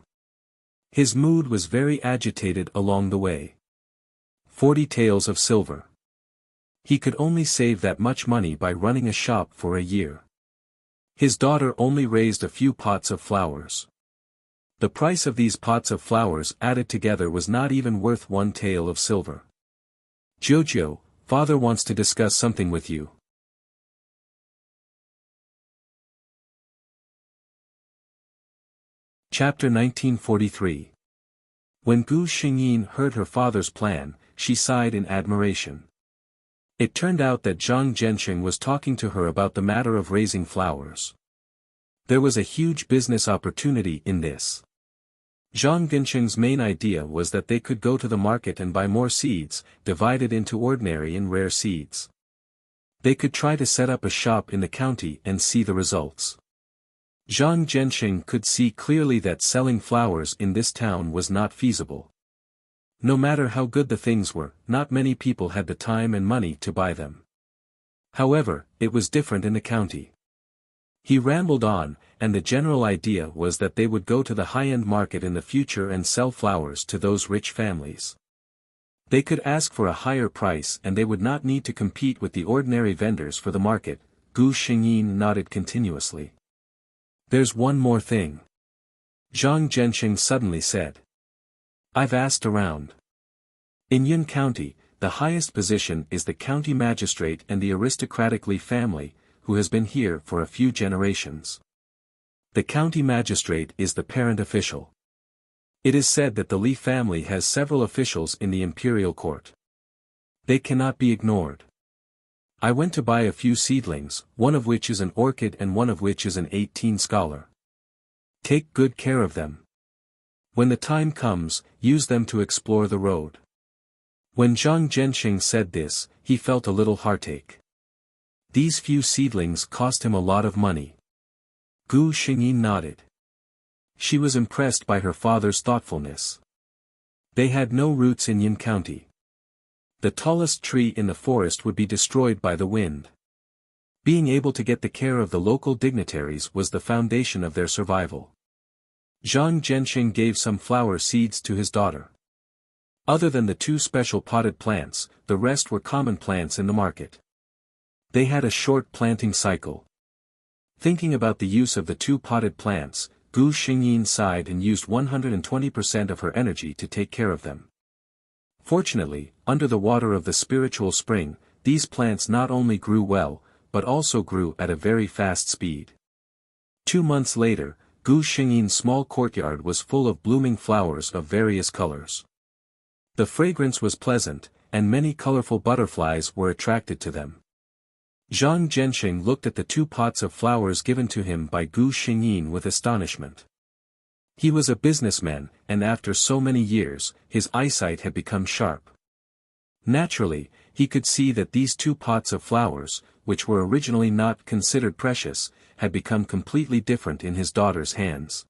His mood was very agitated along the way. 40 taels of silver. He could only save that much money by running a shop for a year. His daughter only raised a few pots of flowers. The price of these pots of flowers added together was not even worth 1 tael of silver. Jojo, father wants to discuss something with you. Chapter 1943. When Gu Xingyin heard her father's plan, she sighed in admiration. It turned out that Zhang Zhenxing was talking to her about the matter of raising flowers. There was a huge business opportunity in this. Zhang Zhenxing's main idea was that they could go to the market and buy more seeds, divided into ordinary and rare seeds. They could try to set up a shop in the county and see the results. Zhang Zhenxing could see clearly that selling flowers in this town was not feasible. No matter how good the things were, not many people had the time and money to buy them. However, it was different in the county. He rambled on, and the general idea was that they would go to the high-end market in the future and sell flowers to those rich families. They could ask for a higher price and they would not need to compete with the ordinary vendors for the market. Gu Xingyin nodded continuously. There's one more thing. Zhang Zhenxing suddenly said. I've asked around. In Yun County, the highest position is the county magistrate and the aristocratic Li family, who has been here for a few generations. The county magistrate is the parent official. It is said that the Li family has several officials in the imperial court. They cannot be ignored. I went to buy a few seedlings, one of which is an orchid and one of which is an 18 scholar. Take good care of them. When the time comes, use them to explore the road. When Zhang Zhenxing said this, he felt a little heartache. These few seedlings cost him a lot of money. Gu Xingyin nodded. She was impressed by her father's thoughtfulness. They had no roots in Yin County. The tallest tree in the forest would be destroyed by the wind. Being able to get the care of the local dignitaries was the foundation of their survival. Zhang Zhenxing gave some flower seeds to his daughter. Other than the 2 special potted plants, the rest were common plants in the market. They had a short planting cycle. Thinking about the use of the 2 potted plants, Gu Xingyin sighed and used 120% of her energy to take care of them. Fortunately, under the water of the spiritual spring, these plants not only grew well, but also grew at a very fast speed. 2 months later, Gu Xingyin's small courtyard was full of blooming flowers of various colors. The fragrance was pleasant, and many colorful butterflies were attracted to them. Zhang Zhenxing looked at the 2 pots of flowers given to him by Gu Xingyin with astonishment. He was a businessman, and after so many years, his eyesight had become sharp. Naturally, he could see that these 2 pots of flowers, which were originally not considered precious, had become completely different in his daughter's hands.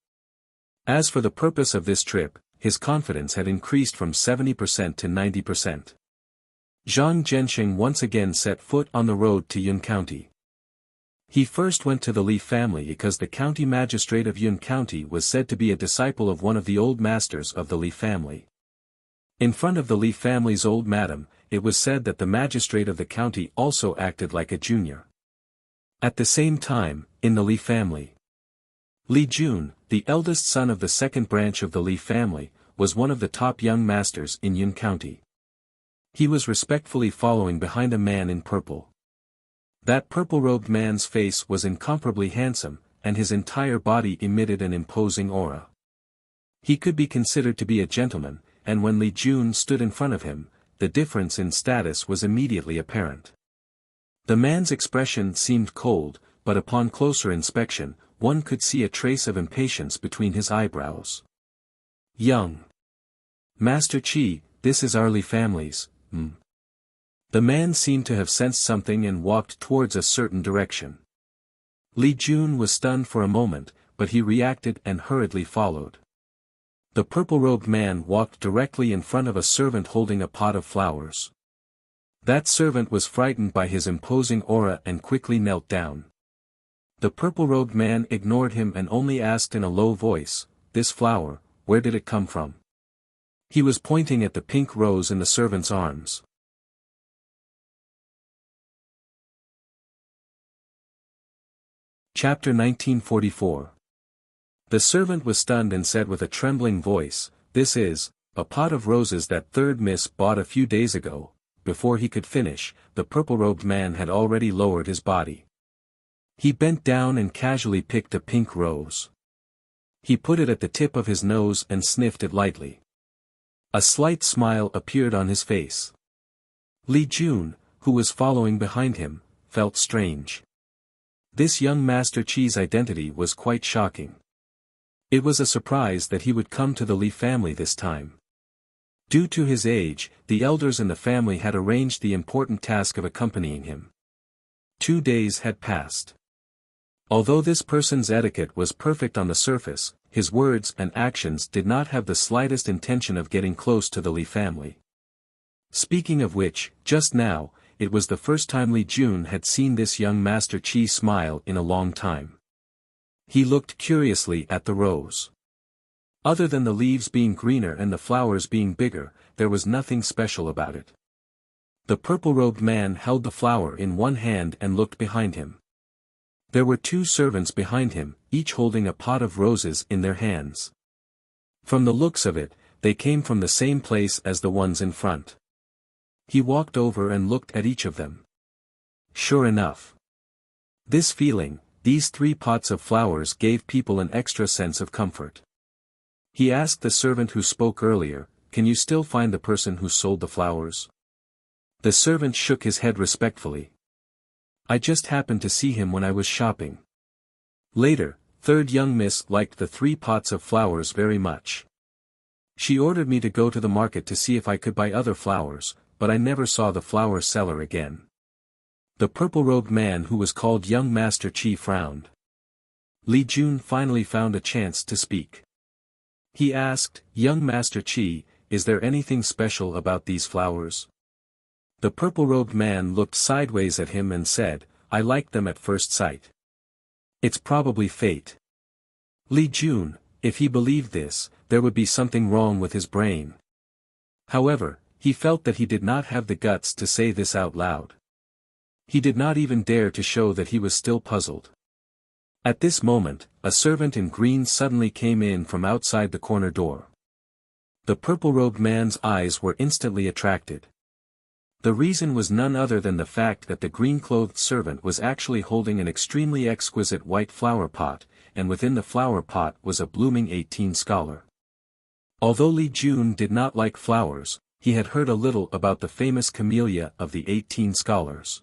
As for the purpose of this trip, his confidence had increased from 70% to 90%. Zhang Zhenxing once again set foot on the road to Yun County. He first went to the Li family because the county magistrate of Yun County was said to be a disciple of one of the old masters of the Li family. In front of the Li family's old madam, it was said that the magistrate of the county also acted like a junior. At the same time, in the Li family, Li Jun, the eldest son of the second branch of the Li family, was one of the top young masters in Yun County. He was respectfully following behind a man in purple. That purple-robed man's face was incomparably handsome, and his entire body emitted an imposing aura. He could be considered to be a gentleman, and when Li Jun stood in front of him, the difference in status was immediately apparent. The man's expression seemed cold, but upon closer inspection, one could see a trace of impatience between his eyebrows. Young Master Qi, this is our Li family's. The man seemed to have sensed something and walked towards a certain direction. Li Jun was stunned for a moment, but he reacted and hurriedly followed. The purple-robed man walked directly in front of a servant holding a pot of flowers. That servant was frightened by his imposing aura and quickly knelt down. The purple-robed man ignored him and only asked in a low voice, "This flower, where did it come from?" He was pointing at the pink rose in the servant's arms. Chapter 1944. The servant was stunned and said with a trembling voice, "This is a pot of roses that third miss bought a few days ago." Before he could finish, the purple-robed man had already lowered his body. He bent down and casually picked a pink rose. He put it at the tip of his nose and sniffed it lightly. A slight smile appeared on his face. Li Jun, who was following behind him, felt strange. This young Master Qi's identity was quite shocking. It was a surprise that he would come to the Li family this time. Due to his age, the elders in the family had arranged the important task of accompanying him. 2 days had passed. Although this person's etiquette was perfect on the surface, his words and actions did not have the slightest intention of getting close to the Li family. Speaking of which, just now, it was the first time Li Jun had seen this young Master Qi smile in a long time. He looked curiously at the rose. Other than the leaves being greener and the flowers being bigger, there was nothing special about it. The purple-robed man held the flower in one hand and looked behind him. There were 2 servants behind him, each holding a pot of roses in their hands. From the looks of it, they came from the same place as the ones in front. He walked over and looked at each of them. Sure enough. This feeling, these 3 pots of flowers gave people an extra sense of comfort. He asked the servant who spoke earlier, "Can you still find the person who sold the flowers?" The servant shook his head respectfully. "I just happened to see him when I was shopping." Later, third young miss liked the 3 pots of flowers very much. She ordered me to go to the market to see if I could buy other flowers, but I never saw the flower seller again. The purple-robed man who was called Young Master Qi frowned. Li Jun finally found a chance to speak. He asked, "Young Master Qi, is there anything special about these flowers?" The purple-robed man looked sideways at him and said, "I liked them at first sight. It's probably fate." Li Jun, if he believed this, there would be something wrong with his brain. However, he felt that he did not have the guts to say this out loud. He did not even dare to show that he was still puzzled. At this moment, a servant in green suddenly came in from outside the corner door. The purple-robed man's eyes were instantly attracted. The reason was none other than the fact that the green-clothed servant was actually holding an extremely exquisite white flower pot, and within the flower pot was a blooming 18 scholar. Although Li Jun did not like flowers, he had heard a little about the famous camellia of the 18 scholars.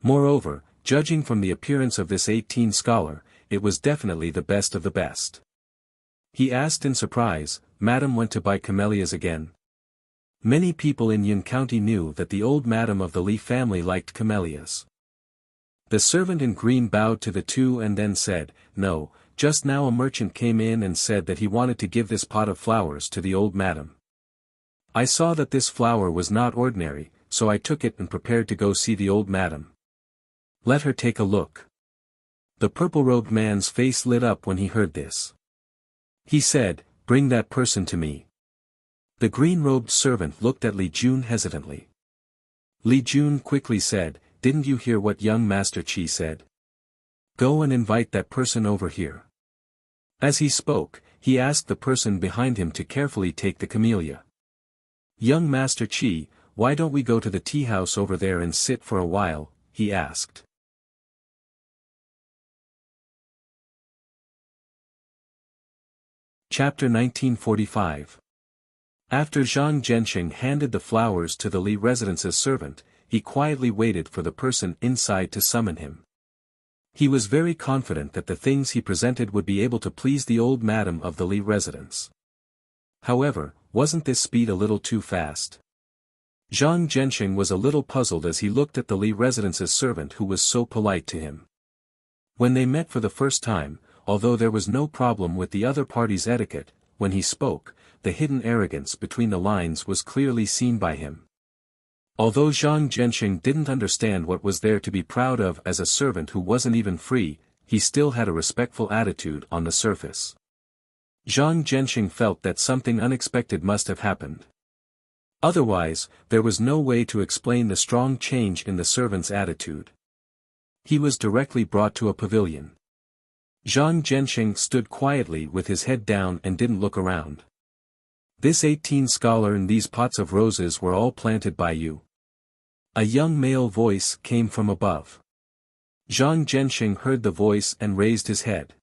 Moreover, judging from the appearance of this 18 scholar, it was definitely the best of the best. He asked in surprise, "Madam went to buy camellias again?" Many people in Yun County knew that the old madam of the Li family liked camellias. The servant in green bowed to the two and then said, "No, just now a merchant came in and said that he wanted to give this pot of flowers to the old madam. I saw that this flower was not ordinary, so I took it and prepared to go see the old madam. Let her take a look." The purple-robed man's face lit up when he heard this. He said, "Bring that person to me." The green-robed servant looked at Li Jun hesitantly. Li Jun quickly said, "Didn't you hear what young Master Qi said? Go and invite that person over here." As he spoke, he asked the person behind him to carefully take the camellia. "Young Master Qi, why don't we go to the tea house over there and sit for a while?" he asked. Chapter 1945. After Zhang Zhenxing handed the flowers to the Li residence's servant, he quietly waited for the person inside to summon him. He was very confident that the things he presented would be able to please the old madam of the Li residence. However, wasn't this speed a little too fast? Zhang Zhenxing was a little puzzled as he looked at the Li residence's servant who was so polite to him. When they met for the first time, although there was no problem with the other party's etiquette, when he spoke, the hidden arrogance between the lines was clearly seen by him. Although Zhang Zhenxing didn't understand what was there to be proud of as a servant who wasn't even free, he still had a respectful attitude on the surface. Zhang Zhenxing felt that something unexpected must have happened. Otherwise, there was no way to explain the strong change in the servant's attitude. He was directly brought to a pavilion. Zhang Zhenxing stood quietly with his head down and didn't look around. "This 18 scholar and these pots of roses were all planted by you?" A young male voice came from above. Zhang Zhenxing heard the voice and raised his head.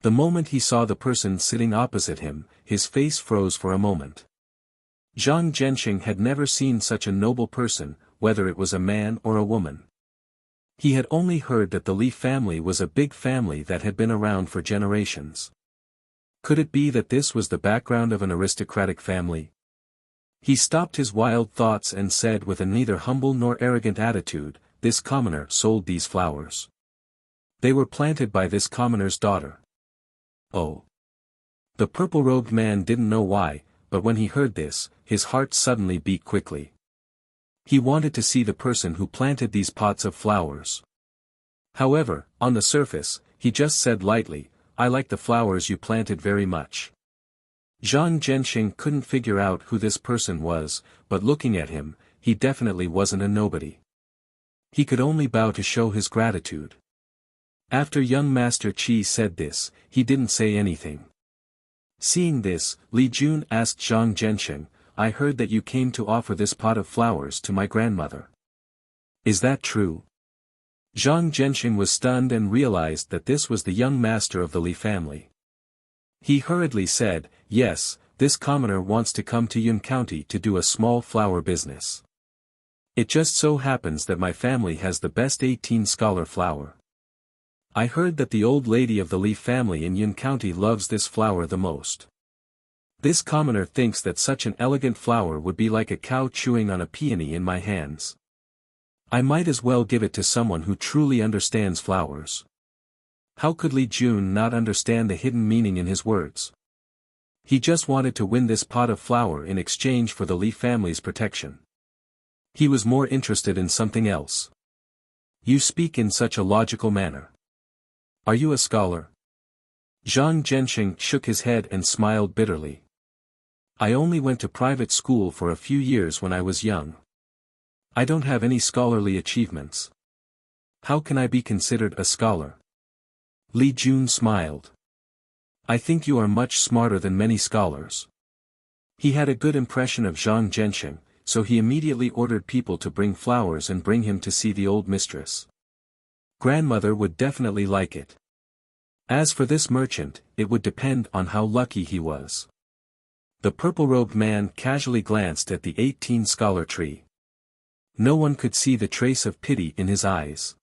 The moment he saw the person sitting opposite him, his face froze for a moment. Zhang Zhenxing had never seen such a noble person, whether it was a man or a woman. He had only heard that the Li family was a big family that had been around for generations. Could it be that this was the background of an aristocratic family? He stopped his wild thoughts and said with a neither humble nor arrogant attitude, "This commoner sold these flowers. They were planted by this commoner's daughter." Oh. The purple-robed man didn't know why, but when he heard this, his heart suddenly beat quickly. He wanted to see the person who planted these pots of flowers. However, on the surface, he just said lightly, "I like the flowers you planted very much." Zhang Zhenxing couldn't figure out who this person was, but looking at him, he definitely wasn't a nobody. He could only bow to show his gratitude. After young Master Qi said this, he didn't say anything. Seeing this, Li Jun asked Zhang Zhenxing, "I heard that you came to offer this pot of flowers to my grandmother. Is that true?" Zhang Zhenxing was stunned and realized that this was the young master of the Li family. He hurriedly said, "Yes, this commoner wants to come to Yun County to do a small flower business. It just so happens that my family has the best 18 scholar flower. I heard that the old lady of the Li family in Yun County loves this flower the most. This commoner thinks that such an elegant flower would be like a cow chewing on a peony in my hands. I might as well give it to someone who truly understands flowers." How could Li Jun not understand the hidden meaning in his words? He just wanted to win this pot of flower in exchange for the Li family's protection. He was more interested in something else. "You speak in such a logical manner. Are you a scholar?" Zhang Zhenxing shook his head and smiled bitterly. "I only went to private school for a few years when I was young. I don't have any scholarly achievements. How can I be considered a scholar?" Li Jun smiled. "I think you are much smarter than many scholars." He had a good impression of Zhang Zhenxing, so he immediately ordered people to bring flowers and bring him to see the old mistress. Grandmother would definitely like it. As for this merchant, it would depend on how lucky he was. The purple-robed man casually glanced at the 18-scholar tree. No one could see the trace of pity in his eyes.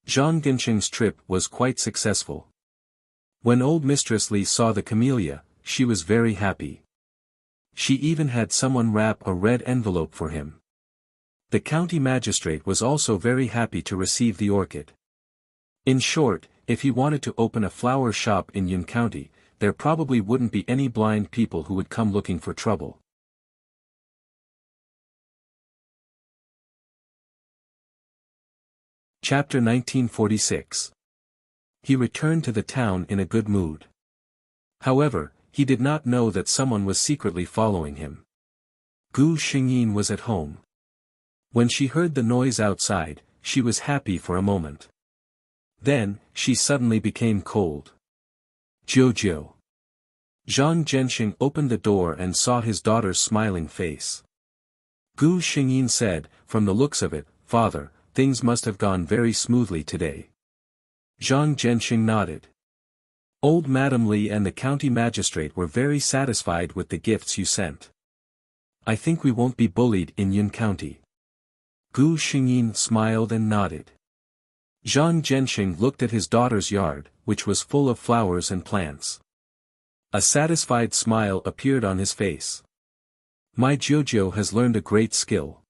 Zhang Gensheng's trip was quite successful. When old Mistress Li saw the camellia, she was very happy. She even had someone wrap a red envelope for him. The county magistrate was also very happy to receive the orchid. In short, if he wanted to open a flower shop in Yun County, there probably wouldn't be any blind people who would come looking for trouble. Chapter 1946. He returned to the town in a good mood. However, he did not know that someone was secretly following him. Gu Xingyin was at home. When she heard the noise outside, she was happy for a moment. Then, she suddenly became cold. Jojo. Zhang Gensheng opened the door and saw his daughter's smiling face. Gu Xingyin said, "From the looks of it, father, things must have gone very smoothly today." Zhang Gensheng nodded. Old Madam Li and the county magistrate were very satisfied with the gifts you sent. I think we won't be bullied in Yun County. Gu Xingyin smiled and nodded. Zhang Gensheng looked at his daughter's yard, which was full of flowers and plants. A satisfied smile appeared on his face. My Jojo has learned a great skill.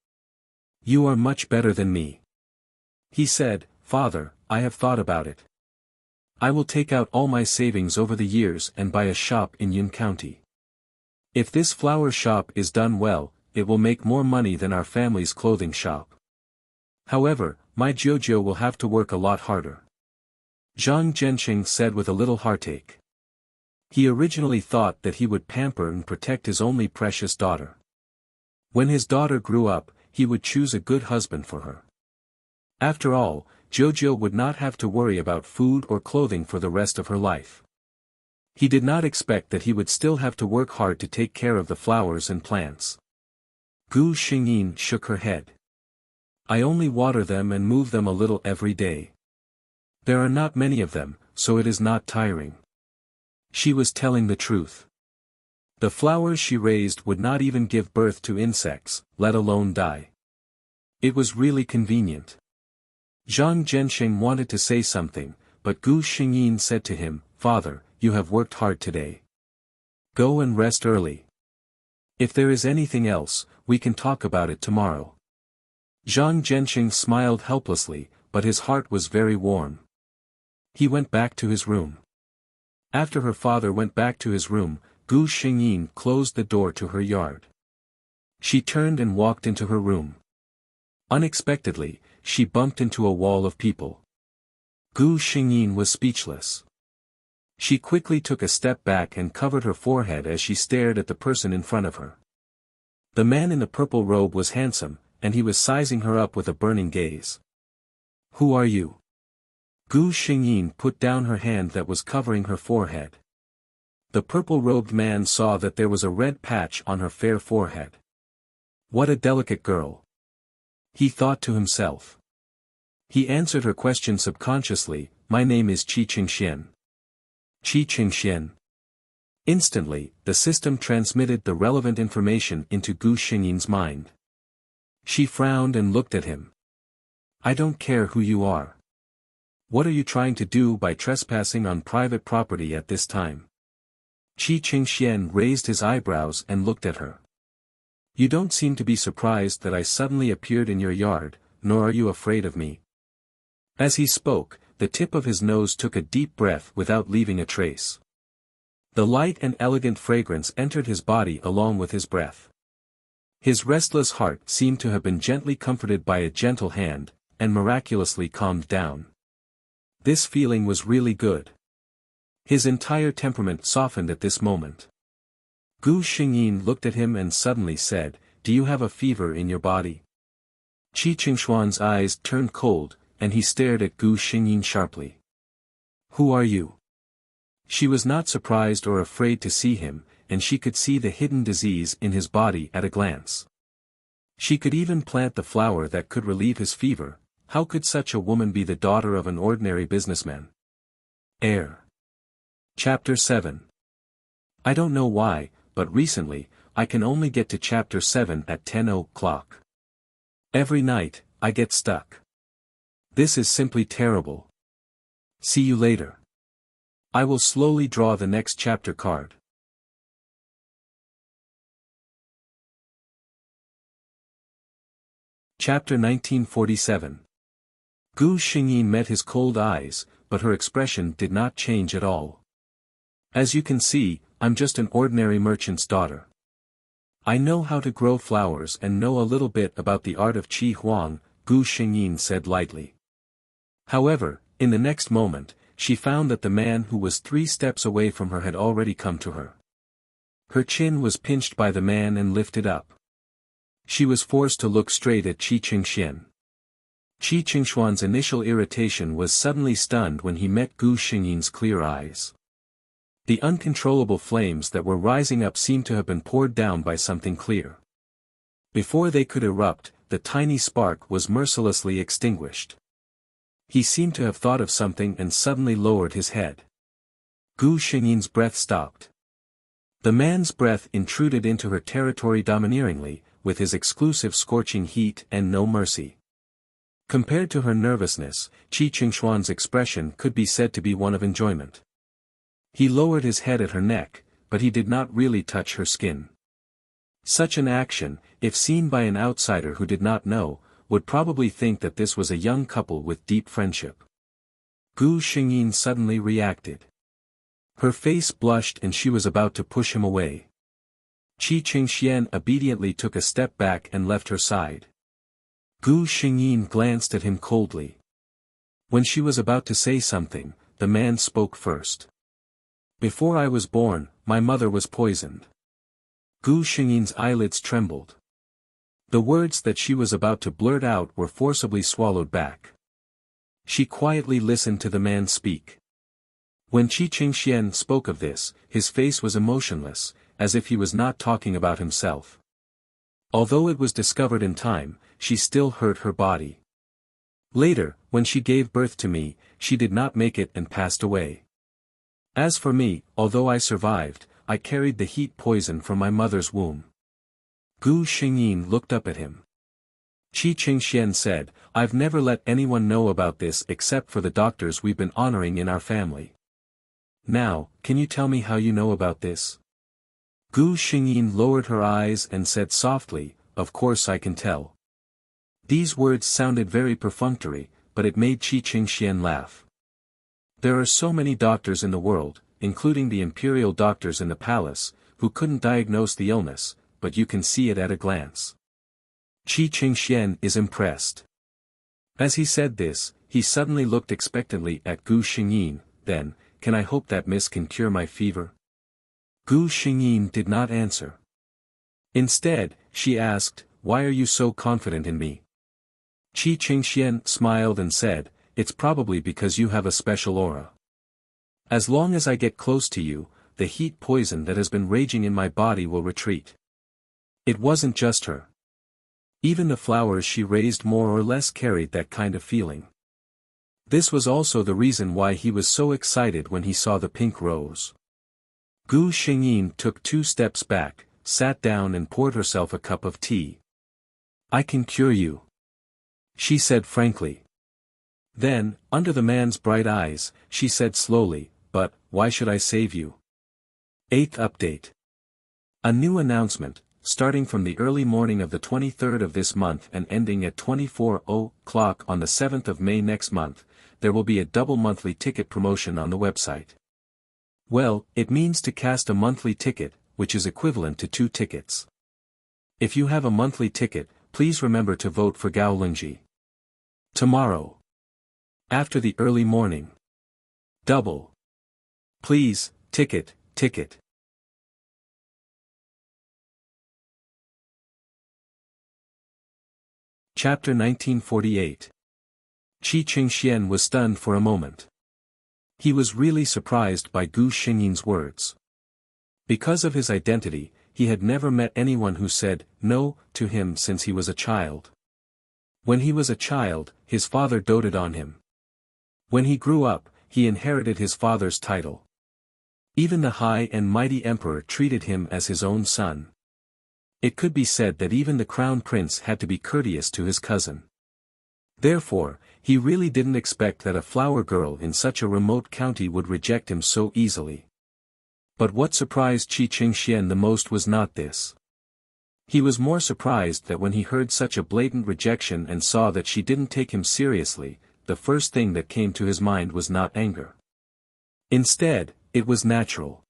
You are much better than me. He said, Father, I have thought about it. I will take out all my savings over the years and buy a shop in Yun County. If this flower shop is done well, it will make more money than our family's clothing shop. However, my Jojo will have to work a lot harder. Zhang Gensheng said with a little heartache. He originally thought that he would pamper and protect his only precious daughter. When his daughter grew up, he would choose a good husband for her. After all, Jojo would not have to worry about food or clothing for the rest of her life. He did not expect that he would still have to work hard to take care of the flowers and plants. Gu Xingyin shook her head. I only water them and move them a little every day. There are not many of them, so it is not tiring. She was telling the truth. The flowers she raised would not even give birth to insects, let alone die. It was really convenient. Zhang Gensheng wanted to say something, but Gu Xingyin said to him, Father, you have worked hard today. Go and rest early. If there is anything else, we can talk about it tomorrow. Zhang Gensheng smiled helplessly, but his heart was very warm. He went back to his room. After her father went back to his room, Gu Xingyin closed the door to her yard. She turned and walked into her room. Unexpectedly, she bumped into a wall of people. Gu Xingyin was speechless. She quickly took a step back and covered her forehead as she stared at the person in front of her. The man in the purple robe was handsome, and he was sizing her up with a burning gaze. Who are you? Gu Xingyin put down her hand that was covering her forehead. The purple-robed man saw that there was a red patch on her fair forehead. What a delicate girl. He thought to himself. He answered her question subconsciously, My name is Qi Qingxian. Qi Qingxian. Instantly, the system transmitted the relevant information into Gu Xingyin's mind. She frowned and looked at him. I don't care who you are. What are you trying to do by trespassing on private property at this time? Qi Qingxian raised his eyebrows and looked at her. You don't seem to be surprised that I suddenly appeared in your yard, nor are you afraid of me. As he spoke, the tip of his nose took a deep breath without leaving a trace. The light and elegant fragrance entered his body along with his breath. His restless heart seemed to have been gently comforted by a gentle hand, and miraculously calmed down. This feeling was really good. His entire temperament softened at this moment. Gu Xingyin looked at him and suddenly said, Do you have a fever in your body? Qi Qingshuan's eyes turned cold, and he stared at Gu Xingyin sharply. Who are you? She was not surprised or afraid to see him, and she could see the hidden disease in his body at a glance. She could even plant the flower that could relieve his fever. How could such a woman be the daughter of an ordinary businessman? Air. Chapter 7. I don't know why, but recently, I can only get to Chapter 7 at 10 o'clock. Every night, I get stuck. This is simply terrible. See you later. I will slowly draw the next chapter card. Chapter 1947. Gu Xingyin met his cold eyes, but her expression did not change at all. As you can see, I'm just an ordinary merchant's daughter. I know how to grow flowers and know a little bit about the art of Qi Huang, Gu Xingyin said lightly. However, in the next moment, she found that the man who was 3 steps away from her had already come to her. Her chin was pinched by the man and lifted up. She was forced to look straight at Qi Qingxian. Qi Qingshuan's initial irritation was suddenly stunned when he met Gu Xingyin's clear eyes. The uncontrollable flames that were rising up seemed to have been poured down by something clear. Before they could erupt, the tiny spark was mercilessly extinguished. He seemed to have thought of something and suddenly lowered his head. Gu Xingyin's breath stopped. The man's breath intruded into her territory domineeringly, with his exclusive scorching heat and no mercy. Compared to her nervousness, Qi Qingshuan's expression could be said to be one of enjoyment. He lowered his head at her neck, but he did not really touch her skin. Such an action, if seen by an outsider who did not know, would probably think that this was a young couple with deep friendship. Gu Xingyin suddenly reacted. Her face blushed and she was about to push him away. Qi Qingxian obediently took a step back and left her side. Gu Xingyin glanced at him coldly. When she was about to say something, the man spoke first. Before I was born, my mother was poisoned. Gu Xingyin's eyelids trembled. The words that she was about to blurt out were forcibly swallowed back. She quietly listened to the man speak. When Qi Qingxian spoke of this, his face was emotionless, as if he was not talking about himself. Although it was discovered in time, she still hurt her body. Later, when she gave birth to me, she did not make it and passed away. As for me, although I survived, I carried the heat poison from my mother's womb. Gu Xingyin looked up at him. Qi Qingxian said, I've never let anyone know about this except for the doctors we've been honoring in our family. Now, can you tell me how you know about this? Gu Xingyin lowered her eyes and said softly, Of course I can tell. These words sounded very perfunctory, but it made Qi Qingxian laugh. There are so many doctors in the world, including the imperial doctors in the palace, who couldn't diagnose the illness, but you can see it at a glance. Qi Qingxian is impressed. As he said this, he suddenly looked expectantly at Gu Xingyin, then, can I hope that miss can cure my fever? Gu Xingyin did not answer. Instead, she asked, Why are you so confident in me? Qi Qingxian smiled and said, It's probably because you have a special aura. As long as I get close to you, the heat poison that has been raging in my body will retreat. It wasn't just her. Even the flowers she raised more or less carried that kind of feeling. This was also the reason why he was so excited when he saw the pink rose. Gu Xingyin took 2 steps back, sat down and poured herself a cup of tea. I can cure you, she said frankly. Then, under the man's bright eyes, she said slowly, But, why should I save you? 8th update. A new announcement. Starting from the early morning of the 23rd of this month and ending at 24 o'clock on the 7th of May next month, there will be a double monthly ticket promotion on the website. Well, it means to cast a monthly ticket, which is equivalent to 2 tickets. If you have a monthly ticket, please remember to vote for Gao Lingji. Tomorrow. After the early morning. Double. Please, ticket. Chapter 1948. Qi Qingxian was stunned for a moment. He was really surprised by Gu Xingyin's words. Because of his identity, he had never met anyone who said no to him since he was a child. When he was a child, his father doted on him. When he grew up, he inherited his father's title. Even the high and mighty emperor treated him as his own son. It could be said that even the crown prince had to be courteous to his cousin. Therefore, he really didn't expect that a flower girl in such a remote county would reject him so easily. But what surprised Qi Qingxian the most was not this. He was more surprised that when he heard such a blatant rejection and saw that she didn't take him seriously, the first thing that came to his mind was not anger. Instead, it was natural.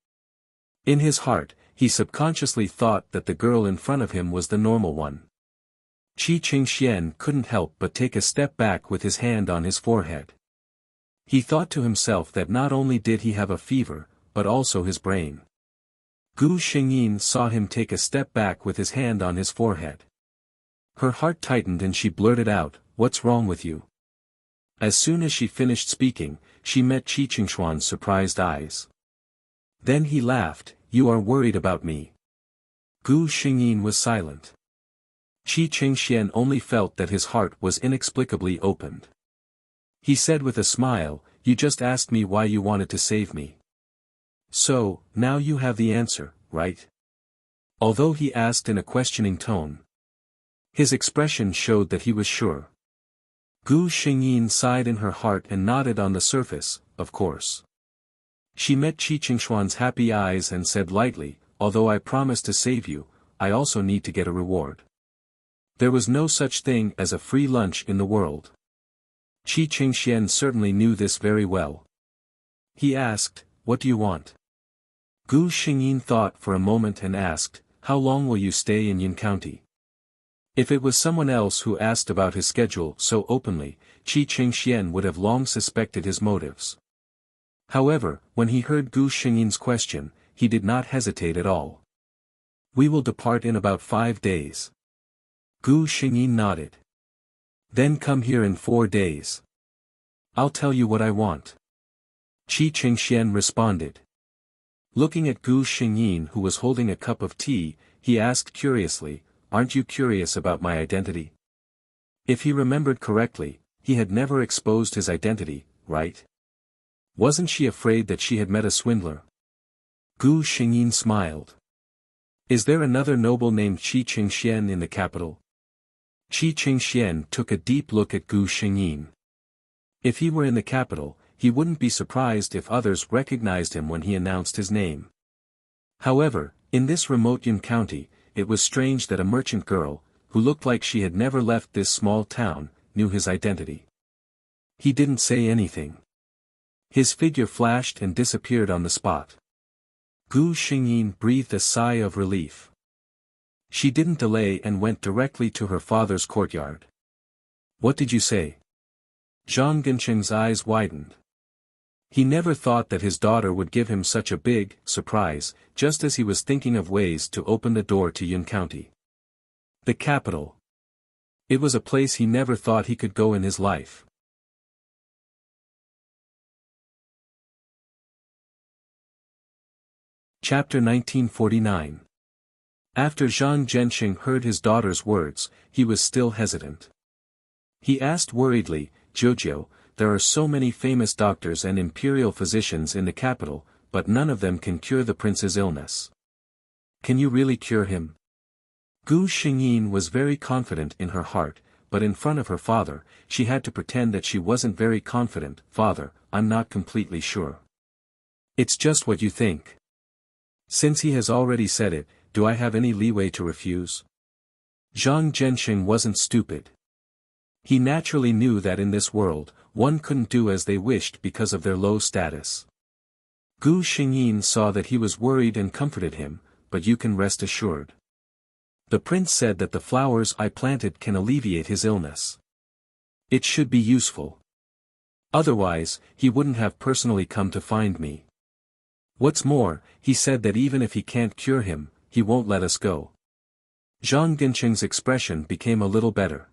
In his heart, he subconsciously thought that the girl in front of him was the normal one. Qi Qingxian couldn't help but take a step back with his hand on his forehead. He thought to himself that not only did he have a fever, but also his brain. Gu Xingyin saw him take a step back with his hand on his forehead. Her heart tightened and she blurted out, "What's wrong with you?" As soon as she finished speaking, she met Qi Qingshuan's surprised eyes. Then he laughed, "You are worried about me." Gu Xingyin was silent. Qi Qingxian only felt that his heart was inexplicably opened. He said with a smile, "You just asked me why you wanted to save me. So, now you have the answer, right?" Although he asked in a questioning tone, his expression showed that he was sure. Gu Xingyin sighed in her heart and nodded on the surface, "Of course." She met Qi Qingshuan's happy eyes and said lightly, "Although I promised to save you, I also need to get a reward." There was no such thing as a free lunch in the world. Qi Qingxian certainly knew this very well. He asked, "What do you want?" Gu Xingyin thought for a moment and asked, "How long will you stay in Yin County?" If it was someone else who asked about his schedule so openly, Qi Qingxian would have long suspected his motives. However, when he heard Gu Xingyin's question, he did not hesitate at all. "We will depart in about 5 days. Gu Xingyin nodded. "Then come here in 4 days. I'll tell you what I want." Qi Qingxian responded. Looking at Gu Xingyin who was holding a cup of tea, he asked curiously, "Aren't you curious about my identity?" If he remembered correctly, he had never exposed his identity, right? Wasn't she afraid that she had met a swindler? Gu Xingyin smiled. "Is there another noble named Qi Qingxian in the capital?" Qi Qingxian took a deep look at Gu Xingyin. If he were in the capital, he wouldn't be surprised if others recognized him when he announced his name. However, in this remote Yin county, it was strange that a merchant girl, who looked like she had never left this small town, knew his identity. He didn't say anything. His figure flashed and disappeared on the spot. Gu Xingyin breathed a sigh of relief. She didn't delay and went directly to her father's courtyard. "What did you say?" Zhang Gensheng's eyes widened. He never thought that his daughter would give him such a big surprise, just as he was thinking of ways to open the door to Yun County. The capital. It was a place he never thought he could go in his life. Chapter 1949. After Zhang Gensheng heard his daughter's words, he was still hesitant. He asked worriedly, "Jojo, there are so many famous doctors and imperial physicians in the capital, but none of them can cure the prince's illness. Can you really cure him?" Gu Xingyin was very confident in her heart, but in front of her father, she had to pretend that she wasn't very confident. "Father, I'm not completely sure. It's just what you think. Since he has already said it, do I have any leeway to refuse?" Zhang Gensheng wasn't stupid. He naturally knew that in this world, one couldn't do as they wished because of their low status. Gu Xingyin saw that he was worried and comforted him, "But you can rest assured. The prince said that the flowers I planted can alleviate his illness. It should be useful. Otherwise, he wouldn't have personally come to find me. What's more, he said that even if he can't cure him, he won't let us go." Zhang Gensheng's expression became a little better.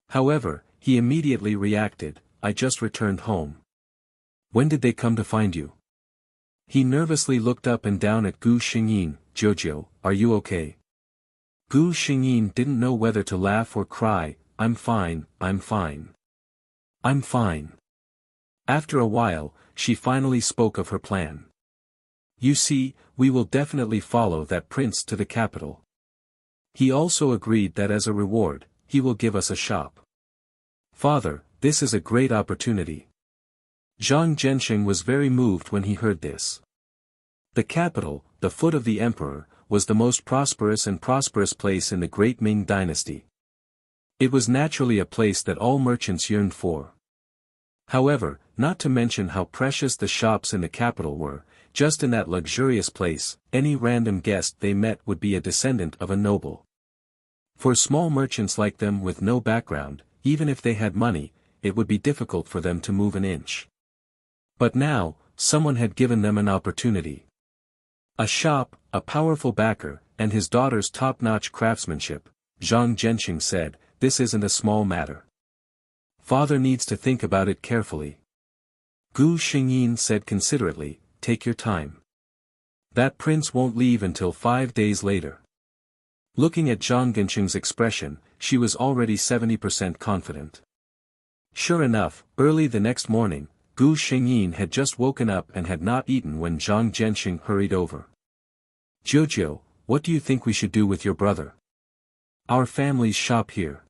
However, he immediately reacted, "I just returned home. When did they come to find you?" He nervously looked up and down at Gu Xingyin. "Jojo, are you okay?" Gu Xingyin didn't know whether to laugh or cry. I'm fine, I'm fine. I'm fine." After a while, she finally spoke of her plan. You see, we will definitely follow that prince to the capital. He also agreed that as a reward, he will give us a shop. Father, this is a great opportunity. Zhang Zhenxing was very moved when he heard this. The capital, the foot of the emperor, was the most prosperous place in the great Ming dynasty. It was naturally a place that all merchants yearned for. However, not to mention how precious the shops in the capital were, just in that luxurious place, any random guest they met would be a descendant of a noble. For small merchants like them with no background, even if they had money, it would be difficult for them to move an inch. But now, someone had given them an opportunity. A shop, a powerful backer, and his daughter's top-notch craftsmanship, Zhang Zhenxing said, this isn't a small matter. Father needs to think about it carefully. Gu Xingyin said considerately, take your time. That prince won't leave until 5 days later. Looking at Zhang Zhenxing's expression, she was already 70% confident. Sure enough, early the next morning, Gu Xingyin had just woken up and had not eaten when Zhang Zhenxing hurried over. Jojo, what do you think we should do with your brother? Our family's shop here.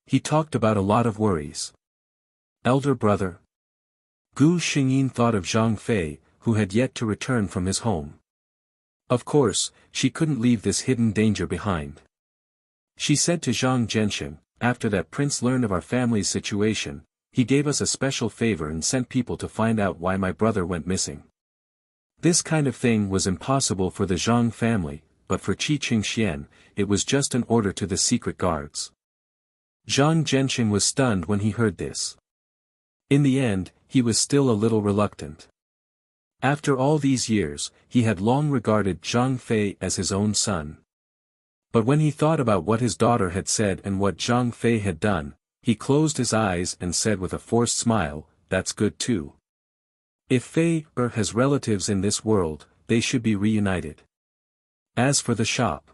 He talked about a lot of worries. Elder brother? Gu Xingyin thought of Zhang Fei, who had yet to return from his home. Of course, she couldn't leave this hidden danger behind. She said to Zhang Zhenxing, after that prince learned of our family's situation, he gave us a special favor and sent people to find out why my brother went missing. This kind of thing was impossible for the Zhang family, but for Qi Qingxian, it was just an order to the secret guards. Zhang Zhenxing was stunned when he heard this. In the end, he was still a little reluctant. After all these years, he had long regarded Zhang Fei as his own son. But when he thought about what his daughter had said and what Zhang Fei had done, he closed his eyes and said with a forced smile, that's good too. If Fei has relatives in this world, they should be reunited. As for the shop,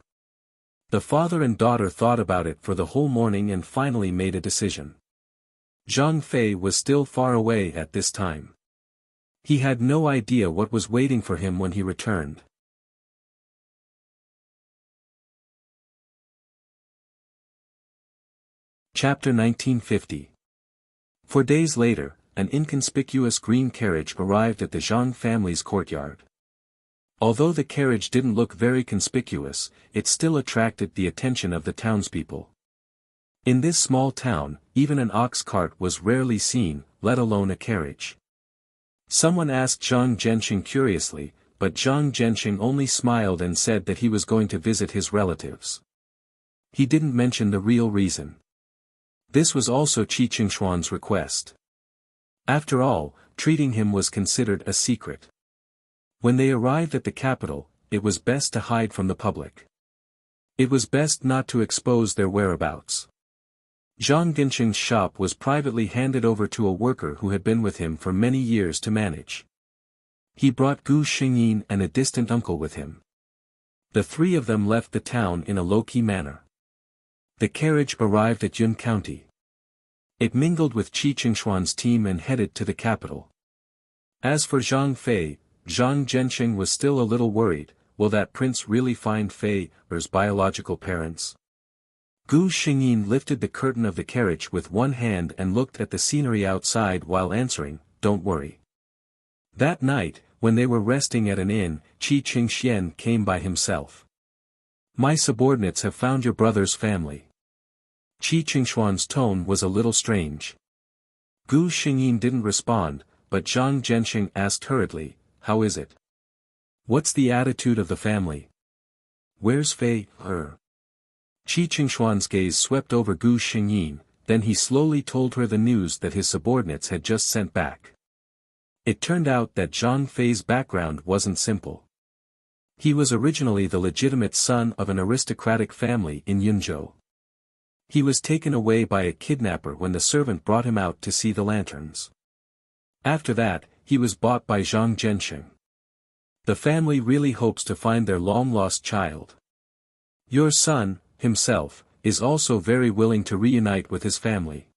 the father and daughter thought about it for the whole morning and finally made a decision. Zhang Fei was still far away at this time. He had no idea what was waiting for him when he returned. Chapter 1950. 4 days later, an inconspicuous green carriage arrived at the Zhang family's courtyard. Although the carriage didn't look very conspicuous, it still attracted the attention of the townspeople. In this small town, even an ox cart was rarely seen, let alone a carriage. Someone asked Zhang Zhenxing curiously, but Zhang Zhenxing only smiled and said that he was going to visit his relatives. He didn't mention the real reason. This was also Qi Qingshuan's request. After all, treating him was considered a secret. When they arrived at the capital, it was best to hide from the public. It was best not to expose their whereabouts. Zhang Zhenxing's shop was privately handed over to a worker who had been with him for many years to manage. He brought Gu Xingyin and a distant uncle with him. The three of them left the town in a low-key manner. The carriage arrived at Yun County. It mingled with Qi Qingshuan's team and headed to the capital. As for Zhang Fei, Zhang Zhenxing was still a little worried, will that prince really find Fei's biological parents? Gu Xingyin lifted the curtain of the carriage with one hand and looked at the scenery outside while answering, don't worry. That night, when they were resting at an inn, Qi Qingxian came by himself. My subordinates have found your brother's family. Qi Qingshuan's tone was a little strange. Gu Xingyin didn't respond, but Zhang Zhenxing asked hurriedly, how is it? What's the attitude of the family? Where's Fei? Qi Qingshuan's gaze swept over Gu Xingyin, then he slowly told her the news that his subordinates had just sent back. It turned out that Zhang Fei's background wasn't simple. He was originally the legitimate son of an aristocratic family in Yunzhou. He was taken away by a kidnapper when the servant brought him out to see the lanterns. After that, he was bought by Zhang Zhenxing. The family really hopes to find their long-lost child. Your son, himself, is also very willing to reunite with his family.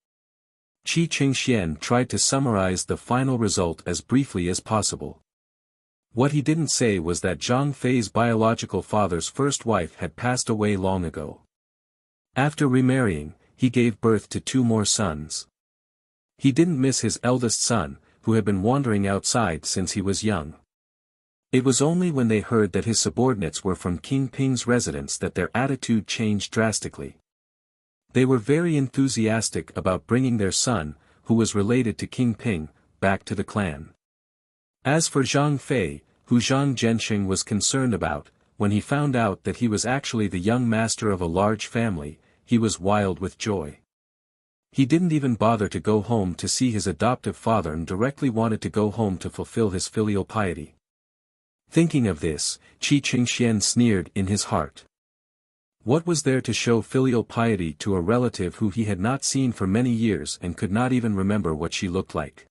Qi Qingxian tried to summarize the final result as briefly as possible. What he didn't say was that Zhang Fei's biological father's first wife had passed away long ago. After remarrying, he gave birth to 2 more sons. He didn't miss his eldest son, who had been wandering outside since he was young. It was only when they heard that his subordinates were from King Ping's residence that their attitude changed drastically. They were very enthusiastic about bringing their son, who was related to King Ping, back to the clan. As for Zhang Fei, who Zhang Zhenxing was concerned about, when he found out that he was actually the young master of a large family, he was wild with joy. He didn't even bother to go home to see his adoptive father and directly wanted to go home to fulfill his filial piety. Thinking of this, Qi Qingxian sneered in his heart. What was there to show filial piety to a relative who he had not seen for many years and could not even remember what she looked like?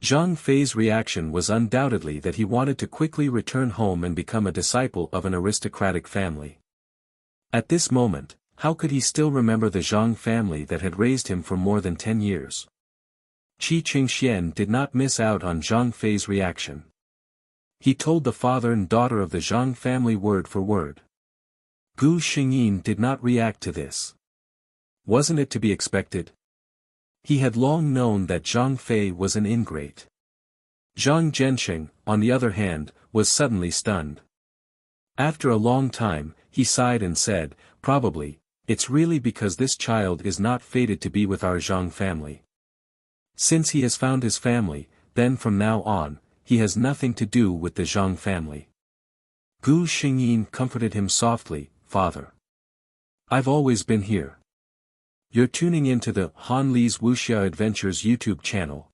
Zhang Fei's reaction was undoubtedly that he wanted to quickly return home and become a disciple of an aristocratic family. At this moment, how could he still remember the Zhang family that had raised him for more than 10 years? Qi Qingxian did not miss out on Zhang Fei's reaction. He told the father and daughter of the Zhang family word for word. Gu Xingyin did not react to this. Wasn't it to be expected? He had long known that Zhang Fei was an ingrate. Zhang Zhenxing, on the other hand, was suddenly stunned. After a long time, he sighed and said, "Probably, it's really because this child is not fated to be with our Zhang family. Since he has found his family, then from now on, he has nothing to do with the Zhang family." Gu Xingyin comforted him softly, "Father. I've always been here. You're tuning into the Han Li's Wuxia Adventures YouTube channel.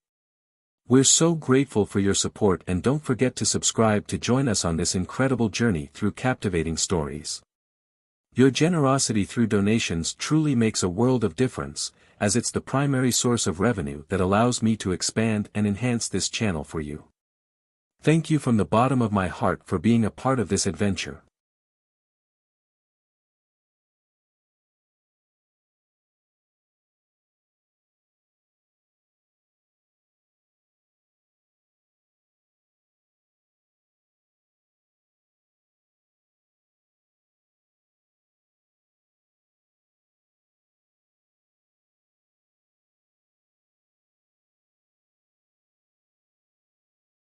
We're so grateful for your support and don't forget to subscribe to join us on this incredible journey through captivating stories. Your generosity through donations truly makes a world of difference, as it's the primary source of revenue that allows me to expand and enhance this channel for you. Thank you from the bottom of my heart for being a part of this adventure.